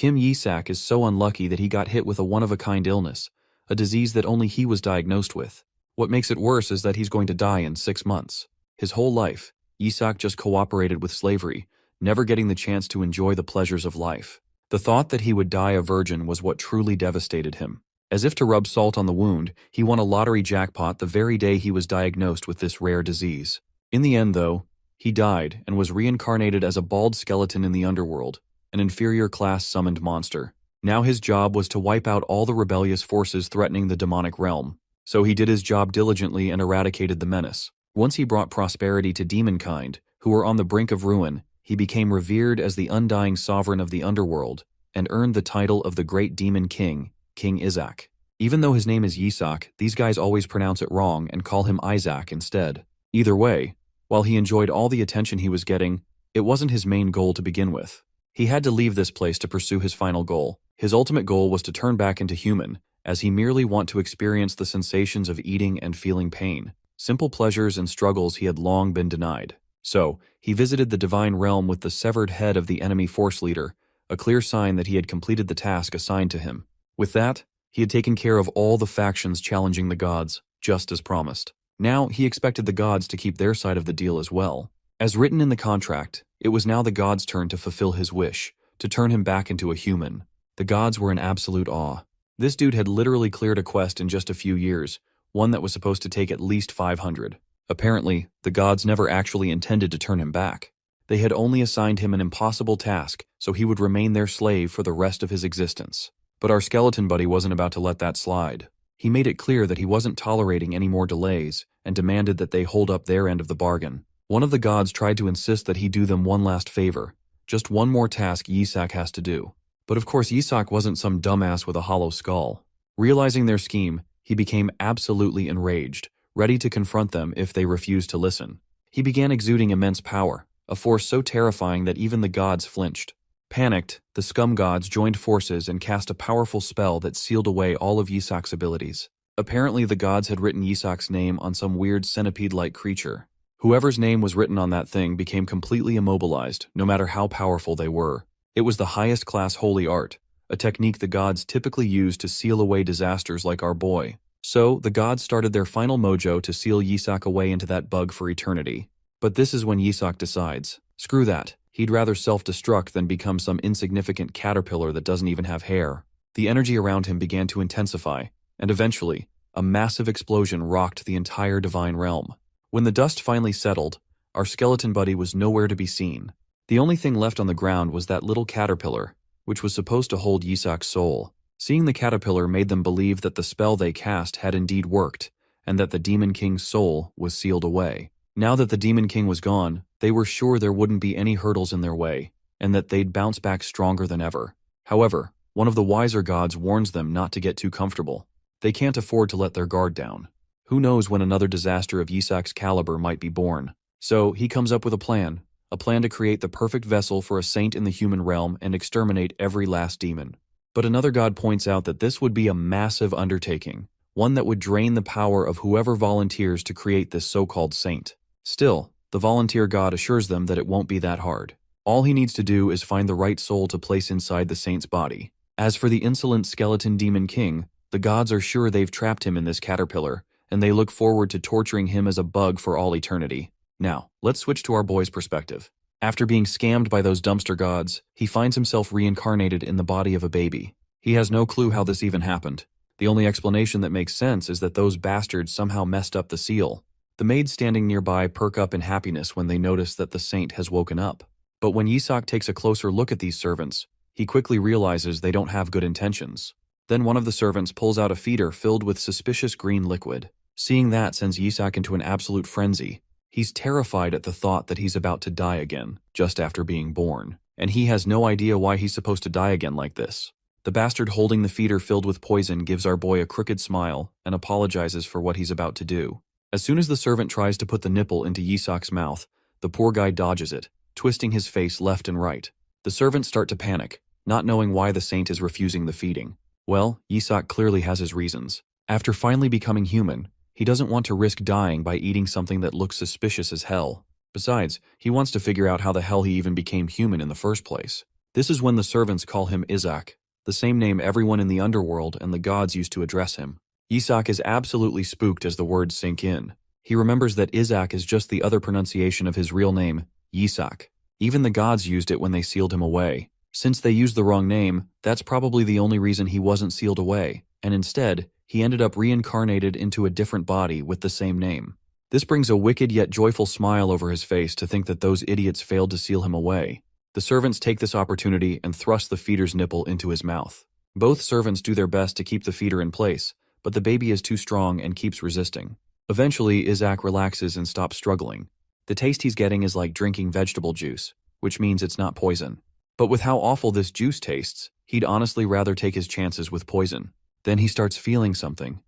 Kim Yisak is so unlucky that he got hit with a one-of-a-kind illness, a disease that only he was diagnosed with. What makes it worse is that he's going to die in 6 months. His whole life, Yisak just cooperated with slavery, never getting the chance to enjoy the pleasures of life. The thought that he would die a virgin was what truly devastated him. As if to rub salt on the wound, he won a lottery jackpot the very day he was diagnosed with this rare disease. In the end, though, he died and was reincarnated as a bald skeleton in the underworld, an inferior class summoned monster. Now his job was to wipe out all the rebellious forces threatening the demonic realm. So he did his job diligently and eradicated the menace. Once he brought prosperity to demonkind, who were on the brink of ruin, he became revered as the undying sovereign of the underworld and earned the title of the Great Demon King, King Izak. Even though his name is Yisak, these guys always pronounce it wrong and call him Isaac instead. Either way, while he enjoyed all the attention he was getting, it wasn't his main goal to begin with. He had to leave this place to pursue his final goal. His ultimate goal was to turn back into human, as he merely wanted to experience the sensations of eating and feeling pain, simple pleasures and struggles he had long been denied. So, he visited the divine realm with the severed head of the enemy force leader, a clear sign that he had completed the task assigned to him. With that, he had taken care of all the factions challenging the gods, just as promised. Now, he expected the gods to keep their side of the deal as well. As written in the contract, it was now the gods' turn to fulfill his wish, to turn him back into a human. The gods were in absolute awe. This dude had literally cleared a quest in just a few years, one that was supposed to take at least 500. Apparently, the gods never actually intended to turn him back. They had only assigned him an impossible task, so he would remain their slave for the rest of his existence. But our skeleton buddy wasn't about to let that slide. He made it clear that he wasn't tolerating any more delays and demanded that they hold up their end of the bargain. One of the gods tried to insist that he do them one last favor, just one more task Yisak has to do. But of course Yisak wasn't some dumbass with a hollow skull. Realizing their scheme, he became absolutely enraged, ready to confront them if they refused to listen. He began exuding immense power, a force so terrifying that even the gods flinched. Panicked, the scum gods joined forces and cast a powerful spell that sealed away all of Yisak's abilities. Apparently the gods had written Yisak's name on some weird centipede-like creature. Whoever's name was written on that thing became completely immobilized, no matter how powerful they were. It was the highest class holy art, a technique the gods typically use to seal away disasters like our boy. So, the gods started their final mojo to seal Yisak away into that bug for eternity. But this is when Yisak decides, screw that, he'd rather self-destruct than become some insignificant caterpillar that doesn't even have hair. The energy around him began to intensify, and eventually, a massive explosion rocked the entire divine realm. When the dust finally settled, our skeleton buddy was nowhere to be seen. The only thing left on the ground was that little caterpillar, which was supposed to hold Yisak's soul. Seeing the caterpillar made them believe that the spell they cast had indeed worked, and that the Demon King's soul was sealed away. Now that the Demon King was gone, they were sure there wouldn't be any hurdles in their way, and that they'd bounce back stronger than ever. However, one of the wiser gods warns them not to get too comfortable. They can't afford to let their guard down. Who knows when another disaster of Yisak's caliber might be born. So he comes up with a plan to create the perfect vessel for a saint in the human realm and exterminate every last demon. But another god points out that this would be a massive undertaking, one that would drain the power of whoever volunteers to create this so-called saint. Still, the volunteer god assures them that it won't be that hard. All he needs to do is find the right soul to place inside the saint's body. As for the insolent skeleton demon king, the gods are sure they've trapped him in this caterpillar, and they look forward to torturing him as a bug for all eternity. Now, let's switch to our boy's perspective. After being scammed by those dumpster gods, he finds himself reincarnated in the body of a baby. He has no clue how this even happened. The only explanation that makes sense is that those bastards somehow messed up the seal. The maids standing nearby perk up in happiness when they notice that the saint has woken up. But when Yisak takes a closer look at these servants, he quickly realizes they don't have good intentions. Then one of the servants pulls out a feeder filled with suspicious green liquid. Seeing that sends Yisak into an absolute frenzy. He's terrified at the thought that he's about to die again, just after being born, and he has no idea why he's supposed to die again like this. The bastard holding the feeder filled with poison gives our boy a crooked smile and apologizes for what he's about to do. As soon as the servant tries to put the nipple into Yisak's mouth, the poor guy dodges it, twisting his face left and right. The servants start to panic, not knowing why the saint is refusing the feeding. Well, Yisak clearly has his reasons. After finally becoming human, he doesn't want to risk dying by eating something that looks suspicious as hell. Besides, he wants to figure out how the hell he even became human in the first place. This is when the servants call him Izak, the same name everyone in the underworld and the gods used to address him. Yisak is absolutely spooked as the words sink in. He remembers that Izak is just the other pronunciation of his real name, Yisak. Even the gods used it when they sealed him away. Since they used the wrong name, that's probably the only reason he wasn't sealed away, and instead, he ended up reincarnated into a different body with the same name. This brings a wicked yet joyful smile over his face to think that those idiots failed to seal him away. The servants take this opportunity and thrust the feeder's nipple into his mouth. Both servants do their best to keep the feeder in place, but the baby is too strong and keeps resisting. Eventually, Izak relaxes and stops struggling. The taste he's getting is like drinking vegetable juice, which means it's not poison. But with how awful this juice tastes, he'd honestly rather take his chances with poison. Then he starts feeling something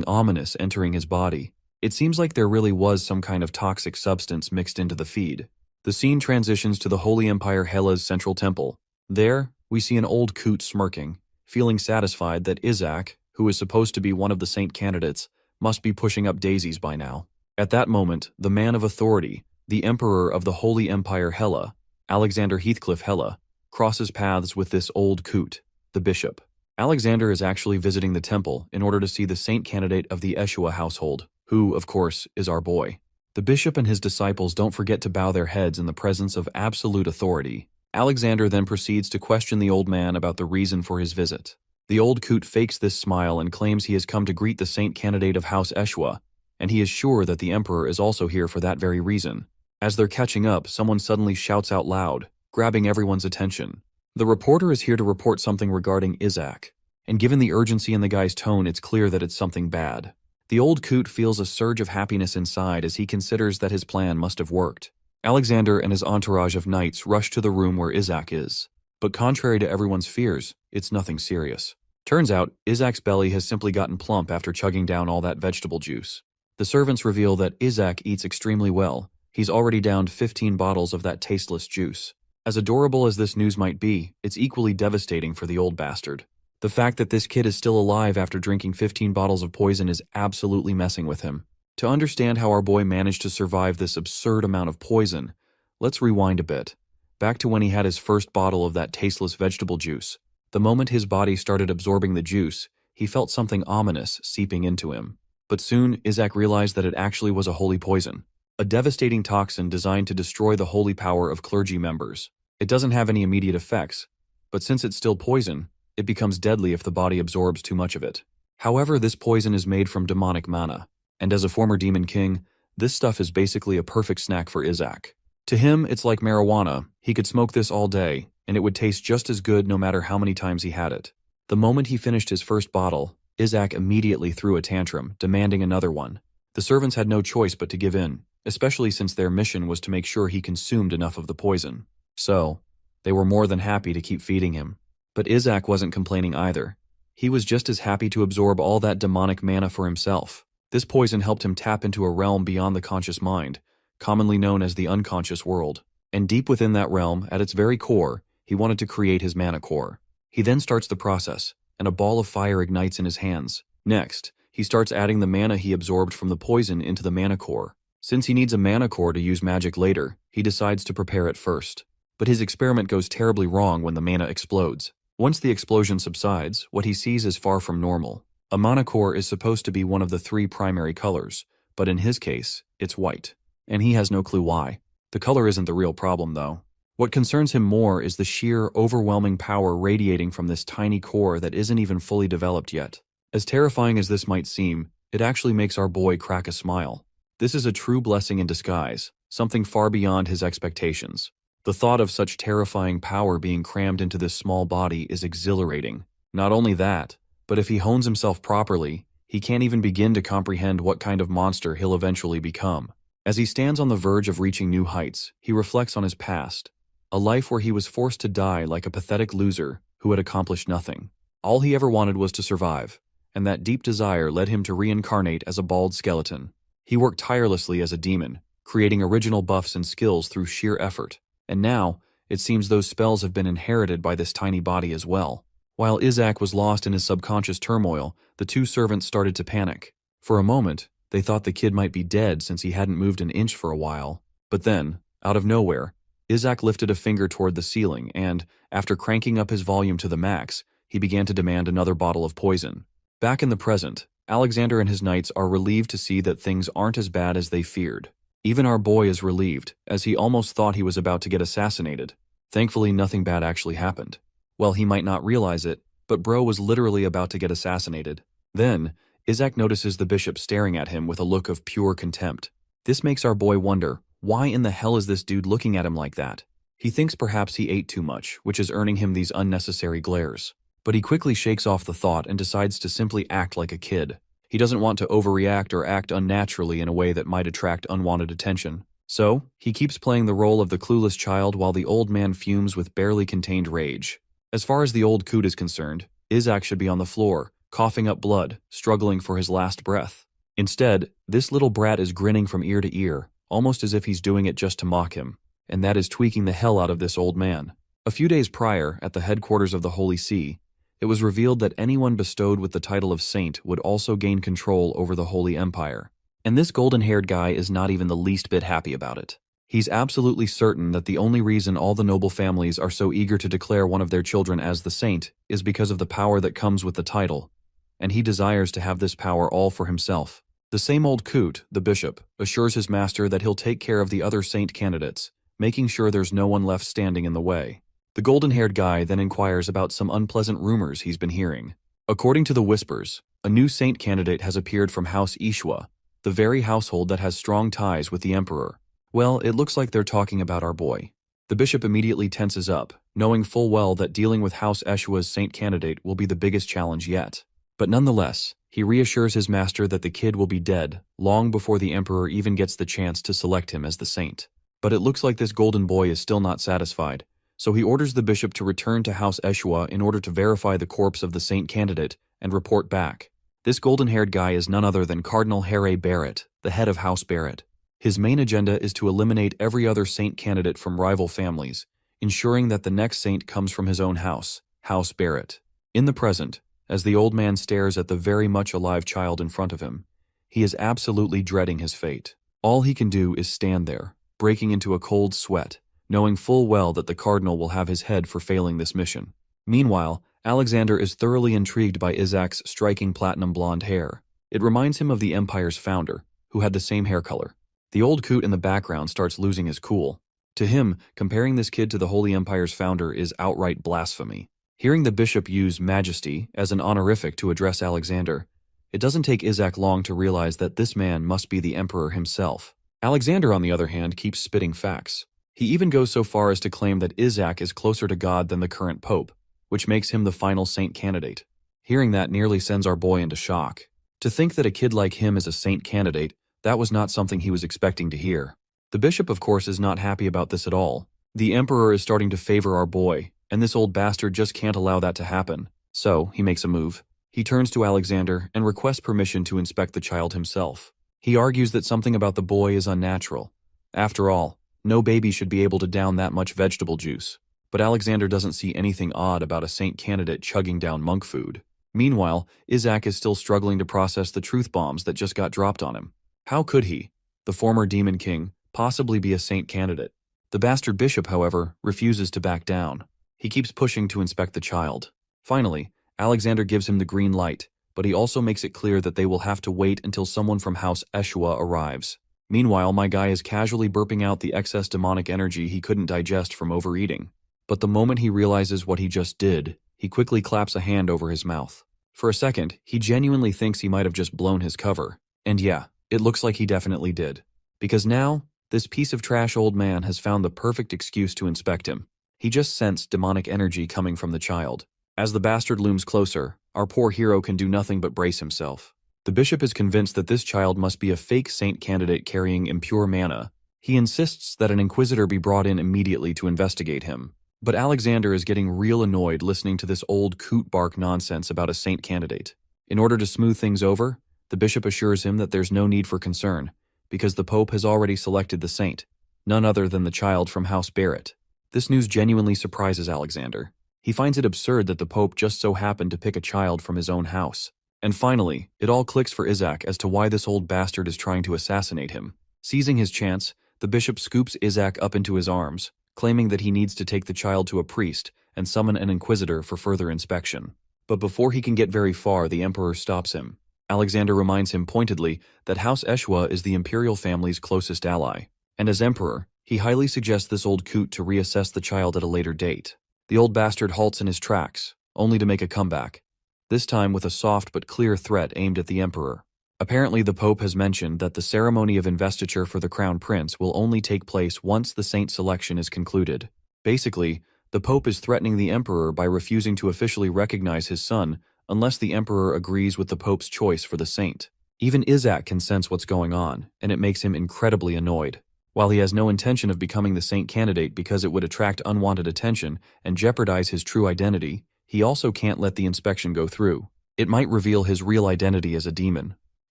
ominous entering his body. It seems like there really was some kind of toxic substance mixed into the feed. The scene transitions to the Holy Empire Hela's central temple. There, we see an old coot smirking, feeling satisfied that Izak, who is supposed to be one of the saint candidates, must be pushing up daisies by now. At that moment, the man of authority, the emperor of the Holy Empire Hela, Alexander Heathcliff Hela, crosses paths with this old coot, the bishop. Alexander is actually visiting the temple in order to see the saint candidate of the Eshua household, who, of course, is our boy. The bishop and his disciples don't forget to bow their heads in the presence of absolute authority. Alexander then proceeds to question the old man about the reason for his visit. The old coot fakes this smile and claims he has come to greet the saint candidate of House Eshua, and he is sure that the emperor is also here for that very reason. As they're catching up, someone suddenly shouts out loud, grabbing everyone's attention. The reporter is here to report something regarding Izak, and given the urgency in the guy's tone, it's clear that it's something bad. The old coot feels a surge of happiness inside as he considers that his plan must have worked. Alexander and his entourage of knights rush to the room where Izak is. But contrary to everyone's fears, it's nothing serious. Turns out, Izak's belly has simply gotten plump after chugging down all that vegetable juice. The servants reveal that Izak eats extremely well. He's already downed 15 bottles of that tasteless juice. As adorable as this news might be, it's equally devastating for the old bastard. The fact that this kid is still alive after drinking 15 bottles of poison is absolutely messing with him. To understand how our boy managed to survive this absurd amount of poison, let's rewind a bit. Back to when he had his first bottle of that tasteless vegetable juice. The moment his body started absorbing the juice, he felt something ominous seeping into him. But soon, Izak realized that it actually was a holy poison. A devastating toxin designed to destroy the holy power of clergy members. It doesn't have any immediate effects, but since it's still poison, it becomes deadly if the body absorbs too much of it. However, this poison is made from demonic mana, and as a former demon king, this stuff is basically a perfect snack for Izak. To him, it's like marijuana. He could smoke this all day, and it would taste just as good no matter how many times he had it. The moment he finished his first bottle, Izak immediately threw a tantrum, demanding another one. The servants had no choice but to give in, especially since their mission was to make sure he consumed enough of the poison. So, they were more than happy to keep feeding him. But Izak wasn't complaining either. He was just as happy to absorb all that demonic mana for himself. This poison helped him tap into a realm beyond the conscious mind, commonly known as the unconscious world. And deep within that realm, at its very core, he wanted to create his mana core. He then starts the process, and a ball of fire ignites in his hands. Next, he starts adding the mana he absorbed from the poison into the mana core. Since he needs a mana core to use magic later, he decides to prepare it first. But his experiment goes terribly wrong when the mana explodes. Once the explosion subsides, what he sees is far from normal. A mana core is supposed to be one of the 3 primary colors, but in his case, it's white. And he has no clue why. The color isn't the real problem, though. What concerns him more is the sheer, overwhelming power radiating from this tiny core that isn't even fully developed yet. As terrifying as this might seem, it actually makes our boy crack a smile. This is a true blessing in disguise, something far beyond his expectations. The thought of such terrifying power being crammed into this small body is exhilarating. Not only that, but if he hones himself properly, he can't even begin to comprehend what kind of monster he'll eventually become. As he stands on the verge of reaching new heights, he reflects on his past, a life where he was forced to die like a pathetic loser who had accomplished nothing. All he ever wanted was to survive, and that deep desire led him to reincarnate as a bald skeleton. He worked tirelessly as a demon, creating original buffs and skills through sheer effort. And now, it seems those spells have been inherited by this tiny body as well. While Izak was lost in his subconscious turmoil, the 2 servants started to panic. For a moment, they thought the kid might be dead since he hadn't moved an inch for a while. But then, out of nowhere, Isaac lifted a finger toward the ceiling and, after cranking up his volume to the max, he began to demand another bottle of poison. Back in the present, Alexander and his knights are relieved to see that things aren't as bad as they feared. Even our boy is relieved, as he almost thought he was about to get assassinated. Thankfully, nothing bad actually happened. Well, he might not realize it, but bro was literally about to get assassinated. Then, Isaac notices the bishop staring at him with a look of pure contempt. This makes our boy wonder, why in the hell is this dude looking at him like that? He thinks perhaps he ate too much, which is earning him these unnecessary glares. But he quickly shakes off the thought and decides to simply act like a kid. He doesn't want to overreact or act unnaturally in a way that might attract unwanted attention. So, he keeps playing the role of the clueless child while the old man fumes with barely contained rage. As far as the old coot is concerned, Isaac should be on the floor, coughing up blood, struggling for his last breath. Instead, this little brat is grinning from ear to ear, almost as if he's doing it just to mock him, and that is tweaking the hell out of this old man. A few days prior, at the headquarters of the Holy See, it was revealed that anyone bestowed with the title of saint would also gain control over the Holy Empire. And this golden-haired guy is not even the least bit happy about it. He's absolutely certain that the only reason all the noble families are so eager to declare one of their children as the saint is because of the power that comes with the title, and he desires to have this power all for himself. The same old coot, the bishop, assures his master that he'll take care of the other saint candidates, making sure there's no one left standing in the way. The golden-haired guy then inquires about some unpleasant rumors he's been hearing. According to the whispers, a new saint candidate has appeared from House Ishwa, the very household that has strong ties with the emperor. Well, it looks like they're talking about our boy. The bishop immediately tenses up, knowing full well that dealing with House Ishwa's saint candidate will be the biggest challenge yet. But nonetheless, he reassures his master that the kid will be dead long before the emperor even gets the chance to select him as the saint. But it looks like this golden boy is still not satisfied, so he orders the bishop to return to House Ishwa in order to verify the corpse of the saint candidate and report back. This golden-haired guy is none other than Cardinal Harry Barrett, the head of House Barrett. His main agenda is to eliminate every other saint candidate from rival families, ensuring that the next saint comes from his own house, House Barrett. In the present, as the old man stares at the very much alive child in front of him, he is absolutely dreading his fate. All he can do is stand there, breaking into a cold sweat, knowing full well that the cardinal will have his head for failing this mission. Meanwhile, Alexander is thoroughly intrigued by Isaac's striking platinum blonde hair. It reminds him of the empire's founder, who had the same hair color. The old coot in the background starts losing his cool. To him, comparing this kid to the Holy Empire's founder is outright blasphemy. Hearing the bishop use majesty as an honorific to address Alexander, it doesn't take Isaac long to realize that this man must be the emperor himself. Alexander, on the other hand, keeps spitting facts. He even goes so far as to claim that Isaac is closer to God than the current pope, which makes him the final saint candidate. Hearing that nearly sends our boy into shock. To think that a kid like him is a saint candidate, that was not something he was expecting to hear. The bishop, of course, is not happy about this at all. The emperor is starting to favor our boy, and this old bastard just can't allow that to happen. So, he makes a move. He turns to Alexander and requests permission to inspect the child himself. He argues that something about the boy is unnatural. After all, no baby should be able to down that much vegetable juice. But Alexander doesn't see anything odd about a saint candidate chugging down monk food. Meanwhile, Isaac is still struggling to process the truth bombs that just got dropped on him. How could he, the former demon king, possibly be a saint candidate? The bastard bishop, however, refuses to back down. He keeps pushing to inspect the child. Finally, Alexander gives him the green light, but he also makes it clear that they will have to wait until someone from House Ishwa arrives. Meanwhile, my guy is casually burping out the excess demonic energy he couldn't digest from overeating. But the moment he realizes what he just did, he quickly claps a hand over his mouth. For a second, he genuinely thinks he might have just blown his cover. And yeah, it looks like he definitely did. Because now, this piece of trash old man has found the perfect excuse to inspect him. He just sensed demonic energy coming from the child. As the bastard looms closer, our poor hero can do nothing but brace himself. The bishop is convinced that this child must be a fake saint candidate carrying impure mana. He insists that an inquisitor be brought in immediately to investigate him. But Alexander is getting real annoyed listening to this old coot bark nonsense about a saint candidate. In order to smooth things over, the bishop assures him that there's no need for concern, because the pope has already selected the saint, none other than the child from House Barrett. This news genuinely surprises Alexander. He finds it absurd that the pope just so happened to pick a child from his own house. And finally, it all clicks for Isaac as to why this old bastard is trying to assassinate him. Seizing his chance, the bishop scoops Isaac up into his arms, claiming that he needs to take the child to a priest and summon an inquisitor for further inspection. But before he can get very far, the emperor stops him. Alexander reminds him pointedly that House Eshwa is the imperial family's closest ally, and as emperor, he highly suggests this old coot to reassess the child at a later date. The old bastard halts in his tracks, only to make a comeback, this time with a soft but clear threat aimed at the emperor. Apparently, the Pope has mentioned that the ceremony of investiture for the crown prince will only take place once the saint selection is concluded. Basically, the Pope is threatening the emperor by refusing to officially recognize his son unless the emperor agrees with the Pope's choice for the saint. Even Isaac can sense what's going on, and it makes him incredibly annoyed. While he has no intention of becoming the saint candidate because it would attract unwanted attention and jeopardize his true identity, he also can't let the inspection go through. It might reveal his real identity as a demon.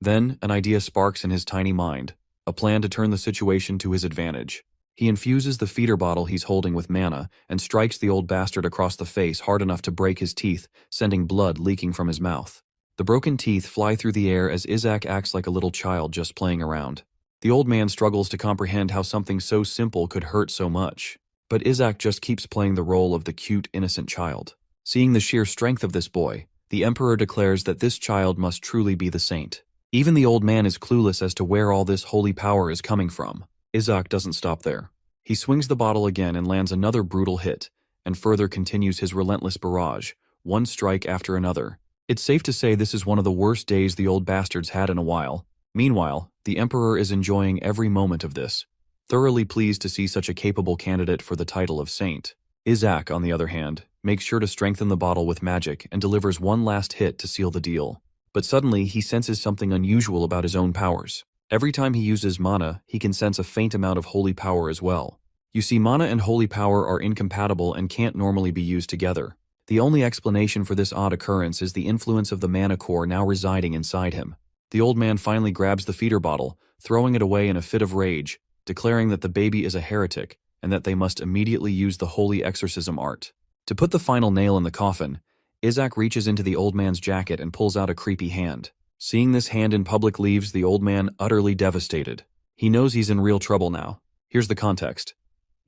Then, an idea sparks in his tiny mind, a plan to turn the situation to his advantage. He infuses the feeder bottle he's holding with mana and strikes the old bastard across the face hard enough to break his teeth, sending blood leaking from his mouth. The broken teeth fly through the air as Isaac acts like a little child just playing around. The old man struggles to comprehend how something so simple could hurt so much. But Isaac just keeps playing the role of the cute, innocent child. Seeing the sheer strength of this boy, the emperor declares that this child must truly be the saint. Even the old man is clueless as to where all this holy power is coming from. Isaac doesn't stop there. He swings the bottle again and lands another brutal hit, and further continues his relentless barrage, one strike after another. It's safe to say this is one of the worst days the old bastard's had in a while. Meanwhile, the emperor is enjoying every moment of this, thoroughly pleased to see such a capable candidate for the title of saint. Isaac, on the other hand, makes sure to strengthen the bottle with magic and delivers one last hit to seal the deal. But suddenly, he senses something unusual about his own powers. Every time he uses mana, he can sense a faint amount of holy power as well. You see, mana and holy power are incompatible and can't normally be used together. The only explanation for this odd occurrence is the influence of the mana core now residing inside him. The old man finally grabs the feeder bottle, throwing it away in a fit of rage, declaring that the baby is a heretic and that they must immediately use the holy exorcism art. To put the final nail in the coffin, Isaac reaches into the old man's jacket and pulls out a creepy hand. Seeing this hand in public leaves the old man utterly devastated. He knows he's in real trouble now. Here's the context.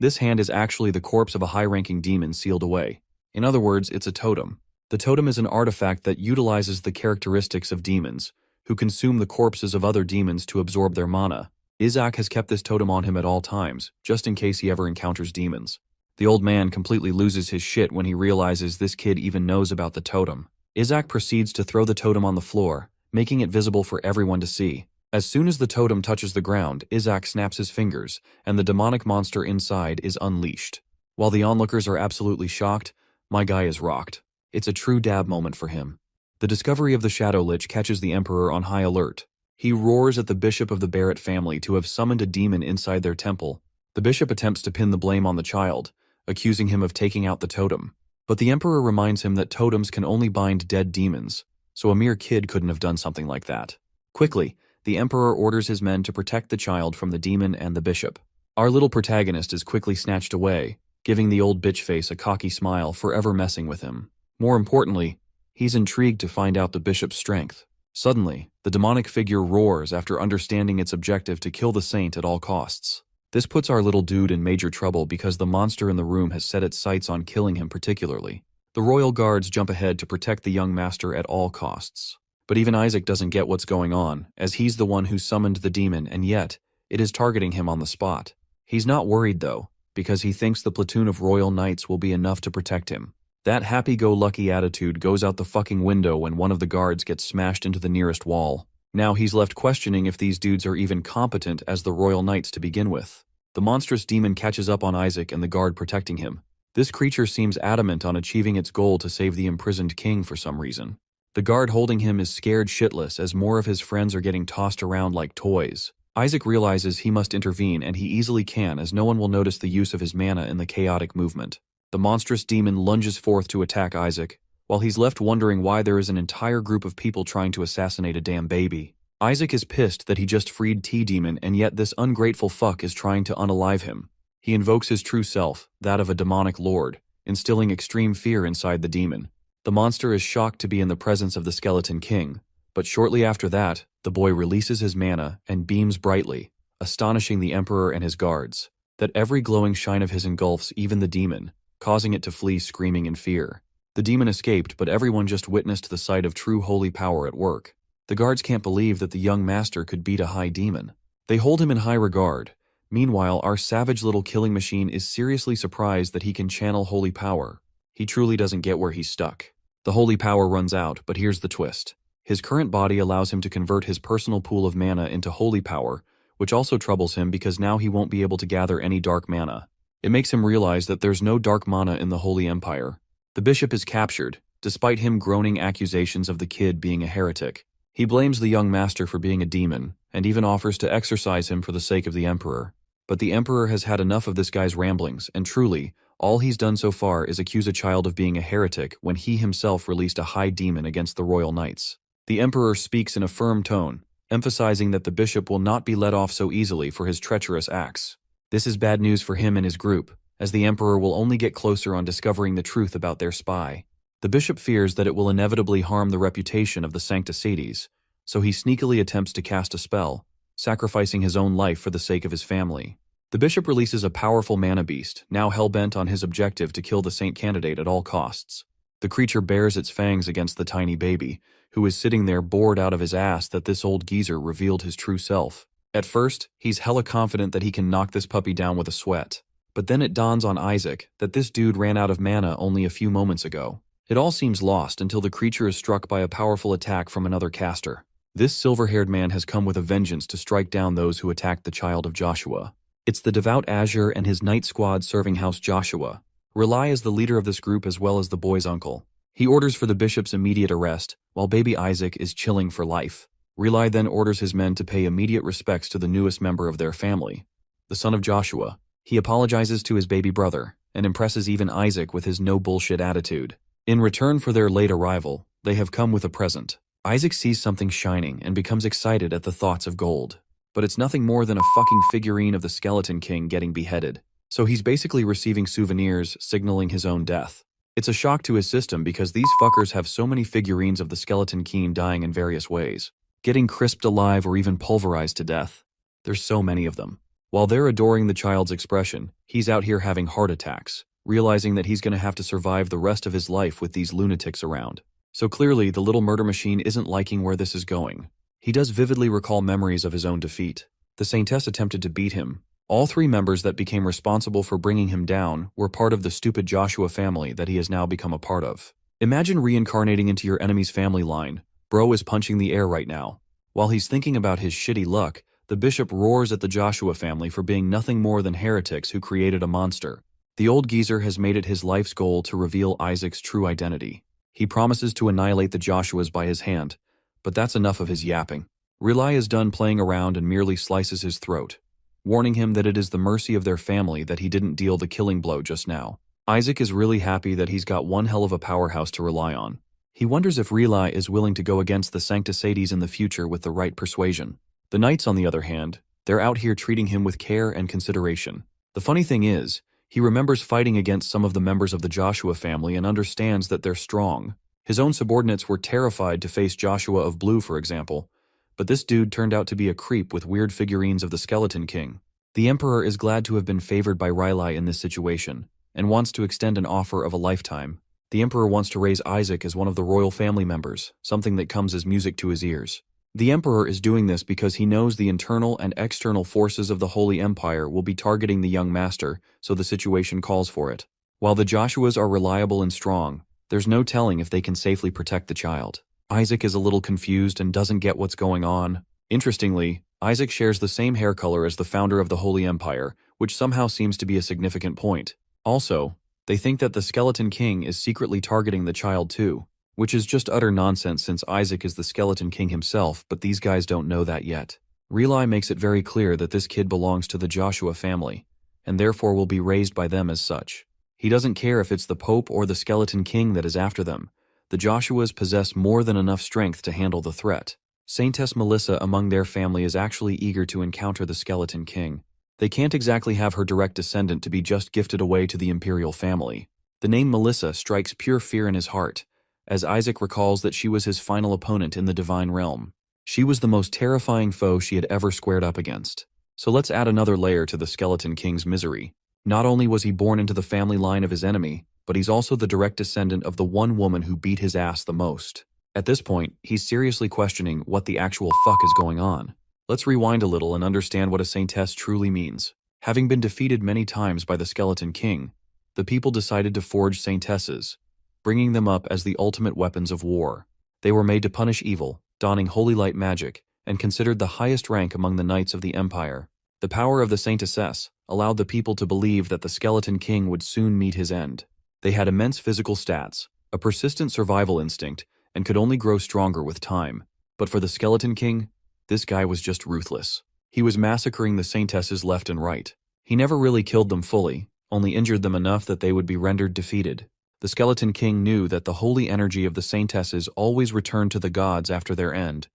This hand is actually the corpse of a high-ranking demon sealed away. In other words, it's a totem. The totem is an artifact that utilizes the characteristics of demons, who consume the corpses of other demons to absorb their mana. Isaac has kept this totem on him at all times, just in case he ever encounters demons. The old man completely loses his shit when he realizes this kid even knows about the totem. Isaac proceeds to throw the totem on the floor, making it visible for everyone to see. As soon as the totem touches the ground, Isaac snaps his fingers, and the demonic monster inside is unleashed. While the onlookers are absolutely shocked, my guy is rocked. It's a true dab moment for him. The discovery of the Shadow Lich catches the Emperor on high alert. He roars at the bishop of the Barrett family to have summoned a demon inside their temple. The bishop attempts to pin the blame on the child, accusing him of taking out the totem. But the Emperor reminds him that totems can only bind dead demons, so a mere kid couldn't have done something like that. Quickly, the Emperor orders his men to protect the child from the demon and the bishop. Our little protagonist is quickly snatched away, giving the old bitch face a cocky smile, forever messing with him. More importantly, he's intrigued to find out the bishop's strength. Suddenly, the demonic figure roars after understanding its objective to kill the saint at all costs. This puts our little dude in major trouble because the monster in the room has set its sights on killing him particularly. The royal guards jump ahead to protect the young master at all costs. But even Isaac doesn't get what's going on, as he's the one who summoned the demon, and yet, it is targeting him on the spot. He's not worried though, because he thinks the platoon of royal knights will be enough to protect him. That happy-go-lucky attitude goes out the fucking window when one of the guards gets smashed into the nearest wall. Now he's left questioning if these dudes are even competent as the royal knights to begin with. The monstrous demon catches up on Isaac and the guard protecting him. This creature seems adamant on achieving its goal to save the imprisoned king for some reason. The guard holding him is scared shitless as more of his friends are getting tossed around like toys. Isaac realizes he must intervene, and he easily can, as no one will notice the use of his mana in the chaotic movement. The monstrous demon lunges forth to attack Isaac, while he's left wondering why there is an entire group of people trying to assassinate a damn baby. Isaac is pissed that he just freed T-Demon, and yet this ungrateful fuck is trying to unalive him. He invokes his true self, that of a demonic lord, instilling extreme fear inside the demon. The monster is shocked to be in the presence of the Skeleton King, but shortly after that, the boy releases his mana and beams brightly, astonishing the Emperor and his guards. that every glowing shine of his engulfs even the demon, causing it to flee screaming in fear. The demon escaped, but everyone just witnessed the sight of true holy power at work. The guards can't believe that the young master could beat a high demon. They hold him in high regard. Meanwhile, our savage little killing machine is seriously surprised that he can channel holy power. He truly doesn't get where he's stuck. The holy power runs out, but here's the twist. His current body allows him to convert his personal pool of mana into holy power, which also troubles him because now he won't be able to gather any dark mana. It makes him realize that there's no dark mana in the Holy Empire. The bishop is captured, despite him groaning accusations of the kid being a heretic. He blames the young master for being a demon, and even offers to exorcise him for the sake of the emperor. But the emperor has had enough of this guy's ramblings, and truly, all he's done so far is accuse a child of being a heretic when he himself released a high demon against the royal knights. The emperor speaks in a firm tone, emphasizing that the bishop will not be let off so easily for his treacherous acts. This is bad news for him and his group, as the emperor will only get closer on discovering the truth about their spy. The bishop fears that it will inevitably harm the reputation of the Sancta Sedes, so he sneakily attempts to cast a spell, sacrificing his own life for the sake of his family. The bishop releases a powerful mana beast, now hell-bent on his objective to kill the saint candidate at all costs. The creature bares its fangs against the tiny baby, who is sitting there bored out of his ass that this old geezer revealed his true self. At first, he's hella confident that he can knock this puppy down with a sweat. But then it dawns on Isaac that this dude ran out of mana only a few moments ago. It all seems lost until the creature is struck by a powerful attack from another caster. This silver-haired man has come with a vengeance to strike down those who attacked the child of Joshua. It's the devout Azure and his knight squad serving House Joshua. Relai is the leader of this group as well as the boy's uncle. He orders for the bishop's immediate arrest, while baby Isaac is chilling for life. Relai then orders his men to pay immediate respects to the newest member of their family, the son of Joshua. He apologizes to his baby brother, and impresses even Isaac with his no-bullshit attitude. In return for their late arrival, they have come with a present. Isaac sees something shining and becomes excited at the thoughts of gold. But it's nothing more than a fucking figurine of the Skeleton King getting beheaded. So he's basically receiving souvenirs, signaling his own death. It's a shock to his system because these fuckers have so many figurines of the Skeleton King dying in various ways, getting crisped alive or even pulverized to death. There's so many of them. While they're adoring the child's expression, he's out here having heart attacks, realizing that he's gonna have to survive the rest of his life with these lunatics around. So clearly, the little murder machine isn't liking where this is going. He does vividly recall memories of his own defeat. The Saintess attempted to beat him. All three members that became responsible for bringing him down were part of the stupid Joshua family that he has now become a part of. Imagine reincarnating into your enemy's family line. Bro is punching the air right now. While he's thinking about his shitty luck, the bishop roars at the Joshua family for being nothing more than heretics who created a monster. The old geezer has made it his life's goal to reveal Isaac's true identity. He promises to annihilate the Joshuas by his hand, but that's enough of his yapping. Relai is done playing around and merely slices his throat, warning him that it is the mercy of their family that he didn't deal the killing blow just now. Isaac is really happy that he's got one hell of a powerhouse to rely on. He wonders if Relai is willing to go against the Sancta Sedes in the future with the right persuasion. The knights, on the other hand, they're out here treating him with care and consideration. The funny thing is, he remembers fighting against some of the members of the Joshua family and understands that they're strong. His own subordinates were terrified to face Joshua of Blue, for example, but this dude turned out to be a creep with weird figurines of the Skeleton King. The Emperor is glad to have been favored by Relai in this situation, and wants to extend an offer of a lifetime. The Emperor wants to raise Isaac as one of the royal family members, something that comes as music to his ears. The Emperor is doing this because he knows the internal and external forces of the Holy Empire will be targeting the young master, so the situation calls for it. While the Joshuas are reliable and strong, there's no telling if they can safely protect the child. Isaac is a little confused and doesn't get what's going on. Interestingly, Isaac shares the same hair color as the founder of the Holy Empire, which somehow seems to be a significant point. Also, they think that the Skeleton King is secretly targeting the child too, which is just utter nonsense since Isaac is the Skeleton King himself, but these guys don't know that yet. Relai makes it very clear that this kid belongs to the Joshua family, and therefore will be raised by them as such. He doesn't care if it's the Pope or the Skeleton King that is after them. The Joshuas possess more than enough strength to handle the threat. Saintess Melissa among their family is actually eager to encounter the Skeleton King. They can't exactly have her direct descendant to be just gifted away to the imperial family. The name Melissa strikes pure fear in his heart, as Isaac recalls that she was his final opponent in the divine realm. She was the most terrifying foe she had ever squared up against. So let's add another layer to the Skeleton King's misery. Not only was he born into the family line of his enemy, but he's also the direct descendant of the one woman who beat his ass the most. At this point, he's seriously questioning what the actual fuck is going on. Let's rewind a little and understand what a saintess truly means. Having been defeated many times by the Skeleton King, the people decided to forge saintesses, bringing them up as the ultimate weapons of war. They were made to punish evil, donning holy light magic, and considered the highest rank among the knights of the empire. The power of the saintesses allowed the people to believe that the Skeleton King would soon meet his end. They had immense physical stats, a persistent survival instinct, and could only grow stronger with time. But for the Skeleton King, this guy was just ruthless. He was massacring the saintesses left and right. He never really killed them fully, only injured them enough that they would be rendered defeated. The Skeleton King knew that the holy energy of the saintesses always returned to the gods after their end,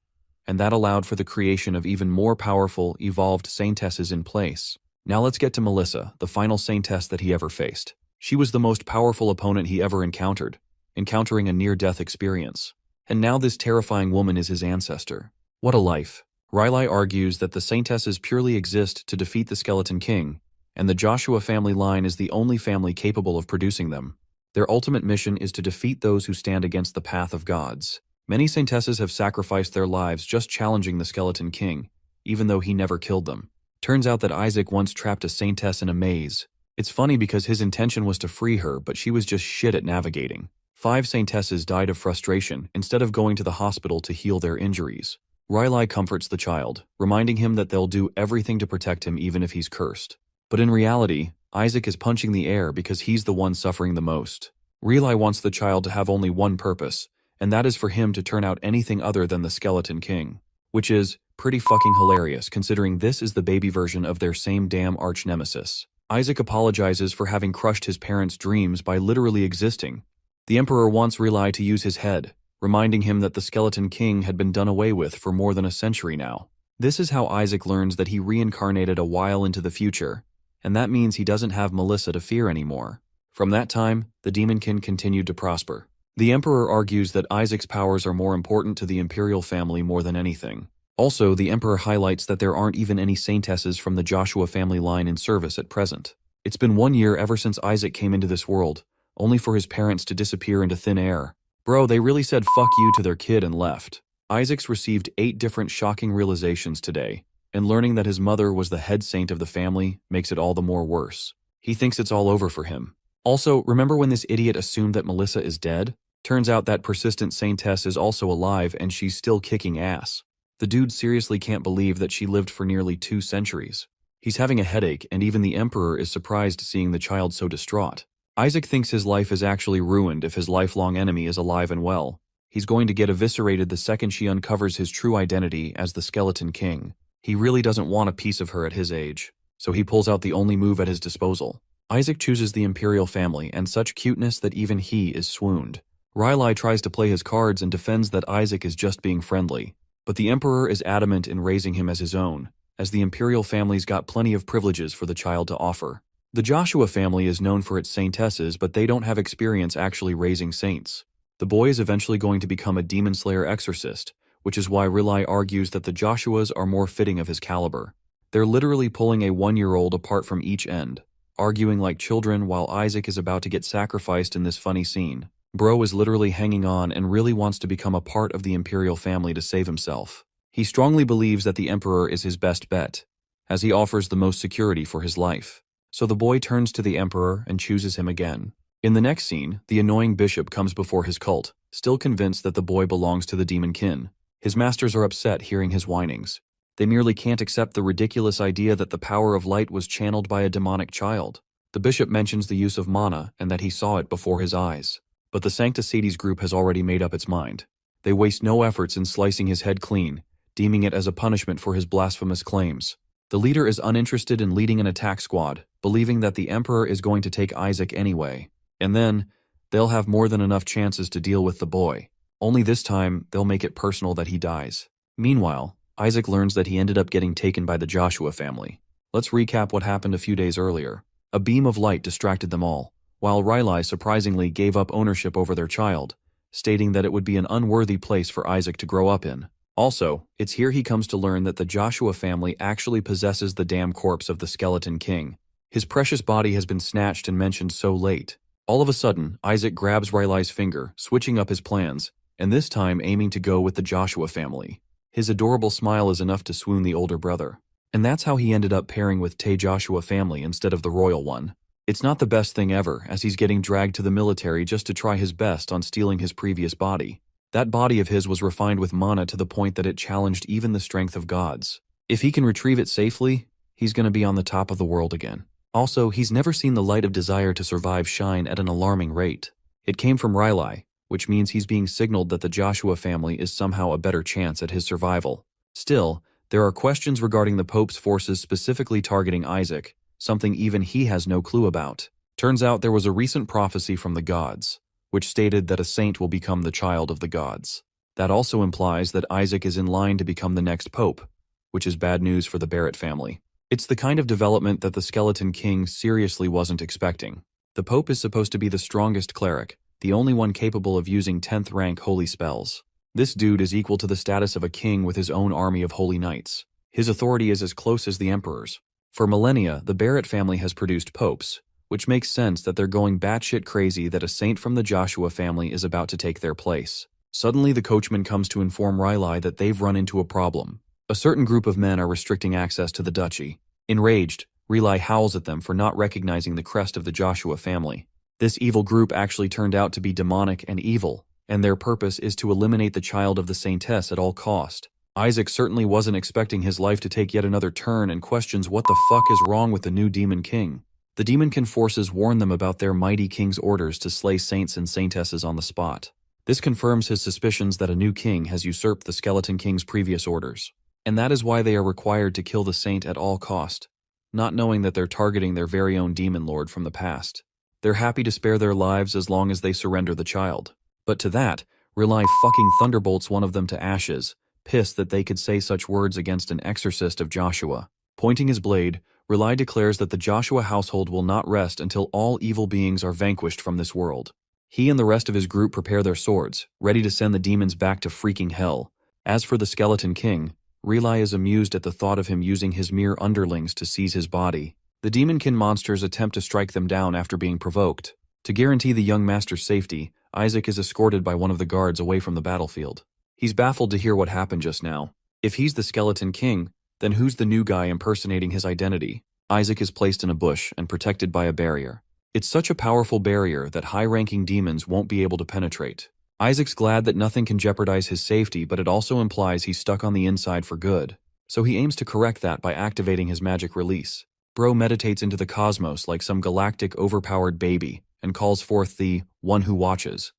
and that allowed for the creation of even more powerful, evolved saintesses in place. Now let's get to Melissa, the final saintess that he ever faced. She was the most powerful opponent he ever encountered, encountering a near-death experience. And now this terrifying woman is his ancestor. What a life. Riley argues that the saintesses purely exist to defeat the Skeleton King, and the Joshua family line is the only family capable of producing them. Their ultimate mission is to defeat those who stand against the path of gods. Many saintesses have sacrificed their lives just challenging the Skeleton King, even though he never killed them. Turns out that Isaac once trapped a saintess in a maze. It's funny because his intention was to free her, but she was just shit at navigating. 5 saintesses died of frustration instead of going to the hospital to heal their injuries. Riley comforts the child, reminding him that they'll do everything to protect him even if he's cursed. But in reality, Isaac is punching the air because he's the one suffering the most. Riley wants the child to have only one purpose, and that is for him to turn out anything other than the Skeleton King. Which is pretty fucking hilarious considering this is the baby version of their same damn arch-nemesis. Isaac apologizes for having crushed his parents' dreams by literally existing. The Emperor wants Riley to use his head, reminding him that the Skeleton King had been done away with for more than a century now. This is how Isaac learns that he reincarnated a while into the future, and that means he doesn't have Melissa to fear anymore. From that time, the Demonkin continued to prosper. The Emperor argues that Isaac's powers are more important to the Imperial family more than anything. Also, the Emperor highlights that there aren't even any saintesses from the Joshua family line in service at present. It's been 1 year ever since Isaac came into this world, only for his parents to disappear into thin air. Bro, they really said fuck you to their kid and left. Isaac's received 8 different shocking realizations today, and learning that his mother was the head saint of the family makes it all the more worse. He thinks it's all over for him. Also, remember when this idiot assumed that Melissa is dead? Turns out that persistent saintess is also alive and she's still kicking ass. The dude seriously can't believe that she lived for nearly 2 centuries. He's having a headache, and even the Emperor is surprised seeing the child so distraught. Isaac thinks his life is actually ruined if his lifelong enemy is alive and well. He's going to get eviscerated the second she uncovers his true identity as the Skeleton King. He really doesn't want a piece of her at his age, so he pulls out the only move at his disposal. Isaac chooses the Imperial family and such cuteness that even he is swooned. Riley tries to play his cards and defends that Isaac is just being friendly, but the Emperor is adamant in raising him as his own, as the Imperial family's got plenty of privileges for the child to offer. The Joshua family is known for its saintesses, but they don't have experience actually raising saints. The boy is eventually going to become a demon slayer exorcist, which is why Riley argues that the Joshuas are more fitting of his caliber. They're literally pulling a 1-year-old apart from each end, arguing like children while Isaac is about to get sacrificed in this funny scene. Bro is literally hanging on and really wants to become a part of the Imperial family to save himself. He strongly believes that the Emperor is his best bet, as he offers the most security for his life. So the boy turns to the Emperor and chooses him again. In the next scene, the annoying bishop comes before his cult, still convinced that the boy belongs to the Demonkin. His masters are upset hearing his whinings. They merely can't accept the ridiculous idea that the power of light was channeled by a demonic child. The bishop mentions the use of mana and that he saw it before his eyes. But the Sancta Sedes group has already made up its mind. They waste no efforts in slicing his head clean, deeming it as a punishment for his blasphemous claims. The leader is uninterested in leading an attack squad, believing that the Emperor is going to take Isaac anyway. And then, they'll have more than enough chances to deal with the boy. Only this time, they'll make it personal that he dies. Meanwhile, Isaac learns that he ended up getting taken by the Joshua family. Let's recap what happened a few days earlier. A beam of light distracted them all, while Riley surprisingly gave up ownership over their child, stating that it would be an unworthy place for Isaac to grow up in. Also, it's here he comes to learn that the Joshua family actually possesses the damn corpse of the Skeleton King. His precious body has been snatched and mentioned so late. All of a sudden, Isaac grabs Riley's finger, switching up his plans, and this time aiming to go with the Joshua family. His adorable smile is enough to swoon the older brother. And that's how he ended up pairing with Tay Joshua family instead of the royal one. It's not the best thing ever, as he's getting dragged to the military just to try his best on stealing his previous body. That body of his was refined with mana to the point that it challenged even the strength of gods. If he can retrieve it safely, he's gonna be on the top of the world again. Also, he's never seen the light of desire to survive shine at an alarming rate. It came from Riley, which means he's being signaled that the Joshua family is somehow a better chance at his survival. Still, there are questions regarding the Pope's forces specifically targeting Isaac, something even he has no clue about. Turns out there was a recent prophecy from the gods, which stated that a saint will become the child of the gods. That also implies that Isaac is in line to become the next pope, which is bad news for the Barrett family. It's the kind of development that the Skeleton King seriously wasn't expecting. The pope is supposed to be the strongest cleric, the only one capable of using 10th rank holy spells. This dude is equal to the status of a king with his own army of holy knights. His authority is as close as the emperor's. For millennia, the Barrett family has produced popes, which makes sense that they're going batshit crazy that a saint from the Joshua family is about to take their place. Suddenly, the coachman comes to inform Riley that they've run into a problem. A certain group of men are restricting access to the duchy. Enraged, Riley howls at them for not recognizing the crest of the Joshua family. This evil group actually turned out to be demonic and evil, and their purpose is to eliminate the child of the saintess at all cost. Isaac certainly wasn't expecting his life to take yet another turn and questions what the fuck is wrong with the new Demon King. The Demonkin forces warn them about their mighty king's orders to slay saints and saintesses on the spot. This confirms his suspicions that a new king has usurped the Skeleton King's previous orders. And that is why they are required to kill the saint at all cost, not knowing that they're targeting their very own demon lord from the past. They're happy to spare their lives as long as they surrender the child. But to that, Riley fucking thunderbolts one of them to ashes, pissed that they could say such words against an exorcist of Joshua. Pointing his blade, Riley declares that the Joshua household will not rest until all evil beings are vanquished from this world. He and the rest of his group prepare their swords, ready to send the demons back to freaking hell. As for the Skeleton King, Riley is amused at the thought of him using his mere underlings to seize his body. The Demonkin monsters attempt to strike them down after being provoked. To guarantee the young master's safety, Isaac is escorted by one of the guards away from the battlefield. He's baffled to hear what happened just now. If he's the Skeleton King, then who's the new guy impersonating his identity? Isaac is placed in a bush and protected by a barrier. It's such a powerful barrier that high-ranking demons won't be able to penetrate. Isaac's glad that nothing can jeopardize his safety, but it also implies he's stuck on the inside for good. So he aims to correct that by activating his magic release. Bro meditates into the cosmos like some galactic overpowered baby and calls forth the one who watches.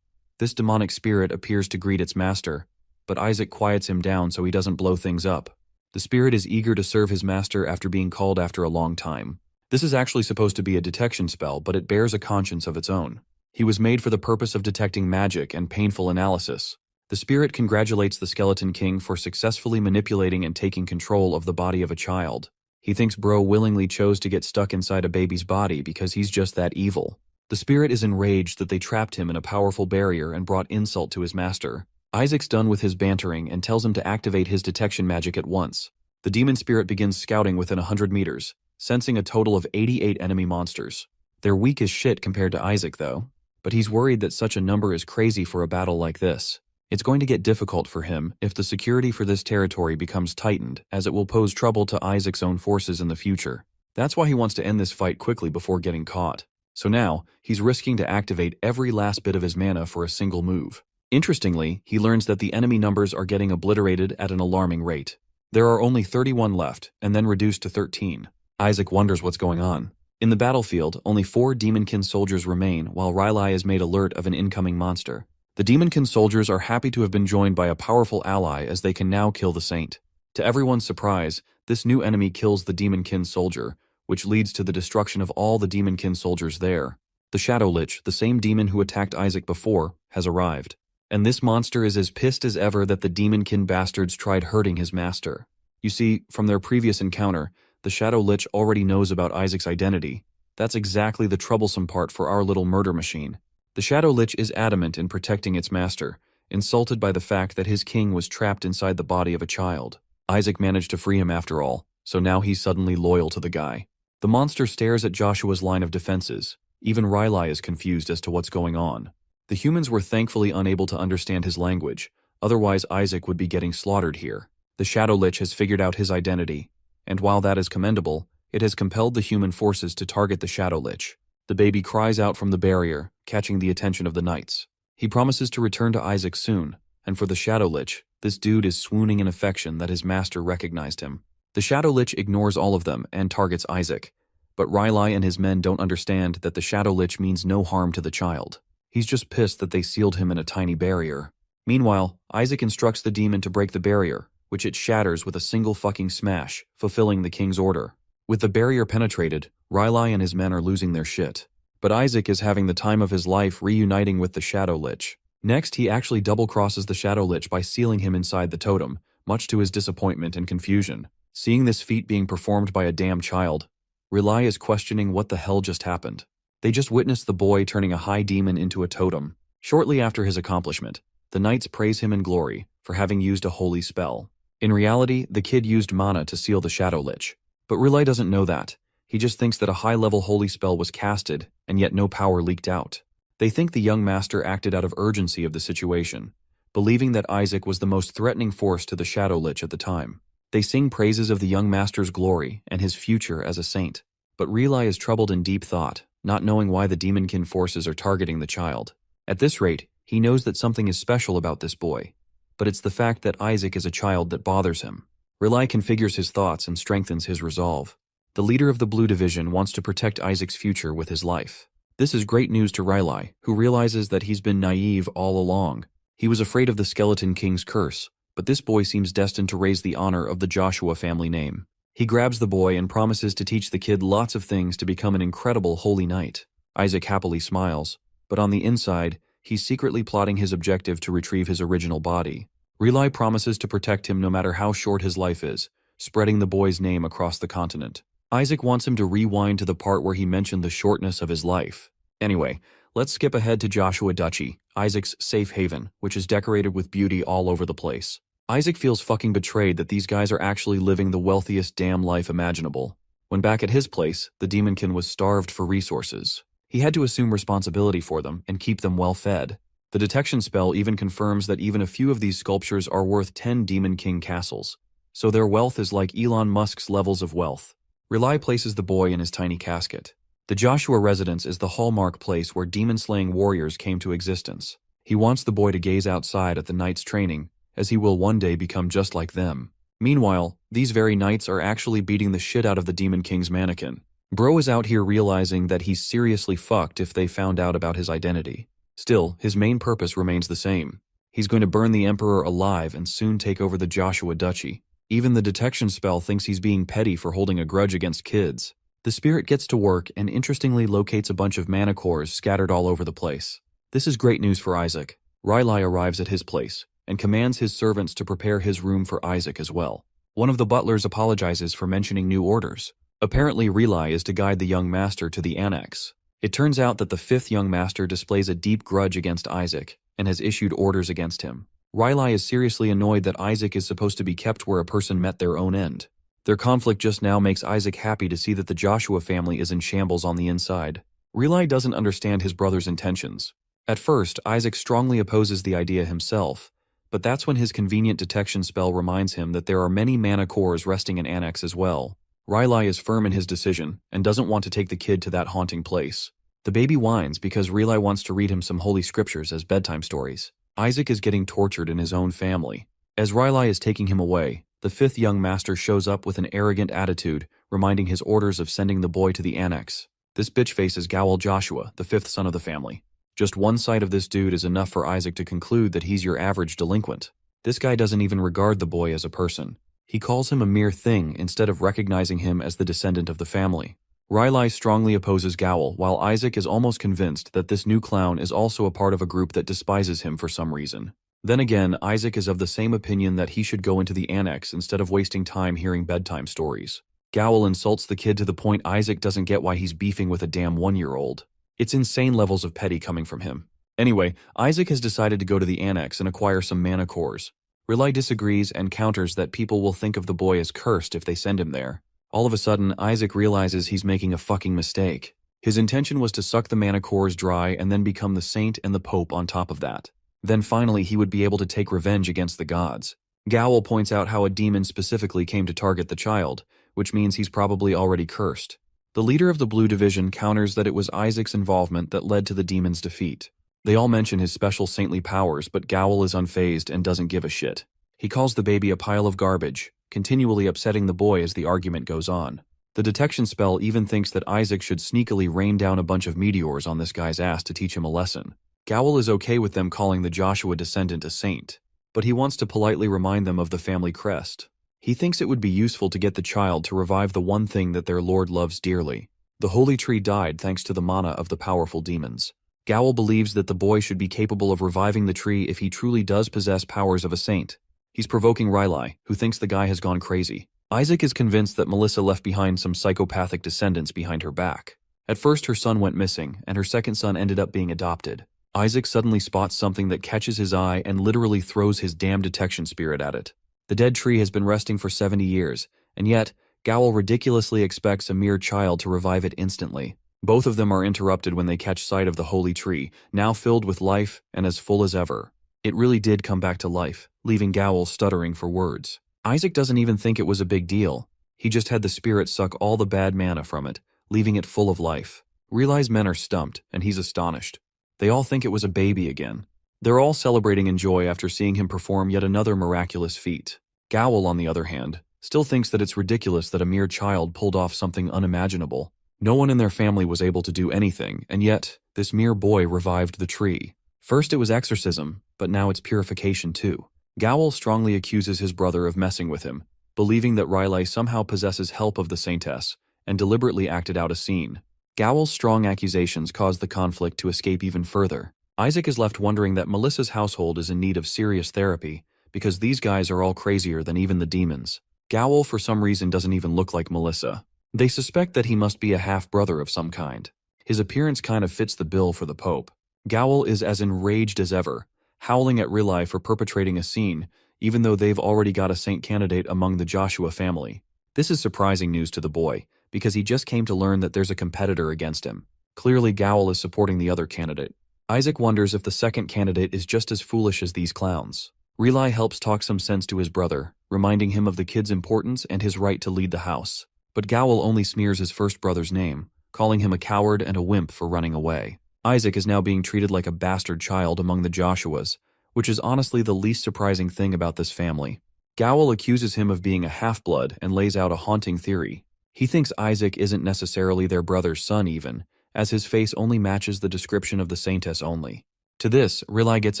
This demonic spirit appears to greet its master, but Isaac quiets him down so he doesn't blow things up. The spirit is eager to serve his master after being called after a long time. This is actually supposed to be a detection spell, but it bears a conscience of its own. He was made for the purpose of detecting magic and painful analysis. The spirit congratulates the Skeleton King for successfully manipulating and taking control of the body of a child. He thinks Bro willingly chose to get stuck inside a baby's body because he's just that evil. The spirit is enraged that they trapped him in a powerful barrier and brought insult to his master. Isaac's done with his bantering and tells him to activate his detection magic at once. The demon spirit begins scouting within 100 meters, sensing a total of 88 enemy monsters. They're weak as shit compared to Isaac though, but he's worried that such a number is crazy for a battle like this. It's going to get difficult for him if the security for this territory becomes tightened, as it will pose trouble to Isaac's own forces in the future. That's why he wants to end this fight quickly before getting caught. So now, he's risking to activate every last bit of his mana for a single move. Interestingly, he learns that the enemy numbers are getting obliterated at an alarming rate. There are only 31 left, and then reduced to 13. Isaac wonders what's going on. In the battlefield, only 4 Demonkin soldiers remain, while Riley is made alert of an incoming monster. The Demonkin soldiers are happy to have been joined by a powerful ally as they can now kill the saint. To everyone's surprise, this new enemy kills the Demonkin soldier, which leads to the destruction of all the Demonkin soldiers there. The Shadow Lich, the same demon who attacked Isaac before, has arrived. And this monster is as pissed as ever that the Demonkin bastards tried hurting his master. You see, from their previous encounter, the Shadow Lich already knows about Isaac's identity. That's exactly the troublesome part for our little murder machine. The Shadow Lich is adamant in protecting its master, insulted by the fact that his king was trapped inside the body of a child. Isaac managed to free him after all, so now he's suddenly loyal to the guy. The monster stares at Joshua's line of defenses. Even Riley is confused as to what's going on. The humans were thankfully unable to understand his language, otherwise Isaac would be getting slaughtered here. The Shadow Lich has figured out his identity, and while that is commendable, it has compelled the human forces to target the Shadow Lich. The baby cries out from the barrier, catching the attention of the knights. He promises to return to Isaac soon, and for the Shadow Lich, this dude is swooning in affection that his master recognized him. The Shadow Lich ignores all of them and targets Isaac, but Riley and his men don't understand that the Shadow Lich means no harm to the child. He's just pissed that they sealed him in a tiny barrier. Meanwhile, Isaac instructs the demon to break the barrier, which it shatters with a single fucking smash, fulfilling the king's order. With the barrier penetrated, Riley and his men are losing their shit. But Isaac is having the time of his life reuniting with the Shadow Lich. Next, he actually double-crosses the Shadow Lich by sealing him inside the totem, much to his disappointment and confusion. Seeing this feat being performed by a damn child, Riley is questioning what the hell just happened. They just witnessed the boy turning a high demon into a totem. Shortly after his accomplishment, the knights praise him in glory for having used a holy spell. In reality, the kid used mana to seal the Shadow Lich. But Riley doesn't know that. He just thinks that a high-level holy spell was casted, and yet no power leaked out. They think the young master acted out of urgency of the situation, believing that Isaac was the most threatening force to the Shadow Lich at the time. They sing praises of the young master's glory and his future as a saint. But Riley is troubled in deep thought, not knowing why the demonkin forces are targeting the child. At this rate, he knows that something is special about this boy, but it's the fact that Isaac is a child that bothers him. Riley configures his thoughts and strengthens his resolve. The leader of the Blue Division wants to protect Isaac's future with his life. This is great news to Riley, who realizes that he's been naive all along. He was afraid of the Skeleton King's curse, but this boy seems destined to raise the honor of the Joshua family name. He grabs the boy and promises to teach the kid lots of things to become an incredible holy knight. Isaac happily smiles, but on the inside, he's secretly plotting his objective to retrieve his original body. Riley promises to protect him no matter how short his life is, spreading the boy's name across the continent. Isaac wants him to rewind to the part where he mentioned the shortness of his life. Anyway, let's skip ahead to Joshua Duchy, Isaac's safe haven, which is decorated with beauty all over the place. Isaac feels fucking betrayed that these guys are actually living the wealthiest damn life imaginable. When back at his place, the demonkin was starved for resources. He had to assume responsibility for them and keep them well fed. The detection spell even confirms that even a few of these sculptures are worth 10 Demon King castles, so their wealth is like Elon Musk's levels of wealth. Riley places the boy in his tiny casket. The Joshua residence is the hallmark place where demon-slaying warriors came to existence. He wants the boy to gaze outside at the knights' training, as he will one day become just like them. Meanwhile, these very knights are actually beating the shit out of the Demon King's mannequin. Bro is out here realizing that he's seriously fucked if they found out about his identity. Still, his main purpose remains the same. He's going to burn the Emperor alive and soon take over the Joshua Duchy. Even the detection spell thinks he's being petty for holding a grudge against kids. The spirit gets to work and interestingly locates a bunch of mana cores scattered all over the place. This is great news for Isaac. Riley arrives at his place and commands his servants to prepare his room for Isaac as well. One of the butlers apologizes for mentioning new orders. Apparently, Riley is to guide the young master to the annex. It turns out that the fifth young master displays a deep grudge against Isaac and has issued orders against him. Riley is seriously annoyed that Isaac is supposed to be kept where a person met their own end. Their conflict just now makes Isaac happy to see that the Joshua family is in shambles on the inside. Riley doesn't understand his brother's intentions. At first, Isaac strongly opposes the idea himself, but that's when his convenient detection spell reminds him that there are many mana cores resting in Annex as well. Riley is firm in his decision and doesn't want to take the kid to that haunting place. The baby whines because Riley wants to read him some holy scriptures as bedtime stories. Isaac is getting tortured in his own family. As Riley is taking him away, the fifth young master shows up with an arrogant attitude, reminding his orders of sending the boy to the annex. This bitch face is Gowel Joshua, the fifth son of the family. Just one sight of this dude is enough for Isaac to conclude that he's your average delinquent. This guy doesn't even regard the boy as a person. He calls him a mere thing instead of recognizing him as the descendant of the family. Riley strongly opposes Gowel, while Isaac is almost convinced that this new clown is also a part of a group that despises him for some reason. Then again, Isaac is of the same opinion that he should go into the annex instead of wasting time hearing bedtime stories. Gowel insults the kid to the point Isaac doesn't get why he's beefing with a damn 1-year-old. It's insane levels of petty coming from him. Anyway, Isaac has decided to go to the annex and acquire some mana cores. Riley disagrees and counters that people will think of the boy as cursed if they send him there. All of a sudden, Isaac realizes he's making a fucking mistake. His intention was to suck the mana cores dry and then become the saint and the pope on top of that. Then finally he would be able to take revenge against the gods. Gowl points out how a demon specifically came to target the child, which means he's probably already cursed. The leader of the Blue Division counters that it was Isaac's involvement that led to the demon's defeat. They all mention his special saintly powers, but Gowl is unfazed and doesn't give a shit. He calls the baby a pile of garbage, continually upsetting the boy as the argument goes on. The detection spell even thinks that Isaac should sneakily rain down a bunch of meteors on this guy's ass to teach him a lesson. Gowl is okay with them calling the Joshua descendant a saint, but he wants to politely remind them of the family crest. He thinks it would be useful to get the child to revive the one thing that their Lord loves dearly. The holy tree died thanks to the mana of the powerful demons. Gowl believes that the boy should be capable of reviving the tree if he truly does possess powers of a saint. He's provoking Riley, who thinks the guy has gone crazy. Isaac is convinced that Melissa left behind some psychopathic descendants behind her back. At first her son went missing, and her second son ended up being adopted. Isaac suddenly spots something that catches his eye and literally throws his damn detection spirit at it. The dead tree has been resting for 70 years, and yet, Gowl ridiculously expects a mere child to revive it instantly. Both of them are interrupted when they catch sight of the holy tree, now filled with life and as full as ever. It really did come back to life, leaving Gowl stuttering for words. Isaac doesn't even think it was a big deal. He just had the spirit suck all the bad mana from it, leaving it full of life. Realize men are stumped, and he's astonished. They all think it was a baby again. They're all celebrating in joy after seeing him perform yet another miraculous feat. Gowl, on the other hand, still thinks that it's ridiculous that a mere child pulled off something unimaginable. No one in their family was able to do anything, and yet, this mere boy revived the tree. First it was exorcism, but now it's purification too. Gowl strongly accuses his brother of messing with him, believing that Riley somehow possesses help of the saintess, and deliberately acted out a scene. Gowl's strong accusations cause the conflict to escape even further. Isaac is left wondering that Melissa's household is in need of serious therapy, because these guys are all crazier than even the demons. Gowl for some reason doesn't even look like Melissa. They suspect that he must be a half-brother of some kind. His appearance kind of fits the bill for the Pope. Gowl is as enraged as ever, howling at Riley for perpetrating a scene, even though they've already got a saint candidate among the Joshua family. This is surprising news to the boy, because he just came to learn that there's a competitor against him. Clearly Gowl is supporting the other candidate. Isaac wonders if the second candidate is just as foolish as these clowns. Riley helps talk some sense to his brother, reminding him of the kid's importance and his right to lead the house. But Gowl only smears his first brother's name, calling him a coward and a wimp for running away. Isaac is now being treated like a bastard child among the Joshuas, which is honestly the least surprising thing about this family. Gowl accuses him of being a half-blood and lays out a haunting theory. He thinks Isaac isn't necessarily their brother's son even, as his face only matches the description of the saintess only. To this, Riley gets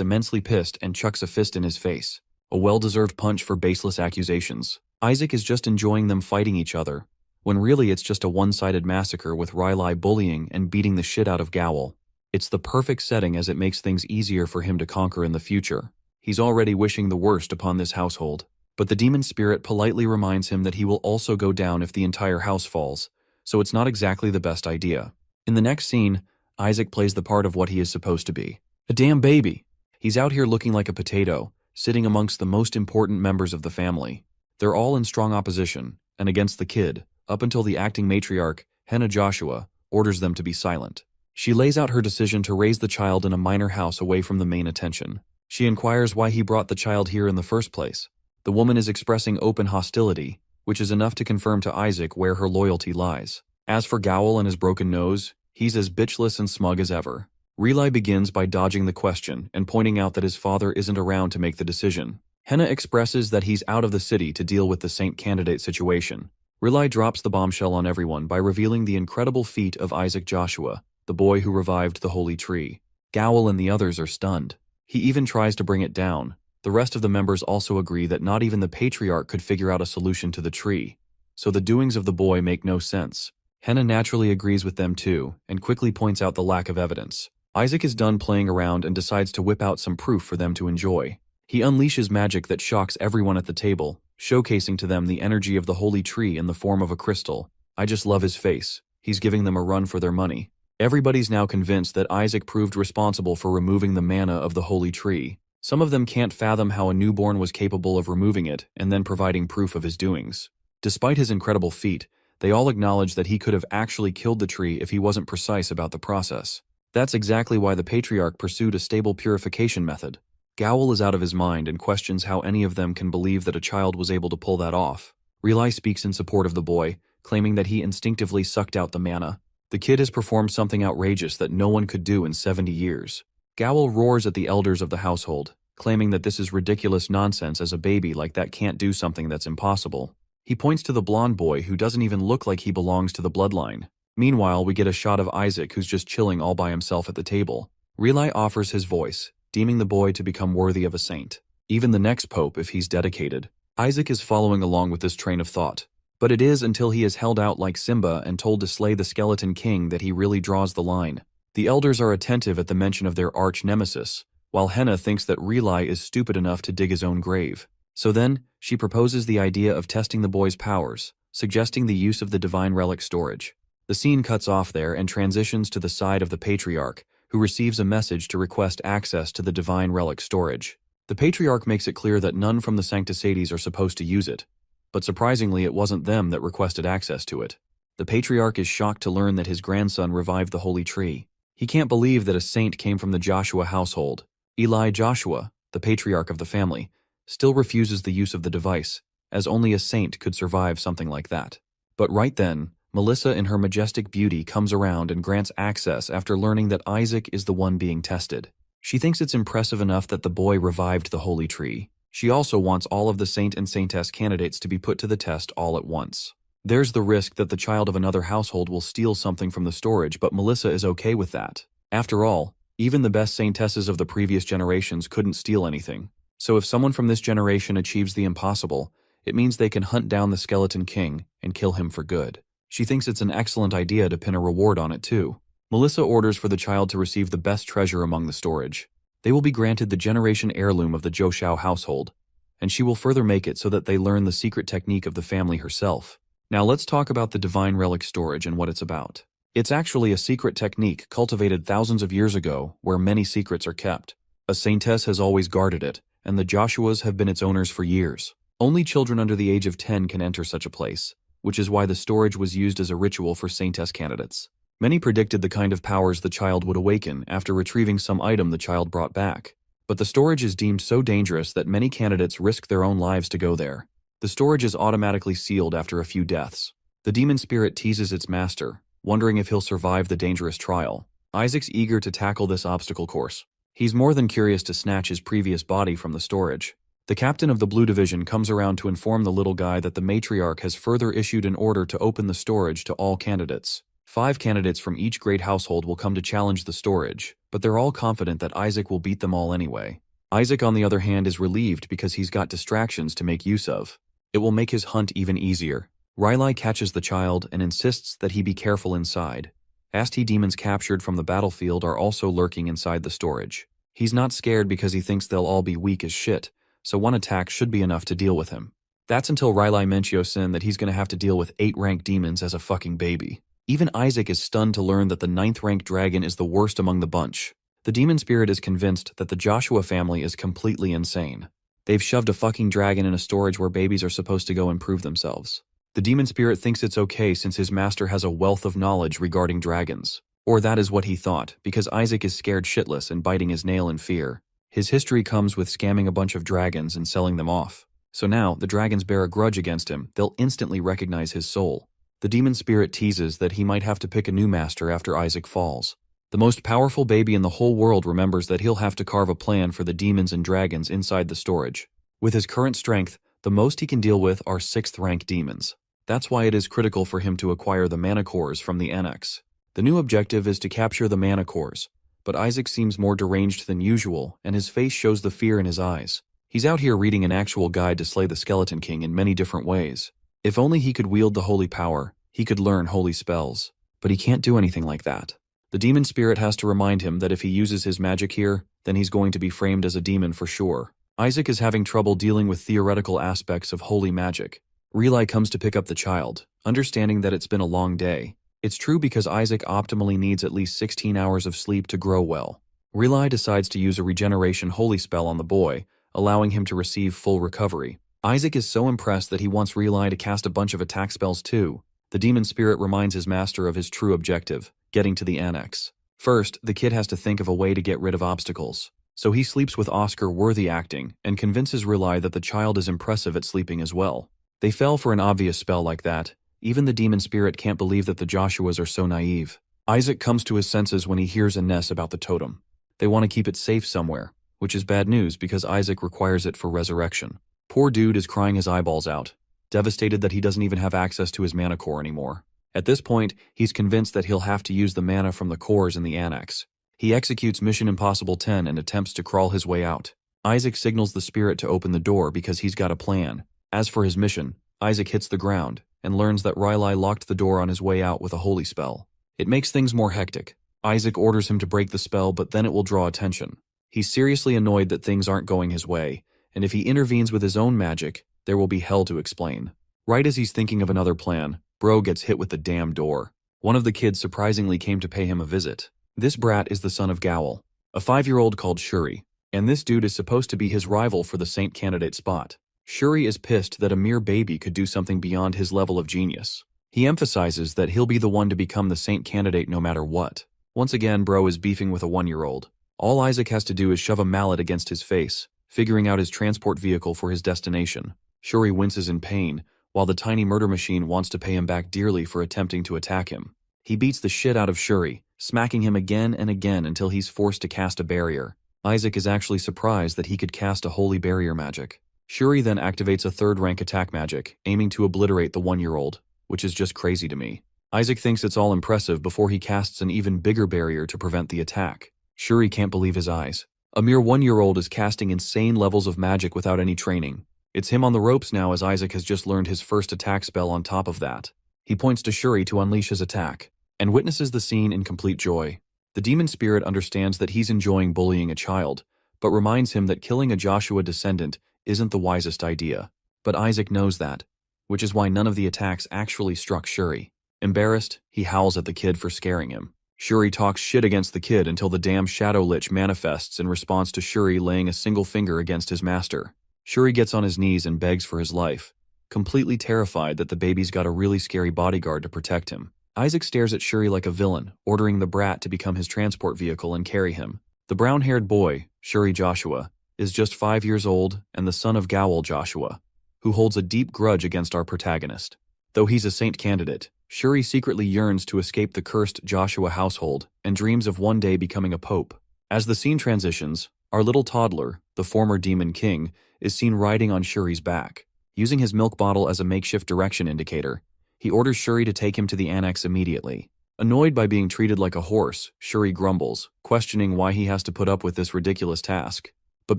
immensely pissed and chucks a fist in his face. A well-deserved punch for baseless accusations. Isaac is just enjoying them fighting each other, when really it's just a one-sided massacre with Riley bullying and beating the shit out of Gowl. It's the perfect setting as it makes things easier for him to conquer in the future. He's already wishing the worst upon this household, but the demon spirit politely reminds him that he will also go down if the entire house falls, so it's not exactly the best idea. In the next scene, Isaac plays the part of what he is supposed to be. A damn baby. He's out here looking like a potato, sitting amongst the most important members of the family. They're all in strong opposition, and against the kid, up until the acting matriarch, Hannah Joshua, orders them to be silent. She lays out her decision to raise the child in a minor house away from the main attention. She inquires why he brought the child here in the first place. The woman is expressing open hostility, which is enough to confirm to Isaac where her loyalty lies. As for Gowl and his broken nose, he's as bitchless and smug as ever. Riley begins by dodging the question and pointing out that his father isn't around to make the decision. Hannah expresses that he's out of the city to deal with the saint candidate situation. Riley drops the bombshell on everyone by revealing the incredible feat of Isaac Joshua, the boy who revived the holy tree. Gowl and the others are stunned. He even tries to bring it down. The rest of the members also agree that not even the patriarch could figure out a solution to the tree, so the doings of the boy make no sense. Hannah naturally agrees with them too, and quickly points out the lack of evidence. Isaac is done playing around and decides to whip out some proof for them to enjoy. He unleashes magic that shocks everyone at the table, showcasing to them the energy of the holy tree in the form of a crystal. I just love his face. He's giving them a run for their money. Everybody's now convinced that Isaac proved responsible for removing the manna of the holy tree. Some of them can't fathom how a newborn was capable of removing it and then providing proof of his doings. Despite his incredible feat, they all acknowledge that he could have actually killed the tree if he wasn't precise about the process. That's exactly why the patriarch pursued a stable purification method. Gowl is out of his mind and questions how any of them can believe that a child was able to pull that off. Relai speaks in support of the boy, claiming that he instinctively sucked out the manna. The kid has performed something outrageous that no one could do in 70 years. Gowl roars at the elders of the household, claiming that this is ridiculous nonsense as a baby like that can't do something that's impossible. He points to the blonde boy who doesn't even look like he belongs to the bloodline. Meanwhile, we get a shot of Isaac who's just chilling all by himself at the table. Relai offers his voice, deeming the boy to become worthy of a saint. Even the next pope if he's dedicated. Isaac is following along with this train of thought. But it is until he is held out like Simba and told to slay the skeleton king that he really draws the line. The elders are attentive at the mention of their arch-nemesis, while Henna thinks that Relai is stupid enough to dig his own grave. So then, she proposes the idea of testing the boy's powers, suggesting the use of the divine relic storage. The scene cuts off there and transitions to the side of the patriarch, who receives a message to request access to the divine relic storage. The patriarch makes it clear that none from the Sanctisades are supposed to use it, but surprisingly it wasn't them that requested access to it. The patriarch is shocked to learn that his grandson revived the holy tree. He can't believe that a saint came from the Joshua household. Eli Joshua, the patriarch of the family, still refuses the use of the device, as only a saint could survive something like that. But right then, Melissa in her majestic beauty comes around and grants access after learning that Isaac is the one being tested. She thinks it's impressive enough that the boy revived the holy tree. She also wants all of the saint and saintess candidates to be put to the test all at once. There's the risk that the child of another household will steal something from the storage, but Melissa is okay with that. After all, even the best saintesses of the previous generations couldn't steal anything. So if someone from this generation achieves the impossible, it means they can hunt down the skeleton king and kill him for good. She thinks it's an excellent idea to pin a reward on it too. Melissa orders for the child to receive the best treasure among the storage. They will be granted the generation heirloom of the Joshua household, and she will further make it so that they learn the secret technique of the family herself. Now let's talk about the divine relic storage and what it's about. It's actually a secret technique cultivated thousands of years ago where many secrets are kept. A saintess has always guarded it, and the Joshuas have been its owners for years. Only children under the age of 10 can enter such a place, which is why the storage was used as a ritual for saintess candidates. Many predicted the kind of powers the child would awaken after retrieving some item the child brought back. But the storage is deemed so dangerous that many candidates risk their own lives to go there. The storage is automatically sealed after a few deaths. The demon spirit teases its master, wondering if he'll survive the dangerous trial. Isaac's eager to tackle this obstacle course. He's more than curious to snatch his previous body from the storage. The captain of the Blue Division comes around to inform the little guy that the matriarch has further issued an order to open the storage to all candidates. 5 candidates from each great household will come to challenge the storage, but they're all confident that Isaac will beat them all anyway. Isaac, on the other hand, is relieved because he's got distractions to make use of. It will make his hunt even easier. Riley catches the child and insists that he be careful inside. Asti demons captured from the battlefield are also lurking inside the storage. He's not scared because he thinks they'll all be weak as shit, so one attack should be enough to deal with him. That's until Riley mentions that he's gonna have to deal with 8-rank demons as a fucking baby. Even Isaac is stunned to learn that the 9th-rank dragon is the worst among the bunch. The demon spirit is convinced that the Joshua family is completely insane. They've shoved a fucking dragon in a storage where babies are supposed to go improve themselves. The demon spirit thinks it's okay since his master has a wealth of knowledge regarding dragons. Or that is what he thought, because Isaac is scared shitless and biting his nail in fear. His history comes with scamming a bunch of dragons and selling them off. So now, the dragons bear a grudge against him, they'll instantly recognize his soul. The demon spirit teases that he might have to pick a new master after Isaac falls. The most powerful baby in the whole world remembers that he'll have to carve a plan for the demons and dragons inside the storage. With his current strength, the most he can deal with are 6th-rank demons. That's why it is critical for him to acquire the mana cores from the annex. The new objective is to capture the mana cores, but Isaac seems more deranged than usual, and his face shows the fear in his eyes. He's out here reading an actual guide to slay the Skeleton King in many different ways. If only he could wield the holy power, he could learn holy spells. But he can't do anything like that. The demon spirit has to remind him that if he uses his magic here, then he's going to be framed as a demon for sure. Isaac is having trouble dealing with theoretical aspects of holy magic. Relai comes to pick up the child, understanding that it's been a long day. It's true because Isaac optimally needs at least 16 hours of sleep to grow well. Relai decides to use a regeneration holy spell on the boy, allowing him to receive full recovery. Isaac is so impressed that he wants Relai to cast a bunch of attack spells too. The demon spirit reminds his master of his true objective, getting to the annex. First, the kid has to think of a way to get rid of obstacles. So he sleeps with Oscar-worthy acting and convinces Relai that the child is impressive at sleeping as well. They fell for an obvious spell like that. Even the demon spirit can't believe that the Joshuas are so naive. Isaac comes to his senses when he hears a Ness about the totem. They want to keep it safe somewhere, which is bad news because Isaac requires it for resurrection. Poor dude is crying his eyeballs out, devastated that he doesn't even have access to his mana core anymore. At this point, he's convinced that he'll have to use the mana from the cores in the annex. He executes Mission Impossible 10 and attempts to crawl his way out. Isaac signals the spirit to open the door because he's got a plan. As for his mission, Isaac hits the ground and learns that Riley locked the door on his way out with a holy spell. It makes things more hectic. Isaac orders him to break the spell, but then it will draw attention. He's seriously annoyed that things aren't going his way, and if he intervenes with his own magic, there will be hell to explain. Right as he's thinking of another plan, Bro gets hit with the damn door. One of the kids surprisingly came to pay him a visit. This brat is the son of Gowel, a 5-year-old called Shuri, and this dude is supposed to be his rival for the Saint candidate spot. Shuri is pissed that a mere baby could do something beyond his level of genius. He emphasizes that he'll be the one to become the Saint candidate no matter what. Once again, Bro is beefing with a 1-year-old. All Isaac has to do is shove a mallet against his face, figuring out his transport vehicle for his destination. Shuri winces in pain, while the tiny murder machine wants to pay him back dearly for attempting to attack him. He beats the shit out of Shuri, smacking him again and again until he's forced to cast a barrier. Isaac is actually surprised that he could cast a holy barrier magic. Shuri then activates a 3rd-rank attack magic, aiming to obliterate the 1-year-old, which is just crazy to me. Isaac thinks it's all impressive before he casts an even bigger barrier to prevent the attack. Shuri can't believe his eyes. A mere 1-year-old is casting insane levels of magic without any training. It's him on the ropes now as Isaac has just learned his first attack spell on top of that. He points to Shuri to unleash his attack, and witnesses the scene in complete joy. The demon spirit understands that he's enjoying bullying a child, but reminds him that killing a Joshua descendant isn't the wisest idea. But Isaac knows that, which is why none of the attacks actually struck Shuri. Embarrassed, he howls at the kid for scaring him. Shuri talks shit against the kid until the damn Shadow Lich manifests in response to Shuri laying a single finger against his master. Shuri gets on his knees and begs for his life, completely terrified that the baby's got a really scary bodyguard to protect him. Isaac stares at Shuri like a villain, ordering the brat to become his transport vehicle and carry him. The brown-haired boy, Shuri Joshua, is just 5 years old and the son of Gowel Joshua, who holds a deep grudge against our protagonist. Though he's a saint candidate, Shuri secretly yearns to escape the cursed Joshua household and dreams of one day becoming a pope. As the scene transitions, our little toddler, the former demon king, is seen riding on Shuri's back. Using his milk bottle as a makeshift direction indicator, he orders Shuri to take him to the annex immediately. Annoyed by being treated like a horse, Shuri grumbles, questioning why he has to put up with this ridiculous task. But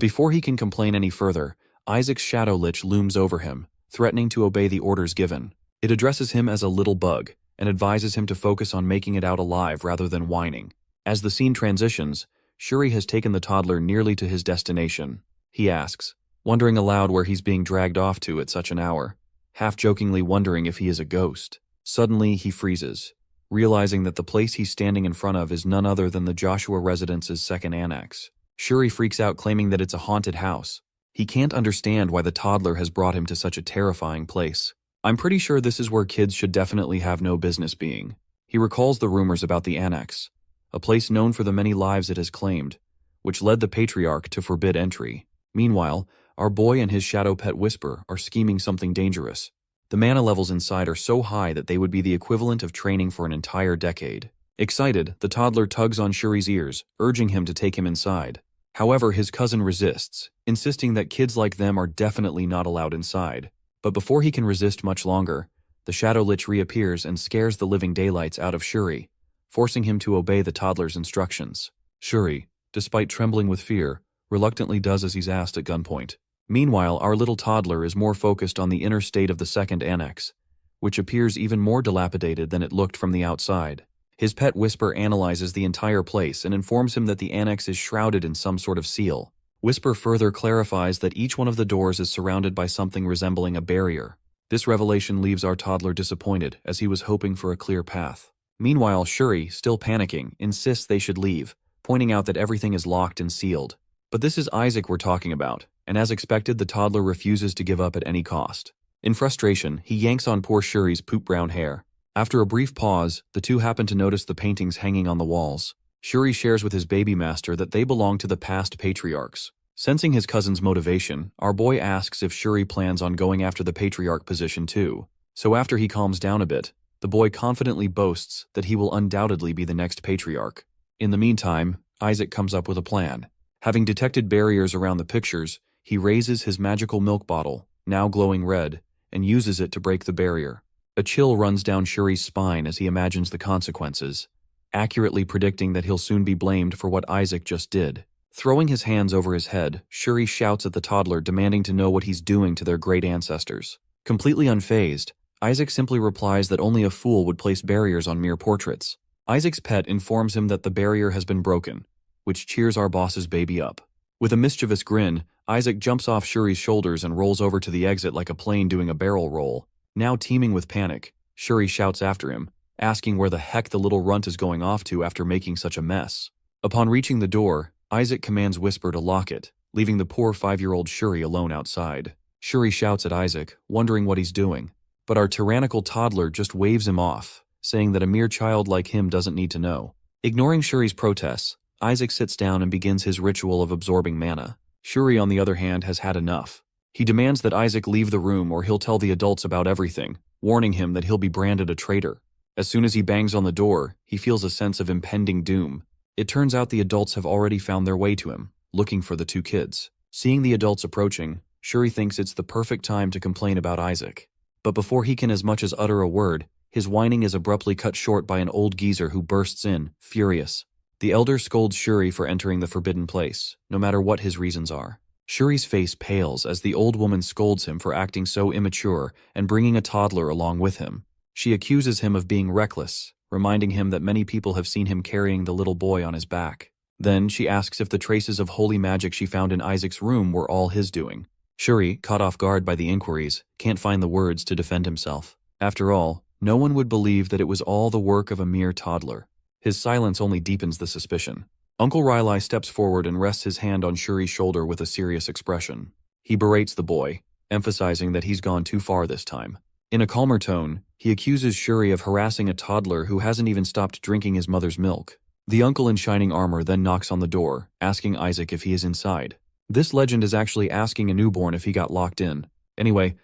before he can complain any further, Isaac's Shadow Lich looms over him, threatening to obey the orders given. It addresses him as a little bug, and advises him to focus on making it out alive rather than whining. As the scene transitions, Shuri has taken the toddler nearly to his destination. He asks, wondering aloud where he's being dragged off to at such an hour, half-jokingly wondering if he is a ghost. Suddenly, he freezes, realizing that the place he's standing in front of is none other than the Joshua residence's second annex. Shuri freaks out, claiming that it's a haunted house. He can't understand why the toddler has brought him to such a terrifying place. I'm pretty sure this is where kids should definitely have no business being. He recalls the rumors about the annex, a place known for the many lives it has claimed, which led the patriarch to forbid entry. Meanwhile, our boy and his shadow pet Whisper are scheming something dangerous. The mana levels inside are so high that they would be the equivalent of training for an entire decade. Excited, the toddler tugs on Shuri's ears, urging him to take him inside. However, his cousin resists, insisting that kids like them are definitely not allowed inside. But before he can resist much longer, the Shadow Lich reappears and scares the living daylights out of Shuri, forcing him to obey the toddler's instructions. Shuri, despite trembling with fear, reluctantly does as he's asked at gunpoint. Meanwhile, our little toddler is more focused on the inner state of the second annex, which appears even more dilapidated than it looked from the outside. His pet Whisper analyzes the entire place and informs him that the annex is shrouded in some sort of seal. Whisper further clarifies that each one of the doors is surrounded by something resembling a barrier. This revelation leaves our toddler disappointed, as he was hoping for a clear path. Meanwhile, Shuri, still panicking, insists they should leave, pointing out that everything is locked and sealed. But this is Isaac we're talking about, and as expected, the toddler refuses to give up at any cost. In frustration, he yanks on poor Shuri's poop-brown hair. After a brief pause, the two happen to notice the paintings hanging on the walls. Shuri shares with his baby master that they belong to the past patriarchs. Sensing his cousin's motivation, our boy asks if Shuri plans on going after the patriarch position too. So after he calms down a bit, the boy confidently boasts that he will undoubtedly be the next patriarch. In the meantime, Isaac comes up with a plan. Having detected barriers around the pictures, he raises his magical milk bottle, now glowing red, and uses it to break the barrier. A chill runs down Shuri's spine as he imagines the consequences, accurately predicting that he'll soon be blamed for what Isaac just did. Throwing his hands over his head, Shuri shouts at the toddler, demanding to know what he's doing to their great ancestors. Completely unfazed, Isaac simply replies that only a fool would place barriers on mere portraits. Isaac's pet informs him that the barrier has been broken, which cheers our boss's baby up. With a mischievous grin, Isaac jumps off Shuri's shoulders and rolls over to the exit like a plane doing a barrel roll. Now teeming with panic, Shuri shouts after him, asking where the heck the little runt is going off to after making such a mess. Upon reaching the door, Isaac commands Whisper to lock it, leaving the poor 5-year-old Shuri alone outside. Shuri shouts at Isaac, wondering what he's doing, but our tyrannical toddler just waves him off, saying that a mere child like him doesn't need to know. Ignoring Shuri's protests, Isaac sits down and begins his ritual of absorbing mana. Shuri, on the other hand, has had enough. He demands that Isaac leave the room or he'll tell the adults about everything, warning him that he'll be branded a traitor. As soon as he bangs on the door, he feels a sense of impending doom. It turns out the adults have already found their way to him, looking for the two kids. Seeing the adults approaching, Shuri thinks it's the perfect time to complain about Isaac. But before he can as much as utter a word, his whining is abruptly cut short by an old geezer who bursts in, furious. The elder scolds Shuri for entering the forbidden place, no matter what his reasons are. Shuri's face pales as the old woman scolds him for acting so immature and bringing a toddler along with him. She accuses him of being reckless, reminding him that many people have seen him carrying the little boy on his back. Then she asks if the traces of holy magic she found in Isaac's room were all his doing. Shuri, caught off guard by the inquiries, can't find the words to defend himself. After all, no one would believe that it was all the work of a mere toddler. His silence only deepens the suspicion. Uncle Riley steps forward and rests his hand on Shuri's shoulder with a serious expression. He berates the boy, emphasizing that he's gone too far this time. In a calmer tone, he accuses Shuri of harassing a toddler who hasn't even stopped drinking his mother's milk. The uncle in shining armor then knocks on the door, asking Isaac if he is inside. This legend is actually asking a newborn if he got locked in. Anyway,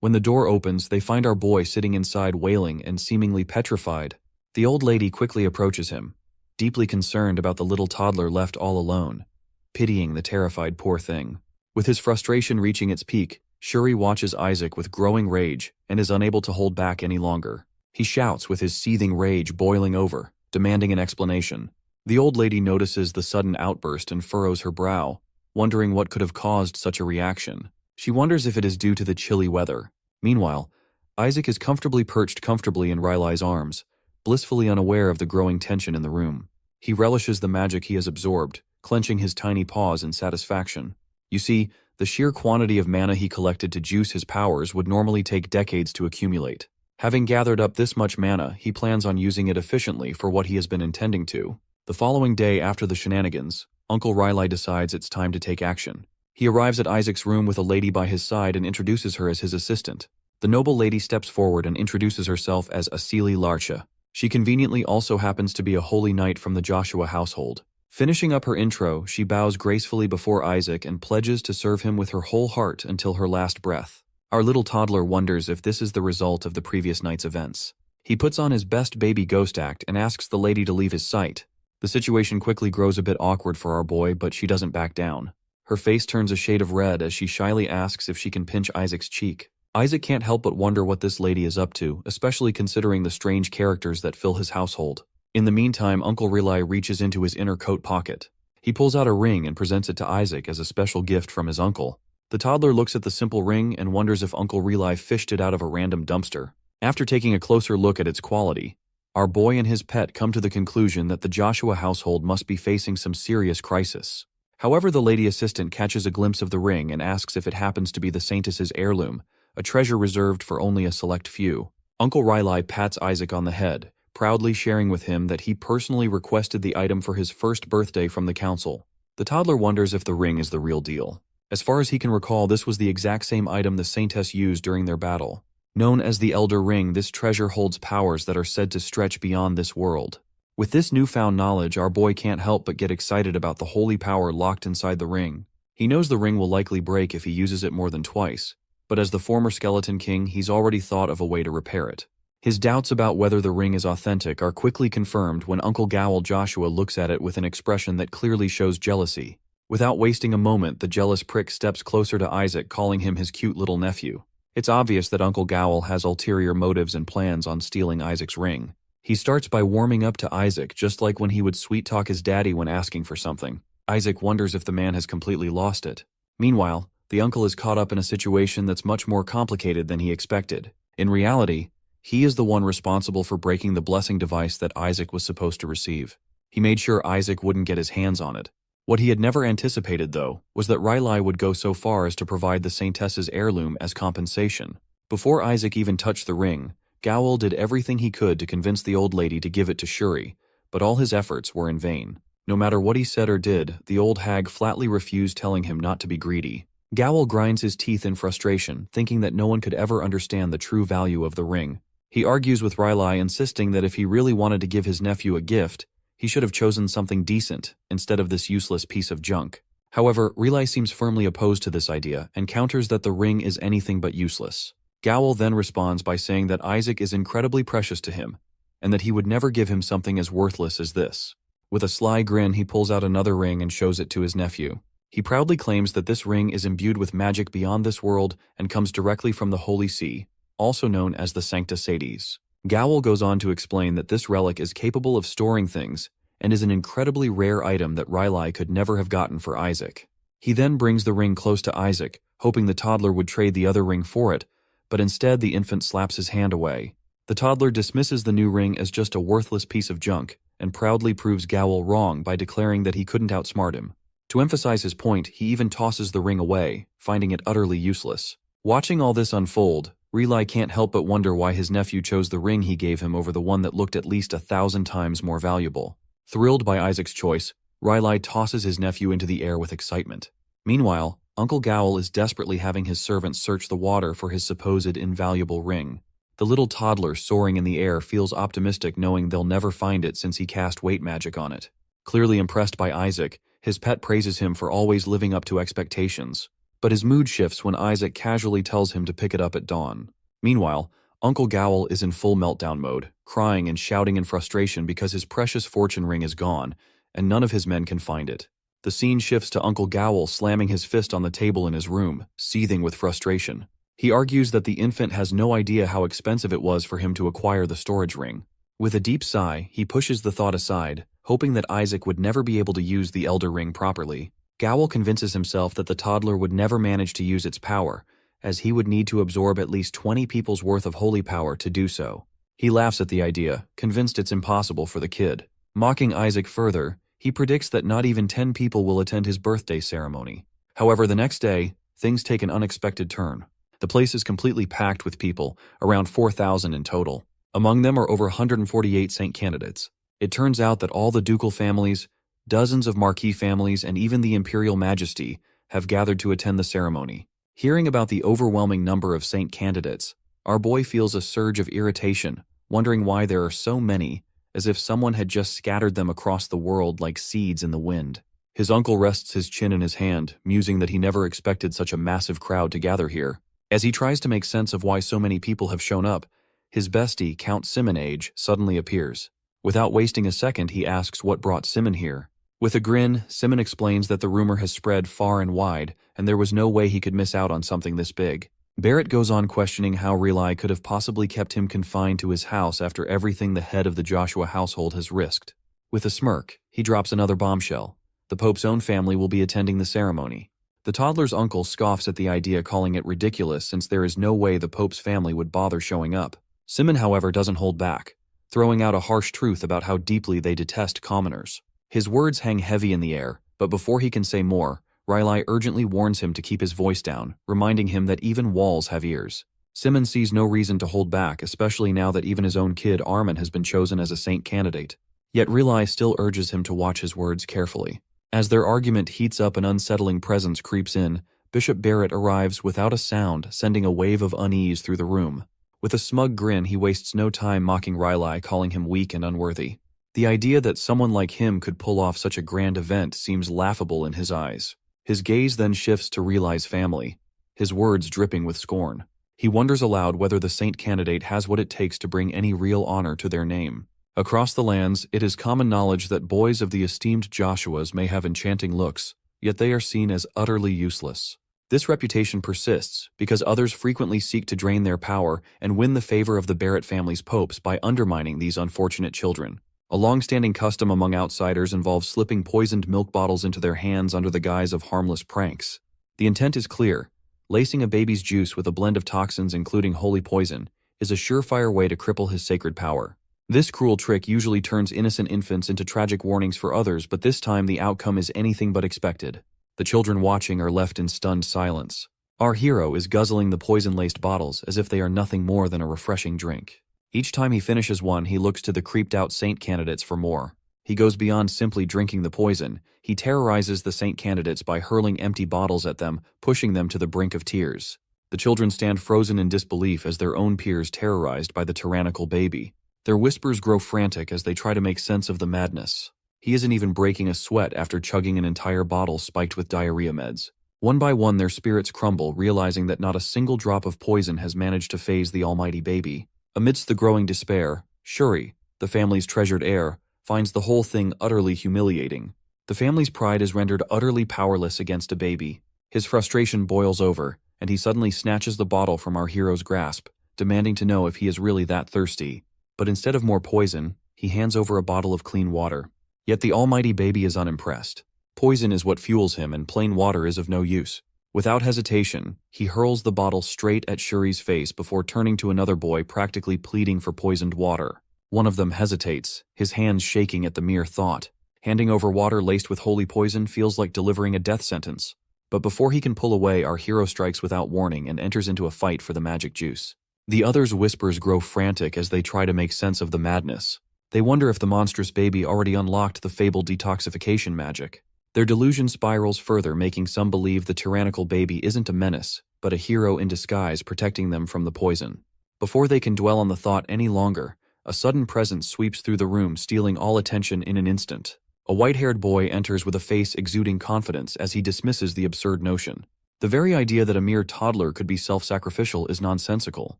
when the door opens, they find our boy sitting inside wailing and seemingly petrified. The old lady quickly approaches him, deeply concerned about the little toddler left all alone, pitying the terrified poor thing. With his frustration reaching its peak, Shuri watches Isaac with growing rage and is unable to hold back any longer. He shouts with his seething rage boiling over, demanding an explanation. The old lady notices the sudden outburst and furrows her brow, wondering what could have caused such a reaction. She wonders if it is due to the chilly weather. Meanwhile, Isaac is perched comfortably in Riley's arms, blissfully unaware of the growing tension in the room. He relishes the magic he has absorbed, clenching his tiny paws in satisfaction. You see, the sheer quantity of mana he collected to juice his powers would normally take decades to accumulate. Having gathered up this much mana, he plans on using it efficiently for what he has been intending to. The following day after the shenanigans, Uncle Riley decides it's time to take action. He arrives at Isaac's room with a lady by his side and introduces her as his assistant. The noble lady steps forward and introduces herself as Asili Larcha. She conveniently also happens to be a holy knight from the Joshua household. Finishing up her intro, she bows gracefully before Isaac and pledges to serve him with her whole heart until her last breath. Our little toddler wonders if this is the result of the previous night's events. He puts on his best baby ghost act and asks the lady to leave his sight. The situation quickly grows a bit awkward for our boy, but she doesn't back down. Her face turns a shade of red as she shyly asks if she can pinch Isaac's cheek. Isaac can't help but wonder what this lady is up to, especially considering the strange characters that fill his household. In the meantime, Uncle Riley reaches into his inner coat pocket. He pulls out a ring and presents it to Isaac as a special gift from his uncle. The toddler looks at the simple ring and wonders if Uncle Riley fished it out of a random dumpster. After taking a closer look at its quality, our boy and his pet come to the conclusion that the Joshua household must be facing some serious crisis. However, the lady assistant catches a glimpse of the ring and asks if it happens to be the Saintess's heirloom, a treasure reserved for only a select few. Uncle Riley pats Isaac on the head, proudly sharing with him that he personally requested the item for his first birthday from the council. The toddler wonders if the ring is the real deal. As far as he can recall, this was the exact same item the Saintess used during their battle. Known as the Elder Ring, this treasure holds powers that are said to stretch beyond this world. With this newfound knowledge, our boy can't help but get excited about the holy power locked inside the ring. He knows the ring will likely break if he uses it more than twice, but as the former Skeleton King, he's already thought of a way to repair it. His doubts about whether the ring is authentic are quickly confirmed when Uncle Gowl Joshua looks at it with an expression that clearly shows jealousy. Without wasting a moment, the jealous prick steps closer to Isaac, calling him his cute little nephew. It's obvious that Uncle Gowl has ulterior motives and plans on stealing Isaac's ring. He starts by warming up to Isaac, just like when he would sweet-talk his daddy when asking for something. Isaac wonders if the man has completely lost it. Meanwhile, the uncle is caught up in a situation that's much more complicated than he expected. In reality, he is the one responsible for breaking the blessing device that Isaac was supposed to receive. He made sure Isaac wouldn't get his hands on it. What he had never anticipated, though, was that Riley would go so far as to provide the Saintess's heirloom as compensation. Before Isaac even touched the ring, Gowl did everything he could to convince the old lady to give it to Shuri, but all his efforts were in vain. No matter what he said or did, the old hag flatly refused, telling him not to be greedy. Gowl grinds his teeth in frustration, thinking that no one could ever understand the true value of the ring. He argues with Riley, insisting that if he really wanted to give his nephew a gift, he should have chosen something decent instead of this useless piece of junk. However, Riley seems firmly opposed to this idea and counters that the ring is anything but useless. Gowl then responds by saying that Isaac is incredibly precious to him, and that he would never give him something as worthless as this. With a sly grin, he pulls out another ring and shows it to his nephew. He proudly claims that this ring is imbued with magic beyond this world and comes directly from the Holy See, also known as the Sancta Satis. Gowl goes on to explain that this relic is capable of storing things and is an incredibly rare item that Riley could never have gotten for Isaac. He then brings the ring close to Isaac, hoping the toddler would trade the other ring for it, but instead the infant slaps his hand away. The toddler dismisses the new ring as just a worthless piece of junk and proudly proves Gowl wrong by declaring that he couldn't outsmart him. To emphasize his point, he even tosses the ring away, finding it utterly useless. Watching all this unfold, Riley can't help but wonder why his nephew chose the ring he gave him over the one that looked at least 1,000 times more valuable. Thrilled by Isaac's choice, Riley tosses his nephew into the air with excitement. Meanwhile, Uncle Gowl is desperately having his servants search the water for his supposed invaluable ring. The little toddler soaring in the air feels optimistic, knowing they'll never find it since he cast weight magic on it. Clearly impressed by Isaac, his pet praises him for always living up to expectations. But his mood shifts when Isaac casually tells him to pick it up at dawn. Meanwhile, Uncle Gowl is in full meltdown mode, crying and shouting in frustration because his precious fortune ring is gone, and none of his men can find it. The scene shifts to Uncle Gowl slamming his fist on the table in his room, seething with frustration. He argues that the infant has no idea how expensive it was for him to acquire the storage ring. With a deep sigh, he pushes the thought aside, hoping that Isaac would never be able to use the Elder Ring properly. Gowl convinces himself that the toddler would never manage to use its power, as he would need to absorb at least 20 people's worth of holy power to do so. He laughs at the idea, convinced it's impossible for the kid. Mocking Isaac further, he predicts that not even 10 people will attend his birthday ceremony. However, the next day, things take an unexpected turn. The place is completely packed with people, around 4,000 in total. Among them are over 148 saint candidates. It turns out that all the ducal families, dozens of marquis families, and even the imperial majesty have gathered to attend the ceremony. Hearing about the overwhelming number of saint candidates, our boy feels a surge of irritation, wondering why there are so many, as if someone had just scattered them across the world like seeds in the wind. His uncle rests his chin in his hand, musing that he never expected such a massive crowd to gather here. As he tries to make sense of why so many people have shown up, his bestie, Count Simonage, suddenly appears. Without wasting a second, he asks what brought Simon here. With a grin, Simon explains that the rumor has spread far and wide, and there was no way he could miss out on something this big. Barrett goes on questioning how Riley could have possibly kept him confined to his house after everything the head of the Joshua household has risked. With a smirk, he drops another bombshell. The Pope's own family will be attending the ceremony. The toddler's uncle scoffs at the idea, calling it ridiculous since there is no way the Pope's family would bother showing up. Simon, however, doesn't hold back, throwing out a harsh truth about how deeply they detest commoners. His words hang heavy in the air, but before he can say more, Riley urgently warns him to keep his voice down, reminding him that even walls have ears. Simmons sees no reason to hold back, especially now that even his own kid Armin has been chosen as a saint candidate. Yet Riley still urges him to watch his words carefully. As their argument heats up, an unsettling presence creeps in. Bishop Barrett arrives without a sound, sending a wave of unease through the room. With a smug grin, he wastes no time mocking Riley, calling him weak and unworthy. The idea that someone like him could pull off such a grand event seems laughable in his eyes. His gaze then shifts to Riley's family, his words dripping with scorn. He wonders aloud whether the saint candidate has what it takes to bring any real honor to their name. Across the lands, it is common knowledge that boys of the esteemed Joshuas may have enchanting looks, yet they are seen as utterly useless. This reputation persists because others frequently seek to drain their power and win the favor of the Barrett family's popes by undermining these unfortunate children. A long-standing custom among outsiders involves slipping poisoned milk bottles into their hands under the guise of harmless pranks. The intent is clear. Lacing a baby's juice with a blend of toxins including holy poison is a surefire way to cripple his sacred power. This cruel trick usually turns innocent infants into tragic warnings for others, but this time the outcome is anything but expected. The children watching are left in stunned silence. Our hero is guzzling the poison-laced bottles as if they are nothing more than a refreshing drink. Each time he finishes one, he looks to the creeped-out saint candidates for more. He goes beyond simply drinking the poison. He terrorizes the saint candidates by hurling empty bottles at them, pushing them to the brink of tears. The children stand frozen in disbelief as their own peers terrorized by the tyrannical baby. Their whispers grow frantic as they try to make sense of the madness. He isn't even breaking a sweat after chugging an entire bottle spiked with diarrhea meds. One by one, their spirits crumble, realizing that not a single drop of poison has managed to faze the almighty baby. Amidst the growing despair, Shuri, the family's treasured heir, finds the whole thing utterly humiliating. The family's pride is rendered utterly powerless against a baby. His frustration boils over, and he suddenly snatches the bottle from our hero's grasp, demanding to know if he is really that thirsty. But instead of more poison, he hands over a bottle of clean water. Yet the almighty baby is unimpressed. Poison is what fuels him, and plain water is of no use. Without hesitation, he hurls the bottle straight at Shuri's face before turning to another boy, practically pleading for poisoned water. One of them hesitates, his hands shaking at the mere thought. Handing over water laced with holy poison feels like delivering a death sentence. But before he can pull away, our hero strikes without warning and enters into a fight for the magic juice. The others' whispers grow frantic as they try to make sense of the madness. They wonder if the monstrous baby already unlocked the fabled detoxification magic. Their delusion spirals further, making some believe the tyrannical baby isn't a menace, but a hero in disguise protecting them from the poison. Before they can dwell on the thought any longer, a sudden presence sweeps through the room, stealing all attention in an instant. A white-haired boy enters with a face exuding confidence as he dismisses the absurd notion. The very idea that a mere toddler could be self-sacrificial is nonsensical.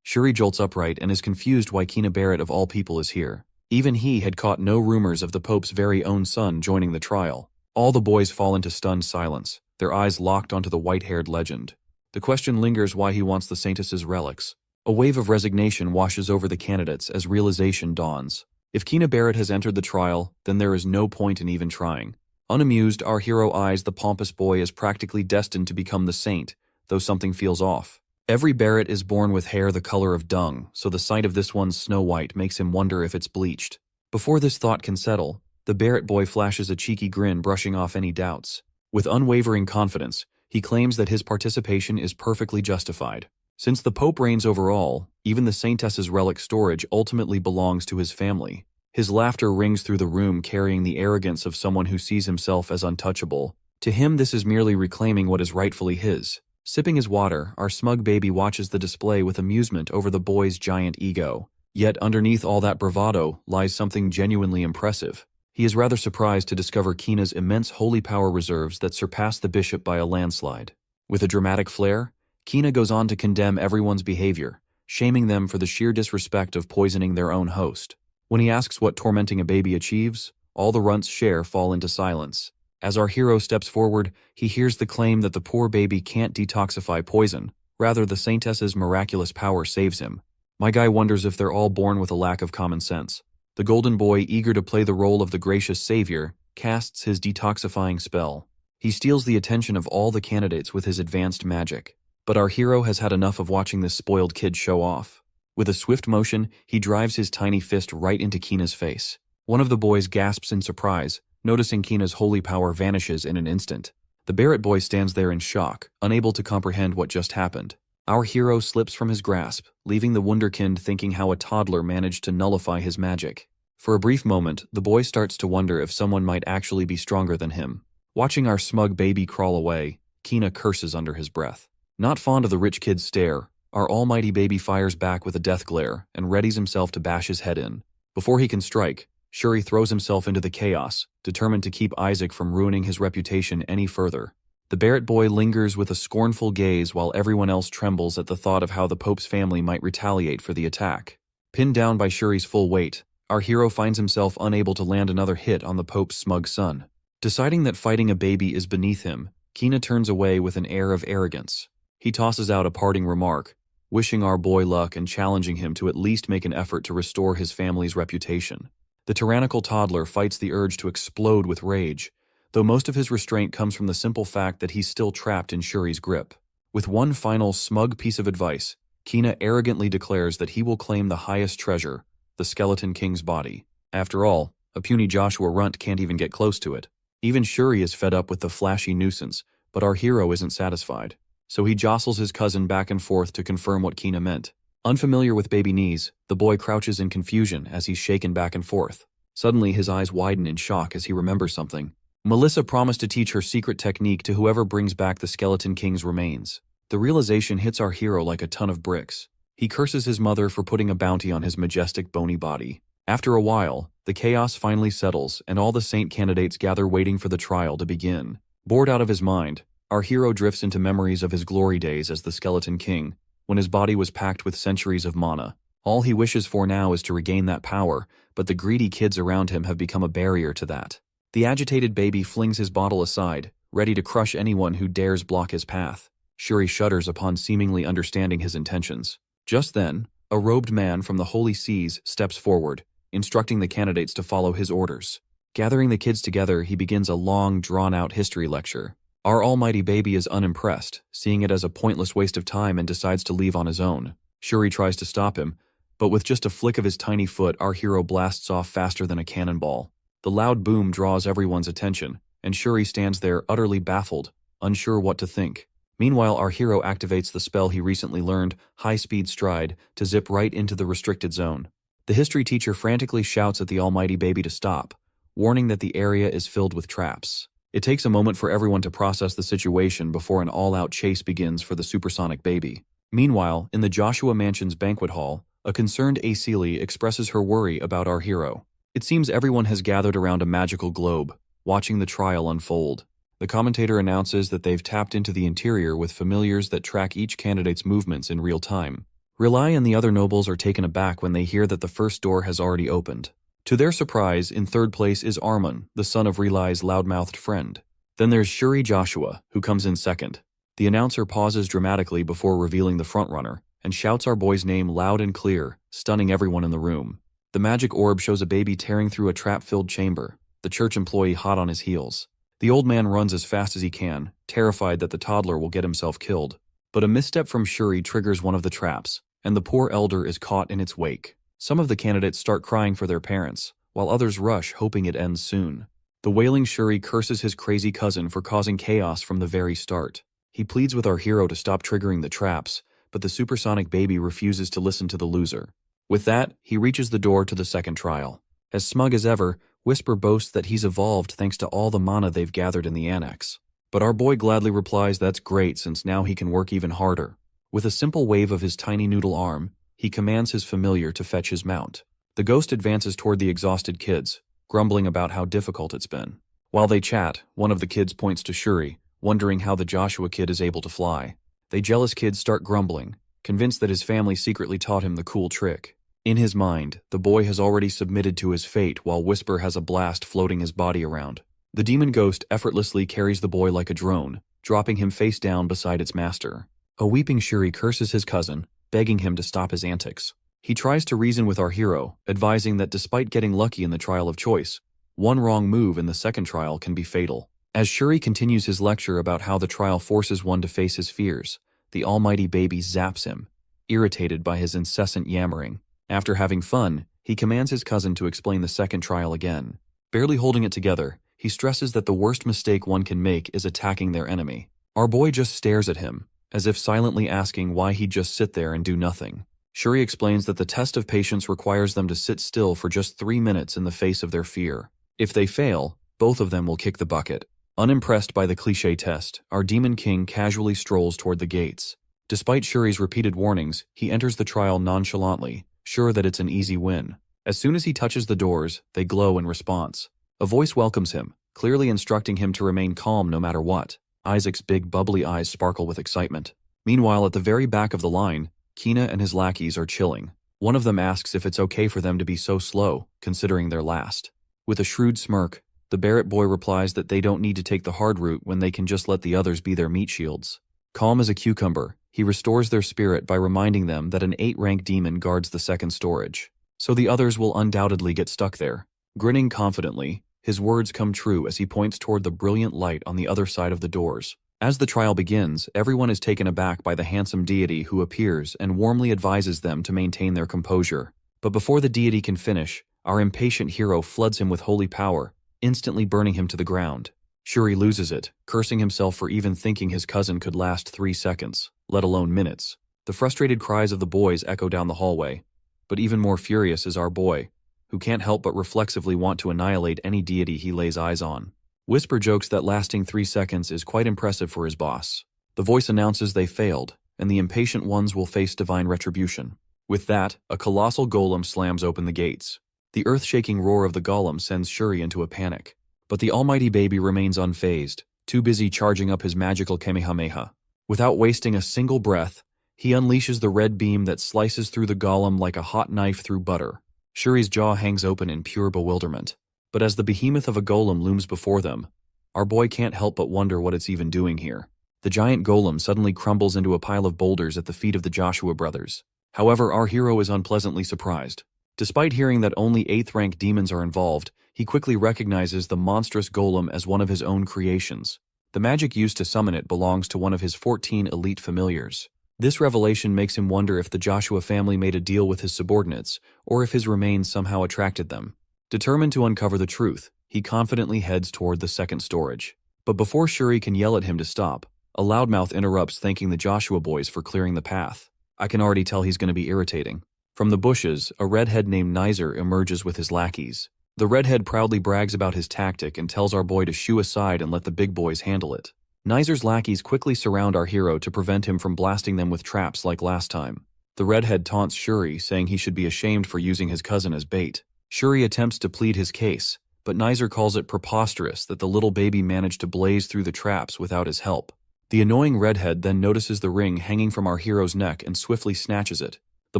Shuri jolts upright and is confused why Keena Barrett of all people is here. Even he had caught no rumors of the Pope's very own son joining the trial. All the boys fall into stunned silence, their eyes locked onto the white-haired legend. The question lingers why he wants the Saintess's relics. A wave of resignation washes over the candidates as realization dawns. If Keena Barrett has entered the trial, then there is no point in even trying. Unamused, our hero eyes the pompous boy as practically destined to become the saint, though something feels off. Every Barrett is born with hair the color of dung, so the sight of this one's snow white makes him wonder if it's bleached. Before this thought can settle, the Barrett boy flashes a cheeky grin, brushing off any doubts. With unwavering confidence, he claims that his participation is perfectly justified. Since the Pope reigns over all, even the Saintess's relic storage ultimately belongs to his family. His laughter rings through the room, carrying the arrogance of someone who sees himself as untouchable. To him, this is merely reclaiming what is rightfully his. Sipping his water, our smug baby watches the display with amusement over the boy's giant ego. Yet underneath all that bravado lies something genuinely impressive. He is rather surprised to discover Keena's immense holy power reserves that surpass the bishop by a landslide. With a dramatic flair, Keena goes on to condemn everyone's behavior, shaming them for the sheer disrespect of poisoning their own host. When he asks what tormenting a baby achieves, all the runts share fall into silence. As our hero steps forward, he hears the claim that the poor baby can't detoxify poison. Rather, the Saintess's miraculous power saves him. My guy wonders if they're all born with a lack of common sense. The golden boy, eager to play the role of the gracious savior, casts his detoxifying spell. He steals the attention of all the candidates with his advanced magic. But our hero has had enough of watching this spoiled kid show off. With a swift motion, he drives his tiny fist right into Keena's face. One of the boys gasps in surprise, noticing Keena's holy power vanishes in an instant. The Barrett boy stands there in shock, unable to comprehend what just happened. Our hero slips from his grasp, leaving the wunderkind thinking how a toddler managed to nullify his magic. For a brief moment, the boy starts to wonder if someone might actually be stronger than him. Watching our smug baby crawl away, Kina curses under his breath. Not fond of the rich kid's stare, our almighty baby fires back with a death glare and readies himself to bash his head in. Before he can strike, Shuri throws himself into the chaos, determined to keep Isaac from ruining his reputation any further. The Barrett boy lingers with a scornful gaze while everyone else trembles at the thought of how the Pope's family might retaliate for the attack. Pinned down by Shuri's full weight, our hero finds himself unable to land another hit on the Pope's smug son. Deciding that fighting a baby is beneath him, Kina turns away with an air of arrogance. He tosses out a parting remark, wishing our boy luck and challenging him to at least make an effort to restore his family's reputation. The tyrannical toddler fights the urge to explode with rage, though most of his restraint comes from the simple fact that he's still trapped in Shuri's grip. With one final smug piece of advice, Kina arrogantly declares that he will claim the highest treasure, the Skeleton King's body. After all, a puny Joshua runt can't even get close to it. Even Shuri is fed up with the flashy nuisance, but our hero isn't satisfied. So he jostles his cousin back and forth to confirm what Kina meant. Unfamiliar with baby knees, the boy crouches in confusion as he's shaken back and forth. Suddenly, his eyes widen in shock as he remembers something. Melissa promised to teach her secret technique to whoever brings back the Skeleton King's remains. The realization hits our hero like a ton of bricks. He curses his mother for putting a bounty on his majestic bony body. After a while, the chaos finally settles and all the saint candidates gather waiting for the trial to begin. Bored out of his mind, our hero drifts into memories of his glory days as the Skeleton King, when his body was packed with centuries of mana. All he wishes for now is to regain that power, but the greedy kids around him have become a barrier to that. The agitated baby flings his bottle aside, ready to crush anyone who dares block his path. Shuri shudders upon seemingly understanding his intentions. Just then, a robed man from the Holy Seas steps forward, instructing the candidates to follow his orders. Gathering the kids together, he begins a long, drawn-out history lecture. Our almighty baby is unimpressed, seeing it as a pointless waste of time and decides to leave on his own. Shuri tries to stop him, but with just a flick of his tiny foot, our hero blasts off faster than a cannonball. The loud boom draws everyone's attention, and Shuri stands there utterly baffled, unsure what to think. Meanwhile, our hero activates the spell he recently learned, High-Speed Stride, to zip right into the restricted zone. The history teacher frantically shouts at the almighty baby to stop, warning that the area is filled with traps. It takes a moment for everyone to process the situation before an all-out chase begins for the supersonic baby. Meanwhile, in the Joshua Mansion's banquet hall, a concerned Aceli expresses her worry about our hero. It seems everyone has gathered around a magical globe, watching the trial unfold. The commentator announces that they've tapped into the interior with familiars that track each candidate's movements in real time. Relai and the other nobles are taken aback when they hear that the first door has already opened. To their surprise, in third place is Armon, the son of Relai's loudmouthed friend. Then there's Shuri Joshua, who comes in second. The announcer pauses dramatically before revealing the frontrunner, and shouts our boy's name loud and clear, stunning everyone in the room. The magic orb shows a baby tearing through a trap-filled chamber, the church employee hot on his heels. The old man runs as fast as he can, terrified that the toddler will get himself killed. But a misstep from Shuri triggers one of the traps, and the poor elder is caught in its wake. Some of the candidates start crying for their parents, while others rush, hoping it ends soon. The wailing Shuri curses his crazy cousin for causing chaos from the very start. He pleads with our hero to stop triggering the traps, but the supersonic baby refuses to listen to the loser. With that, he reaches the door to the second trial. As smug as ever, Whisper boasts that he's evolved thanks to all the mana they've gathered in the annex. But our boy gladly replies that's great since now he can work even harder. With a simple wave of his tiny noodle arm, he commands his familiar to fetch his mount. The ghost advances toward the exhausted kids, grumbling about how difficult it's been. While they chat, one of the kids points to Shuri, wondering how the Joshua kid is able to fly. The jealous kids start grumbling, convinced that his family secretly taught him the cool trick. In his mind, the boy has already submitted to his fate while Whisper has a blast floating his body around. The demon ghost effortlessly carries the boy like a drone, dropping him face down beside its master. A weeping Shuri curses his cousin, begging him to stop his antics. He tries to reason with our hero, advising that despite getting lucky in the trial of choice, one wrong move in the second trial can be fatal. As Shuri continues his lecture about how the trial forces one to face his fears, the almighty baby zaps him, irritated by his incessant yammering. After having fun, he commands his cousin to explain the second trial again. Barely holding it together, he stresses that the worst mistake one can make is attacking their enemy. Our boy just stares at him, as if silently asking why he'd just sit there and do nothing. Shuri explains that the test of patience requires them to sit still for just 3 minutes in the face of their fear. If they fail, both of them will kick the bucket. Unimpressed by the cliché test, our Demon King casually strolls toward the gates. Despite Shuri's repeated warnings, he enters the trial nonchalantly, sure that it's an easy win. As soon as he touches the doors, they glow in response. A voice welcomes him, clearly instructing him to remain calm no matter what. Isaac's big bubbly eyes sparkle with excitement. Meanwhile, at the very back of the line, Kina and his lackeys are chilling. One of them asks if it's okay for them to be so slow, considering they're last. With a shrewd smirk, the Barrett boy replies that they don't need to take the hard route when they can just let the others be their meat shields. Calm as a cucumber, he restores their spirit by reminding them that an 8-rank demon guards the second storage. So the others will undoubtedly get stuck there. Grinning confidently, his words come true as he points toward the brilliant light on the other side of the doors. As the trial begins, everyone is taken aback by the handsome deity who appears and warmly advises them to maintain their composure. But before the deity can finish, our impatient hero floods him with holy power, instantly burning him to the ground. Shuri loses it, cursing himself for even thinking his cousin could last 3 seconds, let alone minutes. The frustrated cries of the boys echo down the hallway. But even more furious is our boy, who can't help but reflexively want to annihilate any deity he lays eyes on. Whisper jokes that lasting 3 seconds is quite impressive for his boss. The voice announces they failed, and the impatient ones will face divine retribution. With that, a colossal golem slams open the gates. The earth-shaking roar of the golem sends Shuri into a panic. But the almighty baby remains unfazed, too busy charging up his magical Kamehameha. Without wasting a single breath, he unleashes the red beam that slices through the golem like a hot knife through butter. Shuri's jaw hangs open in pure bewilderment. But as the behemoth of a golem looms before them, our boy can't help but wonder what it's even doing here. The giant golem suddenly crumbles into a pile of boulders at the feet of the Joshua brothers. However, our hero is unpleasantly surprised. Despite hearing that only 8th-rank demons are involved, he quickly recognizes the monstrous golem as one of his own creations. The magic used to summon it belongs to one of his 14 elite familiars. This revelation makes him wonder if the Joshua family made a deal with his subordinates, or if his remains somehow attracted them. Determined to uncover the truth, he confidently heads toward the second storage. But before Shuri can yell at him to stop, a loudmouth interrupts, thanking the Joshua boys for clearing the path. I can already tell he's going to be irritating. From the bushes, a redhead named Nizer emerges with his lackeys. The redhead proudly brags about his tactic and tells our boy to shoo aside and let the big boys handle it. Nizer's lackeys quickly surround our hero to prevent him from blasting them with traps like last time. The redhead taunts Shuri, saying he should be ashamed for using his cousin as bait. Shuri attempts to plead his case, but Nizer calls it preposterous that the little baby managed to blaze through the traps without his help. The annoying redhead then notices the ring hanging from our hero's neck and swiftly snatches it. The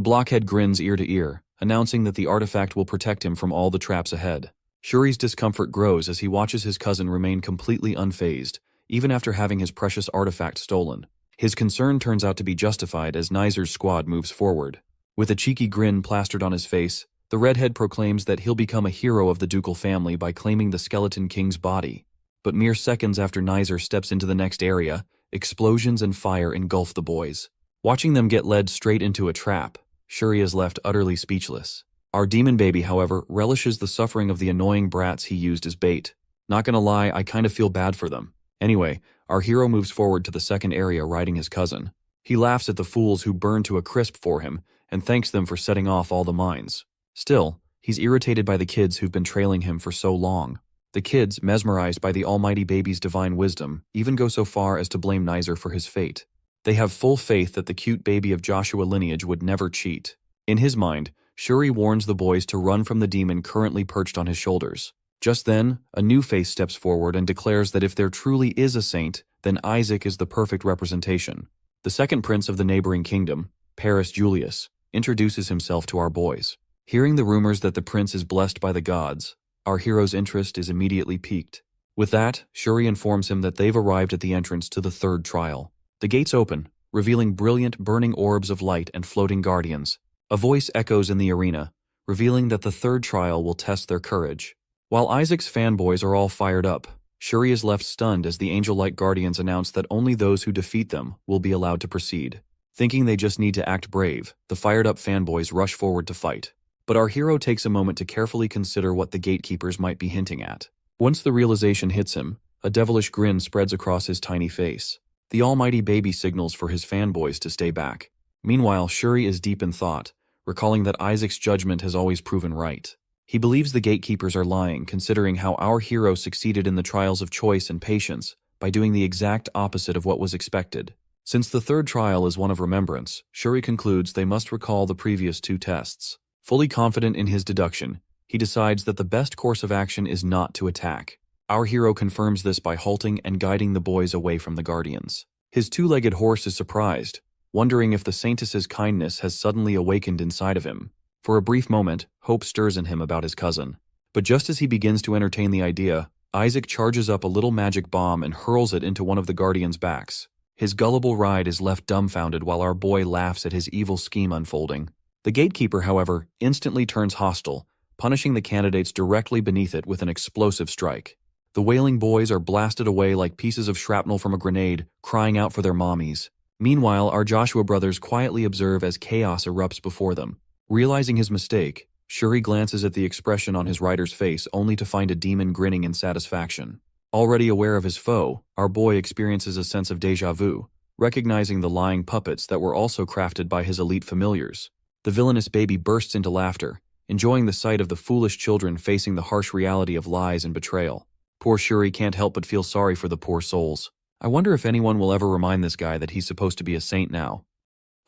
blockhead grins ear to ear, announcing that the artifact will protect him from all the traps ahead. Shuri's discomfort grows as he watches his cousin remain completely unfazed, even after having his precious artifact stolen. His concern turns out to be justified as Nizer's squad moves forward. With a cheeky grin plastered on his face, the redhead proclaims that he'll become a hero of the ducal family by claiming the Skeleton King's body. But mere seconds after Nizer steps into the next area, explosions and fire engulf the boys. Watching them get led straight into a trap, Shuri is left utterly speechless. Our demon baby, however, relishes the suffering of the annoying brats he used as bait. Not gonna lie, I kind of feel bad for them. Anyway, our hero moves forward to the second area riding his cousin. He laughs at the fools who burned to a crisp for him and thanks them for setting off all the mines. Still, he's irritated by the kids who've been trailing him for so long. The kids, mesmerized by the almighty baby's divine wisdom, even go so far as to blame Nizer for his fate. They have full faith that the cute baby of Joshua lineage would never cheat. In his mind, Shuri warns the boys to run from the demon currently perched on his shoulders. Just then, a new face steps forward and declares that if there truly is a saint, then Isaac is the perfect representation. The second prince of the neighboring kingdom, Paris Julius, introduces himself to our boys. Hearing the rumors that the prince is blessed by the gods, our hero's interest is immediately piqued. With that, Shuri informs him that they've arrived at the entrance to the third trial. The gates open, revealing brilliant burning orbs of light and floating guardians. A voice echoes in the arena, revealing that the third trial will test their courage. While Isaac's fanboys are all fired up, Shuri is left stunned as the angel-like guardians announce that only those who defeat them will be allowed to proceed. Thinking they just need to act brave, the fired-up fanboys rush forward to fight. But our hero takes a moment to carefully consider what the gatekeepers might be hinting at. Once the realization hits him, a devilish grin spreads across his tiny face. The almighty baby signals for his fanboys to stay back. Meanwhile, Shuri is deep in thought, recalling that Isaac's judgment has always proven right. He believes the gatekeepers are lying, considering how our hero succeeded in the trials of choice and patience by doing the exact opposite of what was expected. Since the third trial is one of remembrance, Shuri concludes they must recall the previous 2 tests. Fully confident in his deduction, he decides that the best course of action is not to attack. Our hero confirms this by halting and guiding the boys away from the Guardians. His 2-legged horse is surprised, wondering if the Saintess's kindness has suddenly awakened inside of him. For a brief moment, hope stirs in him about his cousin. But just as he begins to entertain the idea, Isaac charges up a little magic bomb and hurls it into one of the Guardians' backs. His gullible ride is left dumbfounded while our boy laughs at his evil scheme unfolding. The gatekeeper, however, instantly turns hostile, punishing the candidates directly beneath it with an explosive strike. The wailing boys are blasted away like pieces of shrapnel from a grenade, crying out for their mommies. Meanwhile, our Joshua brothers quietly observe as chaos erupts before them. Realizing his mistake, Shuri glances at the expression on his rider's face only to find a demon grinning in satisfaction. Already aware of his foe, our boy experiences a sense of déjà vu, recognizing the lying puppets that were also crafted by his elite familiars. The villainous baby bursts into laughter, enjoying the sight of the foolish children facing the harsh reality of lies and betrayal. Poor Shuri can't help but feel sorry for the poor souls. I wonder if anyone will ever remind this guy that he's supposed to be a saint now.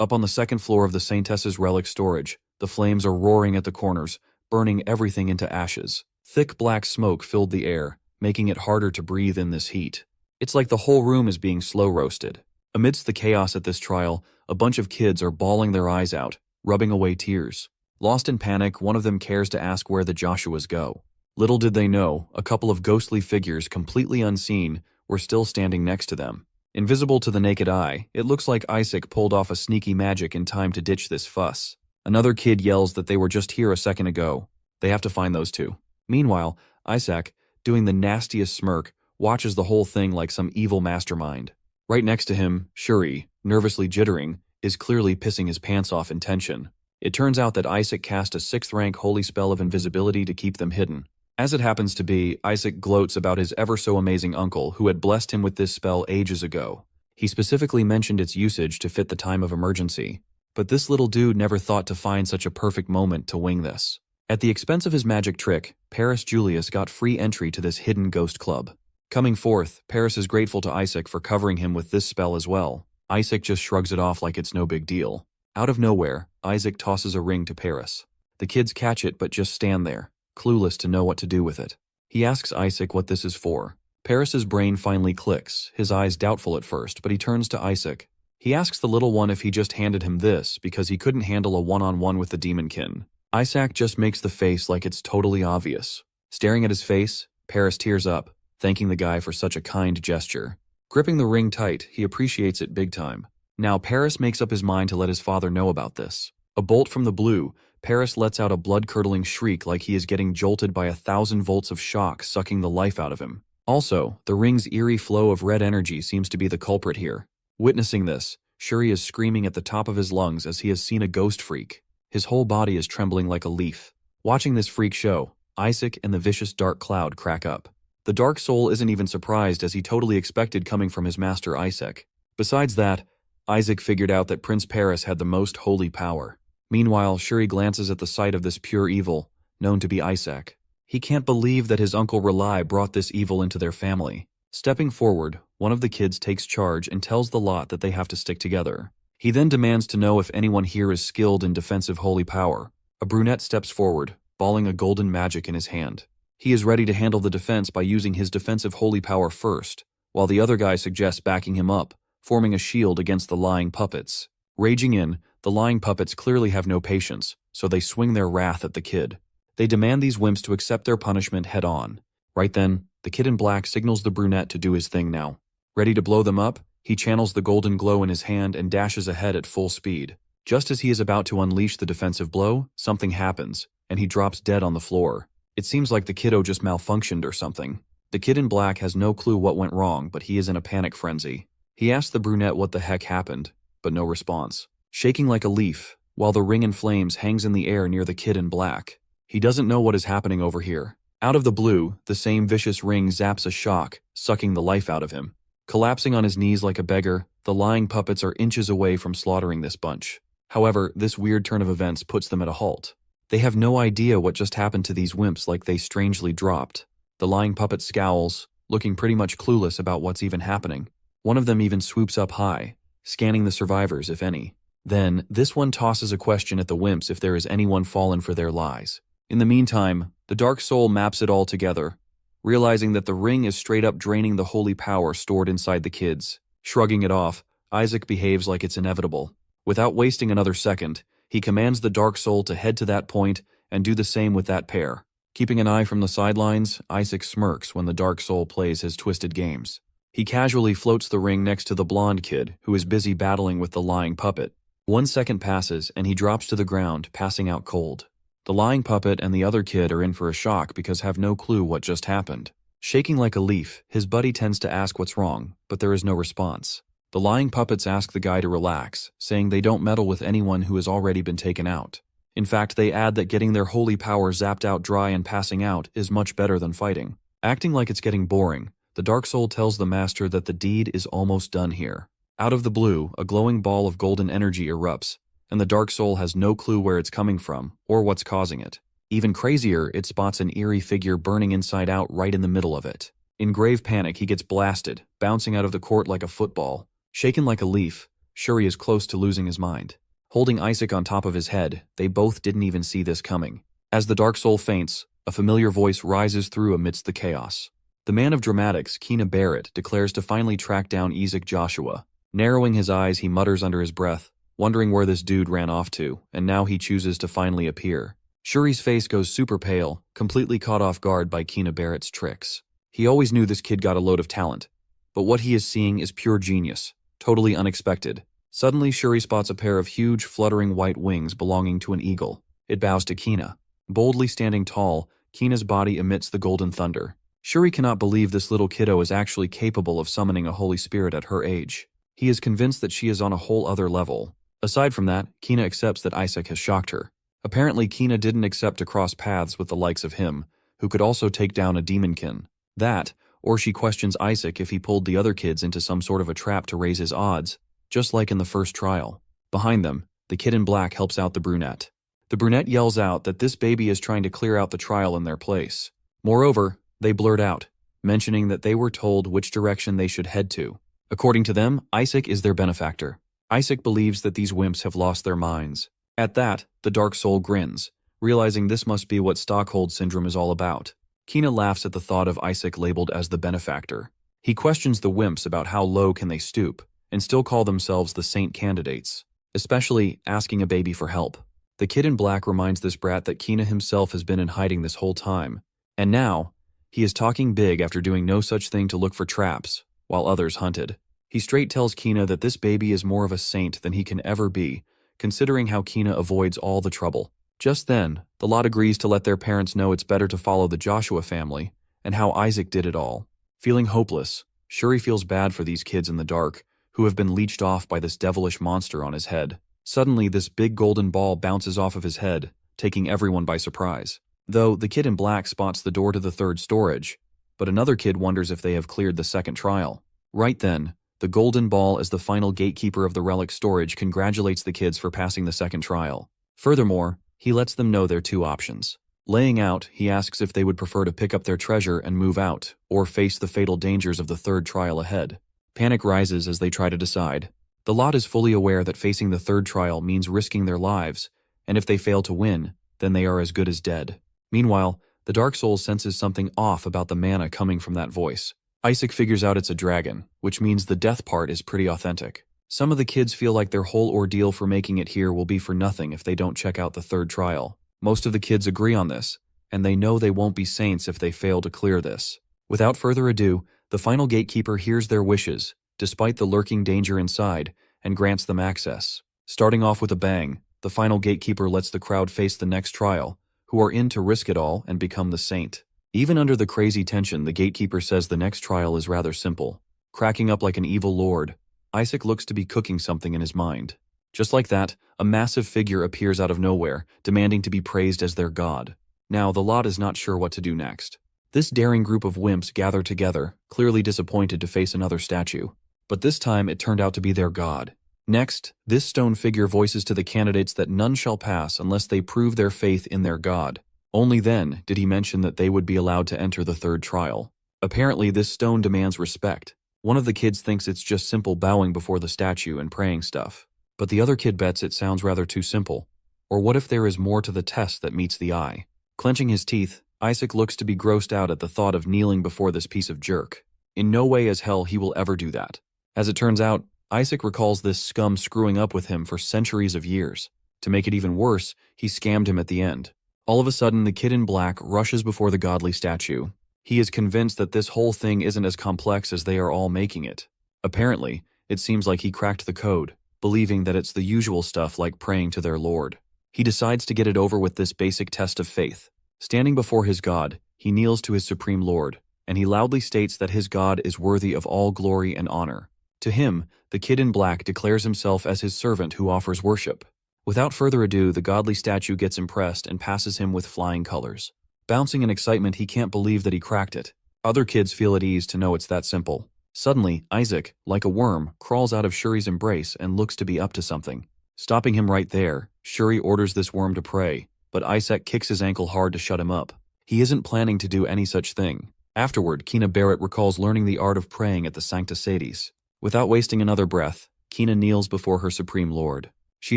Up on the 2nd floor of the Saintess's relic storage, the flames are roaring at the corners, burning everything into ashes. Thick black smoke filled the air, making it harder to breathe in this heat. It's like the whole room is being slow roasted. Amidst the chaos at this trial, a bunch of kids are bawling their eyes out, rubbing away tears. Lost in panic, one of them cares to ask where the Joshuas go. Little did they know, a couple of ghostly figures, completely unseen, were still standing next to them. Invisible to the naked eye, it looks like Isaac pulled off a sneaky magic in time to ditch this fuss. Another kid yells that they were just here a second ago. They have to find those 2. Meanwhile, Isaac, doing the nastiest smirk, watches the whole thing like some evil mastermind. Right next to him, Shuri, nervously jittering, is clearly pissing his pants off in tension. It turns out that Isaac cast a 6th-rank holy spell of invisibility to keep them hidden. As it happens to be, Isaac gloats about his ever-so-amazing uncle who had blessed him with this spell ages ago. He specifically mentioned its usage to fit the time of emergency. But this little dude never thought to find such a perfect moment to wing this. At the expense of his magic trick, Paris Julius got free entry to this hidden ghost club. Coming forth, Paris is grateful to Isaac for covering him with this spell as well. Isaac just shrugs it off like it's no big deal. Out of nowhere, Isaac tosses a ring to Paris. The kids catch it but just stand there, clueless to know what to do with it. He asks Isaac what this is for. Paris's brain finally clicks, his eyes doubtful at first, but he turns to Isaac. He asks the little one if he just handed him this because he couldn't handle a one-on-one with the demonkin. Isaac just makes the face like it's totally obvious. Staring at his face, Paris tears up, thanking the guy for such a kind gesture. Gripping the ring tight, he appreciates it big time. Now Paris makes up his mind to let his father know about this. A bolt from the blue, Paris lets out a blood-curdling shriek like he is getting jolted by 1,000 volts of shock sucking the life out of him. Also, the ring's eerie flow of red energy seems to be the culprit here. Witnessing this, Shuri is screaming at the top of his lungs as he has seen a ghost freak. His whole body is trembling like a leaf. Watching this freak show, Isaac and the vicious dark cloud crack up. The dark soul isn't even surprised as he totally expected coming from his master Isaac. Besides that, Isaac figured out that Prince Paris had the most holy power. Meanwhile, Shuri glances at the sight of this pure evil, known to be Isaac. He can't believe that his uncle Relai brought this evil into their family. Stepping forward, one of the kids takes charge and tells the lot that they have to stick together. He then demands to know if anyone here is skilled in defensive holy power. A brunette steps forward, balling a golden magic in his hand. He is ready to handle the defense by using his defensive holy power first, while the other guy suggests backing him up, forming a shield against the lying puppets. Raging in, the lying puppets clearly have no patience, so they swing their wrath at the kid. They demand these wimps to accept their punishment head-on. Right then, the kid in black signals the brunette to do his thing now. Ready to blow them up, he channels the golden glow in his hand and dashes ahead at full speed. Just as he is about to unleash the defensive blow, something happens, and he drops dead on the floor. It seems like the kiddo just malfunctioned or something. The kid in black has no clue what went wrong, but he is in a panic frenzy. He asks the brunette what the heck happened, but no response. Shaking like a leaf, while the ring in flames hangs in the air near the kid in black. He doesn't know what is happening over here. Out of the blue, the same vicious ring zaps a shock, sucking the life out of him. Collapsing on his knees like a beggar, the lying puppets are inches away from slaughtering this bunch. However, this weird turn of events puts them at a halt. They have no idea what just happened to these wimps, like they strangely dropped. The lying puppet scowls, looking pretty much clueless about what's even happening. One of them even swoops up high, scanning the survivors, if any. Then, this one tosses a question at the wimps if there is anyone fallen for their lies. In the meantime, the Dark Soul maps it all together, realizing that the ring is straight up draining the holy power stored inside the kids. Shrugging it off, Isaac behaves like it's inevitable. Without wasting another second, he commands the Dark Soul to head to that point and do the same with that pair. Keeping an eye from the sidelines, Isaac smirks when the Dark Soul plays his twisted games. He casually floats the ring next to the blonde kid, who is busy battling with the lying puppet. 1 second passes, and he drops to the ground, passing out cold. The lying puppet and the other kid are in for a shock because have no clue what just happened. Shaking like a leaf, his buddy tends to ask what's wrong, but there is no response. The lying puppets ask the guy to relax, saying they don't meddle with anyone who has already been taken out. In fact, they add that getting their holy power zapped out dry and passing out is much better than fighting. Acting like it's getting boring, the Dark Soul tells the master that the deed is almost done here. Out of the blue, a glowing ball of golden energy erupts, and the Dark Soul has no clue where it's coming from or what's causing it. Even crazier, it spots an eerie figure burning inside out right in the middle of it. In grave panic, he gets blasted, bouncing out of the court like a football. Shaken like a leaf, Shuri is close to losing his mind. Holding Isaac on top of his head, they both didn't even see this coming. As the Dark Soul faints, a familiar voice rises through amidst the chaos. The man of dramatics, Keena Barrett, declares to finally track down Isaac Joshua. Narrowing his eyes, he mutters under his breath, wondering where this dude ran off to, and now he chooses to finally appear. Shuri's face goes super pale, completely caught off guard by Keena Barrett's tricks. He always knew this kid got a load of talent, but what he is seeing is pure genius, totally unexpected. Suddenly, Shuri spots a pair of huge, fluttering white wings belonging to an eagle. It bows to Keena. Boldly standing tall, Keena's body emits the golden thunder. Shuri cannot believe this little kiddo is actually capable of summoning a holy spirit at her age. He is convinced that she is on a whole other level. Aside from that, Keena accepts that Isaac has shocked her. Apparently, Keena didn't accept to cross paths with the likes of him, who could also take down a demonkin. That, or she questions Isaac if he pulled the other kids into some sort of a trap to raise his odds, just like in the first trial. Behind them, the kid in black helps out the brunette. The brunette yells out that this baby is trying to clear out the trial in their place. Moreover, they blurt out, mentioning that they were told which direction they should head to. According to them, Isaac is their benefactor. Isaac believes that these wimps have lost their minds. At that, the Dark Soul grins, realizing this must be what Stockholm Syndrome is all about. Keena laughs at the thought of Isaac labeled as the benefactor. He questions the wimps about how low can they stoop, and still call themselves the saint candidates, especially asking a baby for help. The kid in black reminds this brat that Keena himself has been in hiding this whole time, and now, he is talking big after doing no such thing to look for traps, while others hunted. He straight tells Keena that this baby is more of a saint than he can ever be, considering how Keena avoids all the trouble. Just then, the lot agrees to let their parents know it's better to follow the Joshua family, and how Isaac did it all. Feeling hopeless, Shuri feels bad for these kids in the dark, who have been leeched off by this devilish monster on his head. Suddenly, this big golden ball bounces off of his head, taking everyone by surprise. Though, the kid in black spots the door to the third storage, but another kid wonders if they have cleared the second trial. Right then, the golden ball as the final gatekeeper of the relic storage congratulates the kids for passing the second trial. Furthermore, he lets them know their two options. Laying out, he asks if they would prefer to pick up their treasure and move out, or face the fatal dangers of the third trial ahead. Panic rises as they try to decide. The lot is fully aware that facing the third trial means risking their lives, and if they fail to win, then they are as good as dead. Meanwhile, the Dark Soul senses something off about the mana coming from that voice. Isaac figures out it's a dragon, which means the death part is pretty authentic. Some of the kids feel like their whole ordeal for making it here will be for nothing if they don't check out the third trial. Most of the kids agree on this, and they know they won't be saints if they fail to clear this. Without further ado, the final gatekeeper hears their wishes, despite the lurking danger inside, and grants them access. Starting off with a bang, the final gatekeeper lets the crowd face the next trial, who are in to risk it all and become the saint. Even under the crazy tension, the gatekeeper says the next trial is rather simple. Cracking up like an evil lord, Isaac looks to be cooking something in his mind. Just like that, a massive figure appears out of nowhere, demanding to be praised as their god. Now, the lot is not sure what to do next. This daring group of wimps gather together, clearly disappointed to face another statue. But this time it turned out to be their god. Next, this stone figure voices to the candidates that none shall pass unless they prove their faith in their god. Only then did he mention that they would be allowed to enter the third trial. Apparently, this stone demands respect. One of the kids thinks it's just simple bowing before the statue and praying stuff. But the other kid bets it sounds rather too simple. Or what if there is more to the test that meets the eye? Clenching his teeth, Isaac looks to be grossed out at the thought of kneeling before this piece of jerk. In no way as hell he will ever do that. As it turns out, Isaac recalls this scum screwing up with him for centuries of years. To make it even worse, he scammed him at the end. All of a sudden, the kid in black rushes before the godly statue. He is convinced that this whole thing isn't as complex as they are all making it. Apparently, it seems like he cracked the code, believing that it's the usual stuff like praying to their Lord. He decides to get it over with this basic test of faith. Standing before his God, he kneels to his supreme Lord, and he loudly states that his God is worthy of all glory and honor. To him, the kid in black declares himself as his servant who offers worship. Without further ado, the godly statue gets impressed and passes him with flying colors. Bouncing in excitement, he can't believe that he cracked it. Other kids feel at ease to know it's that simple. Suddenly, Isaac, like a worm, crawls out of Shuri's embrace and looks to be up to something. Stopping him right there, Shuri orders this worm to pray, but Isaac kicks his ankle hard to shut him up. He isn't planning to do any such thing. Afterward, Kina Barrett recalls learning the art of praying at the Sancta Sedis. Without wasting another breath, Kina kneels before her supreme Lord. She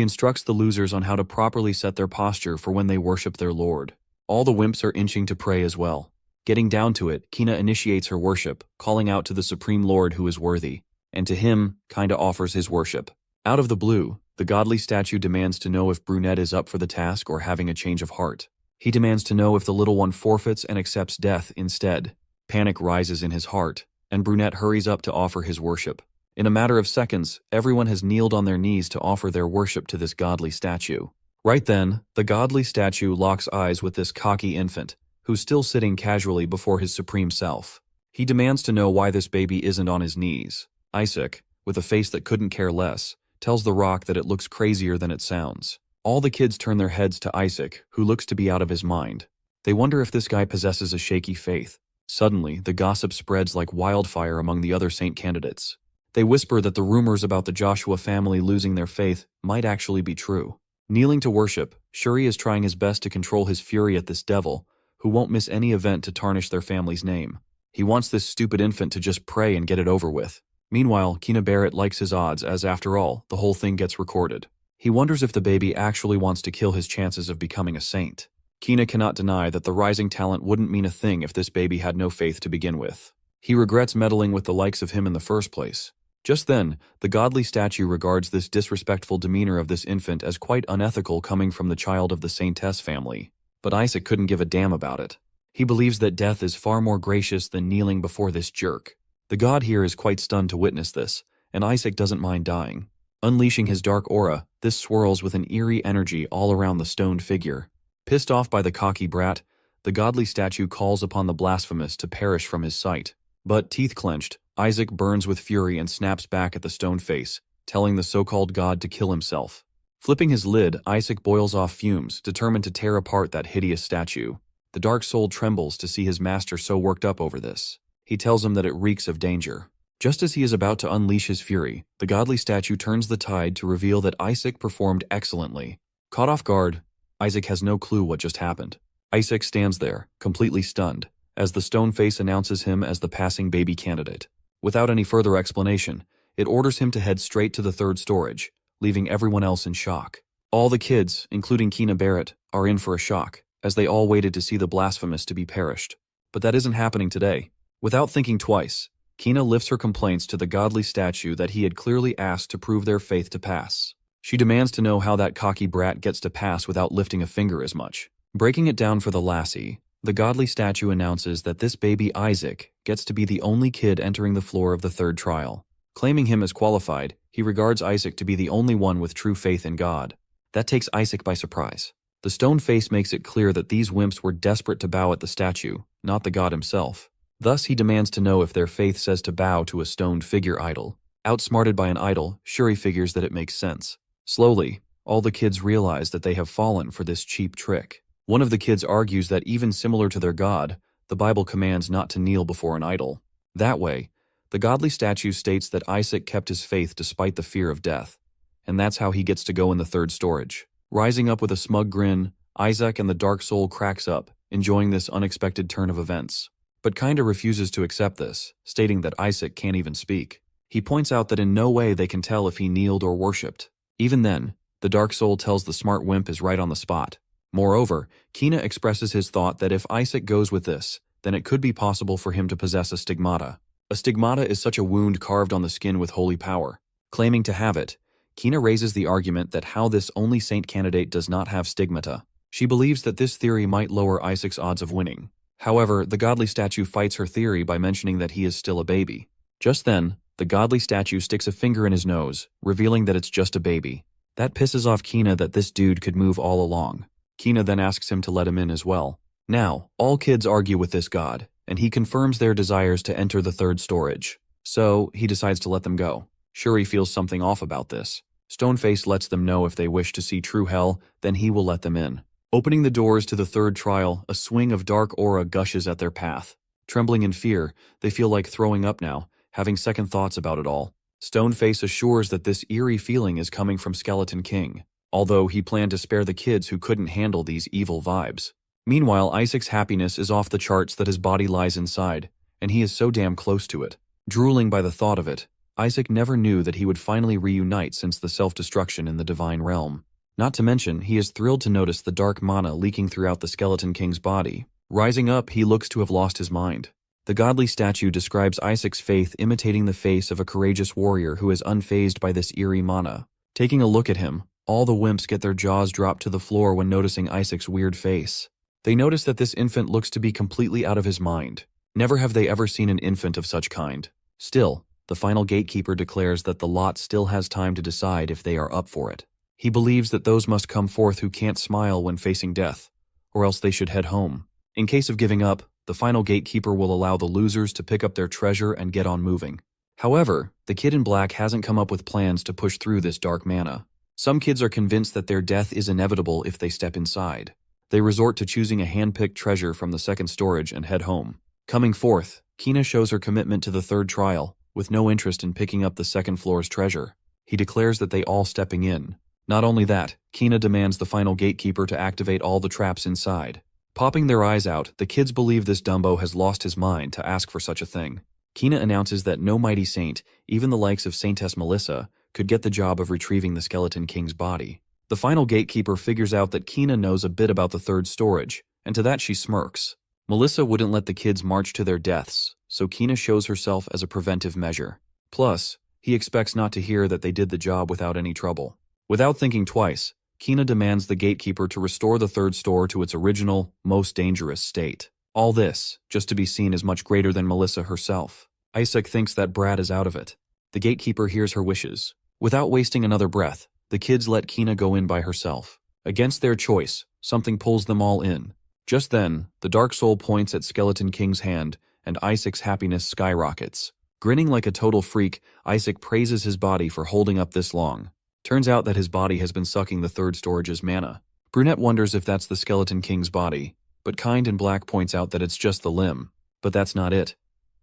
instructs the losers on how to properly set their posture for when they worship their Lord. All the wimps are inching to pray as well. Getting down to it, Kina initiates her worship, calling out to the supreme Lord who is worthy, and to him, kinda offers his worship. Out of the blue, the godly statue demands to know if Brunette is up for the task or having a change of heart. He demands to know if the little one forfeits and accepts death instead. Panic rises in his heart, and Brunette hurries up to offer his worship. In a matter of seconds, everyone has kneeled on their knees to offer their worship to this godly statue. Right then, the godly statue locks eyes with this cocky infant, who's still sitting casually before his supreme self. He demands to know why this baby isn't on his knees. Isaac, with a face that couldn't care less, tells the rock that it looks crazier than it sounds. All the kids turn their heads to Isaac, who looks to be out of his mind. They wonder if this guy possesses a shaky faith. Suddenly, the gossip spreads like wildfire among the other saint candidates. They whisper that the rumors about the Joshua family losing their faith might actually be true. Kneeling to worship, Shuri is trying his best to control his fury at this devil, who won't miss any event to tarnish their family's name. He wants this stupid infant to just pray and get it over with. Meanwhile, Kina Barrett likes his odds as, after all, the whole thing gets recorded. He wonders if the baby actually wants to kill his chances of becoming a saint. Kina cannot deny that the rising talent wouldn't mean a thing if this baby had no faith to begin with. He regrets meddling with the likes of him in the first place. Just then, the godly statue regards this disrespectful demeanor of this infant as quite unethical coming from the child of the saintess family. But Isaac couldn't give a damn about it. He believes that death is far more gracious than kneeling before this jerk. The god here is quite stunned to witness this, and Isaac doesn't mind dying. Unleashing his dark aura, this swirls with an eerie energy all around the stoned figure. Pissed off by the cocky brat, the godly statue calls upon the blasphemous to perish from his sight. But, teeth clenched, Isaac burns with fury and snaps back at the stone face, telling the so-called god to kill himself. Flipping his lid, Isaac boils off fumes, determined to tear apart that hideous statue. The dark soul trembles to see his master so worked up over this. He tells him that it reeks of danger. Just as he is about to unleash his fury, the godly statue turns the tide to reveal that Isaac performed excellently. Caught off guard, Isaac has no clue what just happened. Isaac stands there, completely stunned, as the stone face announces him as the passing baby candidate. Without any further explanation, it orders him to head straight to the third storage, leaving everyone else in shock. All the kids, including Kina Barrett, are in for a shock, as they all waited to see the blasphemous to be perished. But that isn't happening today. Without thinking twice, Kina lifts her complaints to the godly statue that he had clearly asked to prove their faith to pass. She demands to know how that cocky brat gets to pass without lifting a finger as much. Breaking it down for the lassie, the godly statue announces that this baby Isaac gets to be the only kid entering the floor of the third trial. Claiming him as qualified, he regards Isaac to be the only one with true faith in God. That takes Isaac by surprise. The stone face makes it clear that these wimps were desperate to bow at the statue, not the god himself. Thus, he demands to know if their faith says to bow to a stoned figure idol. Outsmarted by an idol, Shuri figures that it makes sense. Slowly, all the kids realize that they have fallen for this cheap trick. One of the kids argues that even similar to their god, the Bible commands not to kneel before an idol. That way, the godly statue states that Isaac kept his faith despite the fear of death, and that's how he gets to go in the third storage. Rising up with a smug grin, Isaac and the Dark Soul cracks up, enjoying this unexpected turn of events. But kinda refuses to accept this, stating that Isaac can't even speak. He points out that in no way they can tell if he kneeled or worshipped. Even then, the Dark Soul tells the smart wimp is right on the spot. Moreover, Kina expresses his thought that if Isaac goes with this, then it could be possible for him to possess a stigmata. A stigmata is such a wound carved on the skin with holy power. Claiming to have it, Kina raises the argument that how this only saint candidate does not have stigmata. She believes that this theory might lower Isaac's odds of winning. However, the godly statue fights her theory by mentioning that he is still a baby. Just then, the godly statue sticks a finger in his nose, revealing that it's just a baby. That pisses off Kina that this dude could move all along. Kina then asks him to let him in as well. Now, all kids argue with this god, and he confirms their desires to enter the third storage. So, he decides to let them go. Shuri feels something off about this. Stoneface lets them know if they wish to see true hell, then he will let them in. Opening the doors to the third trial, a swing of dark aura gushes at their path. Trembling in fear, they feel like throwing up now, having second thoughts about it all. Stoneface assures that this eerie feeling is coming from Skeleton King, although he planned to spare the kids who couldn't handle these evil vibes. Meanwhile, Isaac's happiness is off the charts that his body lies inside, and he is so damn close to it. Drooling by the thought of it, Isaac never knew that he would finally reunite since the self-destruction in the divine realm. Not to mention, he is thrilled to notice the dark mana leaking throughout the Skeleton King's body. Rising up, he looks to have lost his mind. The godly statue describes Isaac's faith imitating the face of a courageous warrior who is unfazed by this eerie mana. Taking a look at him, all the wimps get their jaws dropped to the floor when noticing Isaac's weird face. They notice that this infant looks to be completely out of his mind. Never have they ever seen an infant of such kind. Still, the final gatekeeper declares that the lot still has time to decide if they are up for it. He believes that those must come forth who can't smile when facing death, or else they should head home. In case of giving up, the final gatekeeper will allow the losers to pick up their treasure and get on moving. However, the kid in black hasn't come up with plans to push through this dark mana. Some kids are convinced that their death is inevitable if they step inside. They resort to choosing a hand-picked treasure from the second storage and head home. Coming forth, Kina shows her commitment to the third trial, with no interest in picking up the second floor's treasure. He declares that they all stepping in. Not only that, Kina demands the final gatekeeper to activate all the traps inside. Popping their eyes out, the kids believe this Dumbo has lost his mind to ask for such a thing. Kina announces that no mighty saint, even the likes of Saintess Melissa, could get the job of retrieving the Skeleton King's body. The final gatekeeper figures out that Kina knows a bit about the third storage, and to that she smirks. Melissa wouldn't let the kids march to their deaths, so Kina shows herself as a preventive measure. Plus, he expects not to hear that they did the job without any trouble. Without thinking twice, Kina demands the gatekeeper to restore the third store to its original, most dangerous state. All this, just to be seen as much greater than Melissa herself. Isaac thinks that Brad is out of it. The gatekeeper hears her wishes. Without wasting another breath, the kids let Kina go in by herself. Against their choice, something pulls them all in. Just then, the Dark Soul points at Skeleton King's hand, and Isaac's happiness skyrockets. Grinning like a total freak, Isaac praises his body for holding up this long. Turns out that his body has been sucking the third storage's mana. Brunette wonders if that's the Skeleton King's body, but Kind in Black points out that it's just the limb. But that's not it,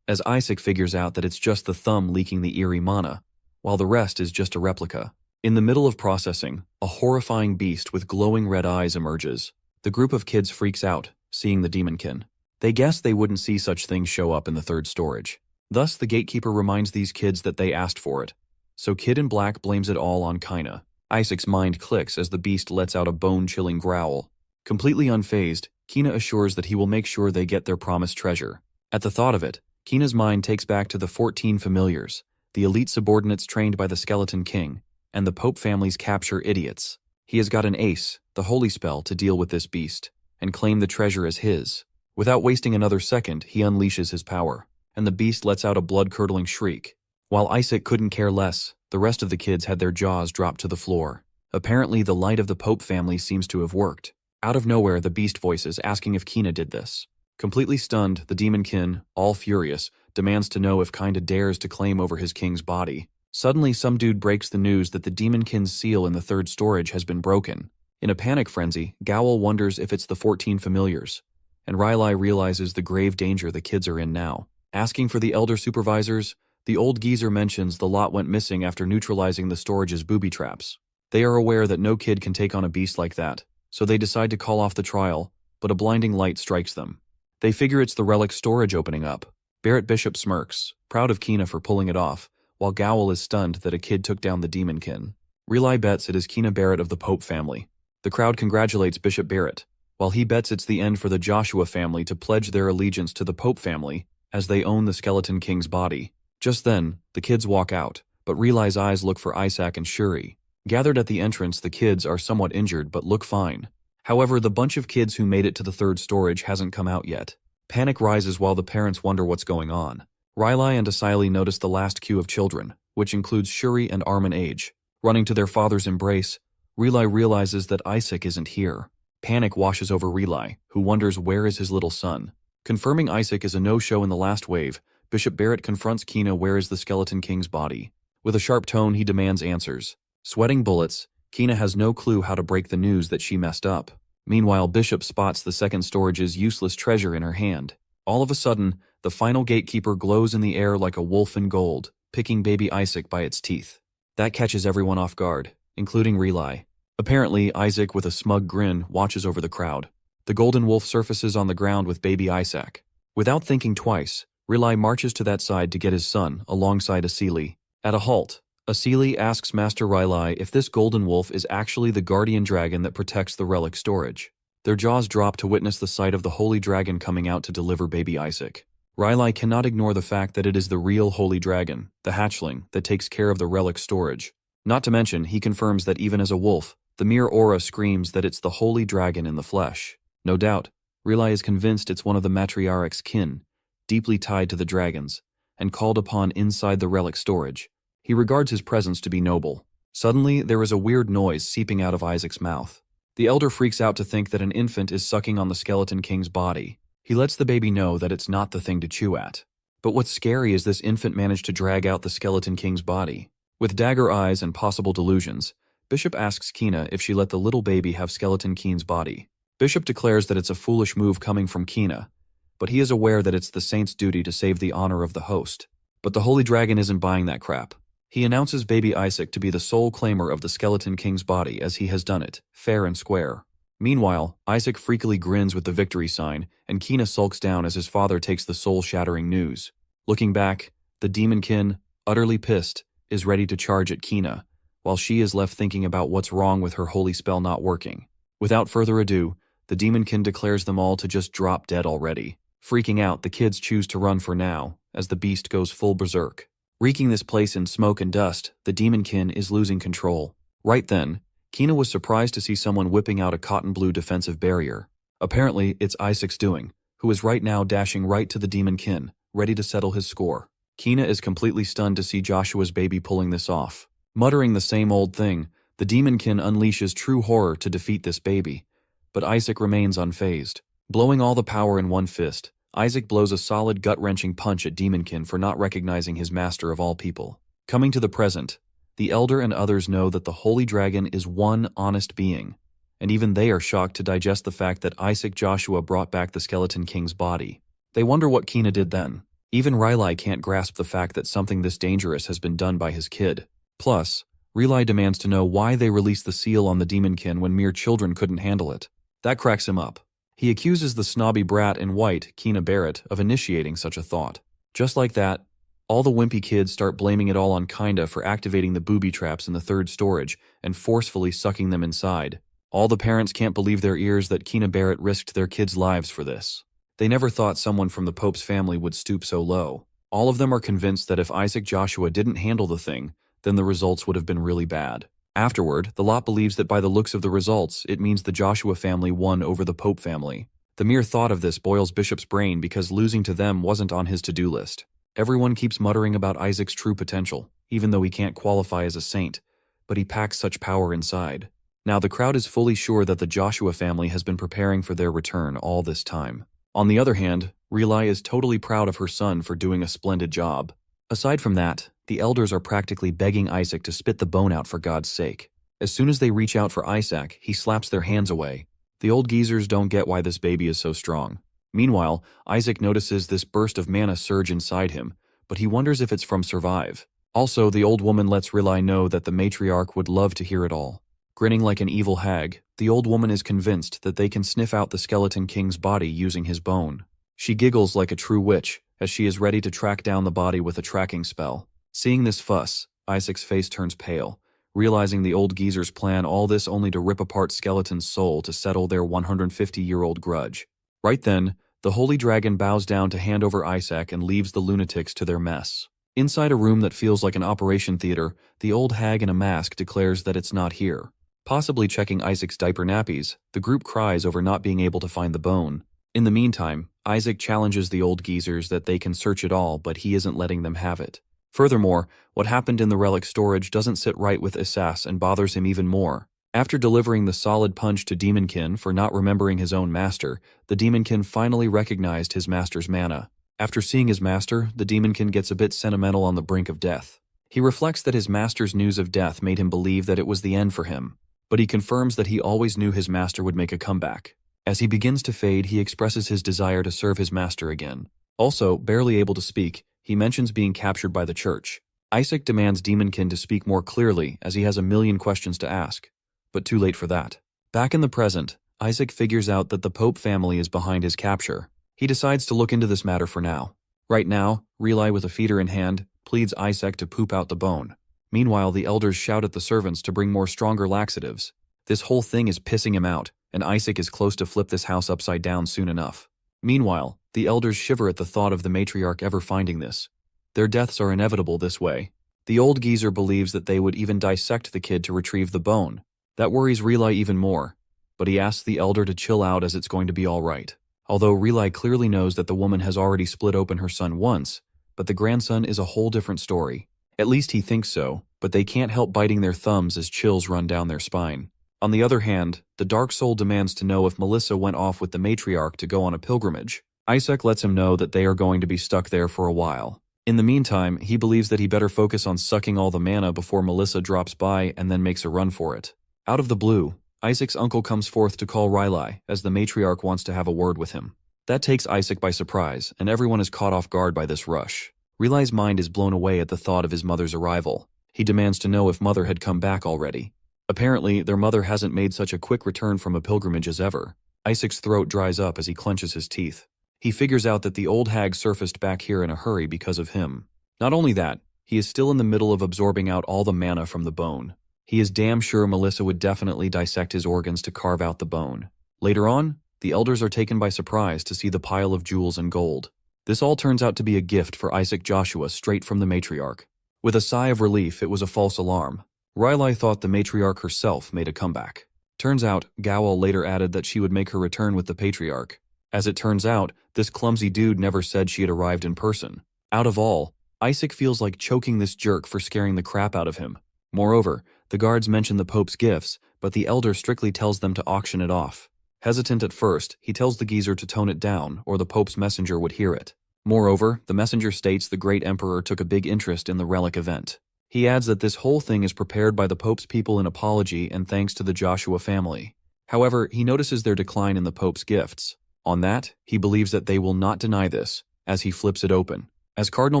as Isaac figures out that it's just the thumb leaking the eerie mana, while the rest is just a replica. In the middle of processing, a horrifying beast with glowing red eyes emerges. The group of kids freaks out, seeing the demonkin. They guess they wouldn't see such things show up in the third storage. Thus, the gatekeeper reminds these kids that they asked for it. So Kid in Black blames it all on Kina. Isaac's mind clicks as the beast lets out a bone-chilling growl. Completely unfazed, Kina assures that he will make sure they get their promised treasure. At the thought of it, Kina's mind takes back to the 14 familiars, the elite subordinates trained by the Skeleton King, and the Pope family's capture idiots. He has got an ace, the holy spell, to deal with this beast, and claim the treasure as his. Without wasting another second, he unleashes his power, and the beast lets out a blood-curdling shriek. While Isaac couldn't care less, the rest of the kids had their jaws dropped to the floor. Apparently, the light of the Pope family seems to have worked. Out of nowhere, the beast voices asking if Kina did this. Completely stunned, the demonkin, all furious, demands to know if Kinda dares to claim over his king's body. Suddenly, some dude breaks the news that the demonkin's seal in the third storage has been broken. In a panic frenzy, Gowl wonders if it's the 14 familiars. and Riley realizes the grave danger the kids are in now. Asking for the elder supervisors, the old geezer mentions the lot went missing after neutralizing the storage's booby traps. They are aware that no kid can take on a beast like that, so they decide to call off the trial, but a blinding light strikes them. They figure it's the relic storage opening up. Barrett Bishop smirks, proud of Kina for pulling it off, while Gowell is stunned that a kid took down the demonkin. Riley bets it is Kina Barrett of the Pope family. The crowd congratulates Bishop Barrett, while he bets it's the end for the Joshua family to pledge their allegiance to the Pope family, as they own the Skeleton King's body. Just then, the kids walk out, but Riley's eyes look for Isaac and Shuri. Gathered at the entrance, the kids are somewhat injured but look fine. However, the bunch of kids who made it to the third storage hasn't come out yet. Panic rises while the parents wonder what's going on. Riley and Asili notice the last queue of children, which includes Shuri and Armin Age. Running to their father's embrace, Riley realizes that Isaac isn't here. Panic washes over Riley, who wonders where is his little son. Confirming Isaac is a no-show in the last wave, Bishop Barrett confronts Kina where is the Skeleton King's body. With a sharp tone, he demands answers. Sweating bullets, Kina has no clue how to break the news that she messed up. Meanwhile, Bishop spots the second storage's useless treasure in her hand. All of a sudden, the final gatekeeper glows in the air like a wolf in gold, picking baby Isaac by its teeth. That catches everyone off guard, including Riley. Apparently, Isaac, with a smug grin, watches over the crowd. The golden wolf surfaces on the ground with baby Isaac. Without thinking twice, Riley marches to that side to get his son, alongside Asili. At a halt, Asili asks Master Riley if this golden wolf is actually the guardian dragon that protects the relic storage. Their jaws drop to witness the sight of the holy dragon coming out to deliver baby Isaac. Riley cannot ignore the fact that it is the real holy dragon, the hatchling, that takes care of the relic storage. Not to mention, he confirms that even as a wolf, the mere aura screams that it's the holy dragon in the flesh. No doubt, Riley is convinced it's one of the matriarch's kin, deeply tied to the dragons, and called upon inside the relic storage. He regards his presence to be noble. Suddenly, there is a weird noise seeping out of Isaac's mouth. The elder freaks out to think that an infant is sucking on the Skeleton King's body. He lets the baby know that it's not the thing to chew at. But what's scary is this infant managed to drag out the Skeleton King's body. With dagger eyes and possible delusions, Bishop asks Kina if she let the little baby have Skeleton King's body. Bishop declares that it's a foolish move coming from Kina, but he is aware that it's the saint's duty to save the honor of the host. But the holy dragon isn't buying that crap. He announces baby Isaac to be the sole claimer of the Skeleton King's body as he has done it, fair and square. Meanwhile, Isaac freakily grins with the victory sign, and Kina sulks down as his father takes the soul-shattering news. Looking back, the demonkin, utterly pissed, is ready to charge at Kina, while she is left thinking about what's wrong with her holy spell not working. Without further ado, the demonkin declares them all to just drop dead already. Freaking out, the kids choose to run for now, as the beast goes full berserk. Reeking this place in smoke and dust, the demonkin is losing control. Right then, Kina was surprised to see someone whipping out a cotton blue defensive barrier. Apparently, it's Isaac's doing, who is right now dashing right to the demonkin, ready to settle his score. Kina is completely stunned to see Joshua's baby pulling this off. Muttering the same old thing, the demonkin unleashes true horror to defeat this baby. But Isaac remains unfazed. Blowing all the power in one fist, Isaac blows a solid gut-wrenching punch at Demonkin for not recognizing his master of all people. Coming to the present, the elder and others know that the holy dragon is one honest being, and even they are shocked to digest the fact that Isaac Joshua brought back the Skeleton King's body. They wonder what Kina did then. Even Riley can't grasp the fact that something this dangerous has been done by his kid. Plus, Riley demands to know why they released the seal on the demonkin when mere children couldn't handle it. That cracks him up. He accuses the snobby brat in white, Kina Barrett, of initiating such a thought. Just like that, all the wimpy kids start blaming it all on Kinda for activating the booby traps in the third storage and forcefully sucking them inside. All the parents can't believe their ears that Kina Barrett risked their kids' lives for this. They never thought someone from the Pope's family would stoop so low. All of them are convinced that if Isaac Joshua didn't handle the thing, then the results would have been really bad. Afterward, the lot believes that by the looks of the results, it means the Joshua family won over the Pope family. The mere thought of this boils Bishop's brain because losing to them wasn't on his to-do list. Everyone keeps muttering about Isaac's true potential, even though he can't qualify as a saint, but he packs such power inside. Now the crowd is fully sure that the Joshua family has been preparing for their return all this time. On the other hand, Riley is totally proud of her son for doing a splendid job. Aside from that, the elders are practically begging Isaac to spit the bone out for God's sake. As soon as they reach out for Isaac, he slaps their hands away. The old geezers don't get why this baby is so strong. Meanwhile, Isaac notices this burst of mana surge inside him, but he wonders if it's from Survive. Also, the old woman lets Riley know that the matriarch would love to hear it all. Grinning like an evil hag, the old woman is convinced that they can sniff out the Skeleton King's body using his bone. She giggles like a true witch, as she is ready to track down the body with a tracking spell. Seeing this fuss, Isaac's face turns pale, realizing the old geezer's plan all this only to rip apart Skeleton's soul to settle their 150-year-old grudge. Right then, the holy dragon bows down to hand over Isaac and leaves the lunatics to their mess. Inside a room that feels like an operation theater, the old hag in a mask declares that it's not here. Possibly checking Isaac's diaper nappies, the group cries over not being able to find the bone. In the meantime, Isaac challenges the old geezers that they can search it all, but he isn't letting them have it. Furthermore, what happened in the relic storage doesn't sit right with Isaac and bothers him even more. After delivering the solid punch to Demonkin for not remembering his own master, the Demonkin finally recognized his master's mana. After seeing his master, the Demonkin gets a bit sentimental on the brink of death. He reflects that his master's news of death made him believe that it was the end for him, but he confirms that he always knew his master would make a comeback. As he begins to fade, he expresses his desire to serve his master again. Also, barely able to speak, he mentions being captured by the church. Isaac demands Demonkin to speak more clearly as he has a million questions to ask. But too late for that. Back in the present, Isaac figures out that the Pope family is behind his capture. He decides to look into this matter for now. Right now, Riley with a feeder in hand pleads Isaac to poop out the bone. Meanwhile, the elders shout at the servants to bring more stronger laxatives. This whole thing is pissing him out, and Isaac is close to flip this house upside down soon enough. Meanwhile, the elders shiver at the thought of the matriarch ever finding this. Their deaths are inevitable this way. The old geezer believes that they would even dissect the kid to retrieve the bone. That worries Riley even more, but he asks the elder to chill out as it's going to be all right. Although Riley clearly knows that the woman has already split open her son once, but the grandson is a whole different story. At least he thinks so, but they can't help biting their thumbs as chills run down their spine. On the other hand, the Dark Soul demands to know if Melissa went off with the matriarch to go on a pilgrimage. Isaac lets him know that they are going to be stuck there for a while. In the meantime, he believes that he better focus on sucking all the mana before Melissa drops by and then makes a run for it. Out of the blue, Isaac's uncle comes forth to call Riley, as the matriarch wants to have a word with him. That takes Isaac by surprise, and everyone is caught off guard by this rush. Riley's mind is blown away at the thought of his mother's arrival. He demands to know if mother had come back already. Apparently, their mother hasn't made such a quick return from a pilgrimage as ever. Isaac's throat dries up as he clenches his teeth. He figures out that the old hag surfaced back here in a hurry because of him. Not only that, he is still in the middle of absorbing out all the mana from the bone. He is damn sure Melissa would definitely dissect his organs to carve out the bone. Later on, the elders are taken by surprise to see the pile of jewels and gold. This all turns out to be a gift for Isaac Joshua straight from the matriarch. With a sigh of relief, it was a false alarm. Riley thought the matriarch herself made a comeback. Turns out, Gowell later added that she would make her return with the patriarch. As it turns out, this clumsy dude never said she had arrived in person. Out of all, Isaac feels like choking this jerk for scaring the crap out of him. Moreover, the guards mention the Pope's gifts, but the elder strictly tells them to auction it off. Hesitant at first, he tells the geezer to tone it down, or the Pope's messenger would hear it. Moreover, the messenger states the great emperor took a big interest in the relic event. He adds that this whole thing is prepared by the Pope's people in apology and thanks to the Joshua family. However, he notices their decline in the Pope's gifts. On that, he believes that they will not deny this, as he flips it open. As Cardinal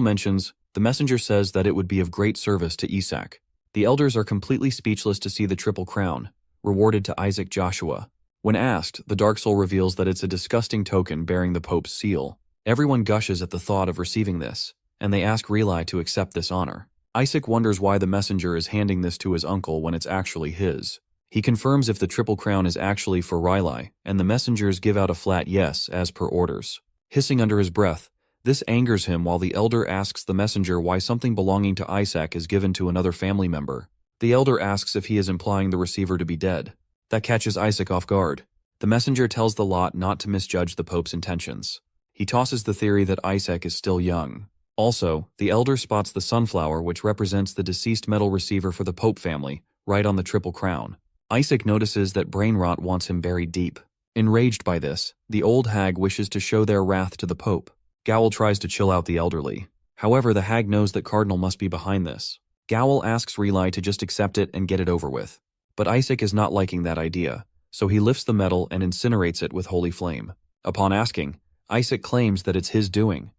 mentions, the messenger says that it would be of great service to Isaac. The elders are completely speechless to see the triple crown, rewarded to Isaac Joshua. When asked, the Dark Soul reveals that it's a disgusting token bearing the Pope's seal. Everyone gushes at the thought of receiving this, and they ask Riley to accept this honor. Isaac wonders why the messenger is handing this to his uncle when it's actually his. He confirms if the triple crown is actually for Riley, and the messengers give out a flat yes as per orders. Hissing under his breath, this angers him while the elder asks the messenger why something belonging to Isaac is given to another family member. The elder asks if he is implying the receiver to be dead. That catches Isaac off guard. The messenger tells the lot not to misjudge the Pope's intentions. He tosses the theory that Isaac is still young. Also, the elder spots the sunflower which represents the deceased metal receiver for the Pope family, right on the triple crown. Isaac notices that brain rot wants him buried deep. Enraged by this, the old hag wishes to show their wrath to the Pope. Gowell tries to chill out the elderly. However, the hag knows that Cardinal must be behind this. Gowell asks Riley to just accept it and get it over with. But Isaac is not liking that idea, so he lifts the metal and incinerates it with holy flame. Upon asking, Isaac claims that it's his doing.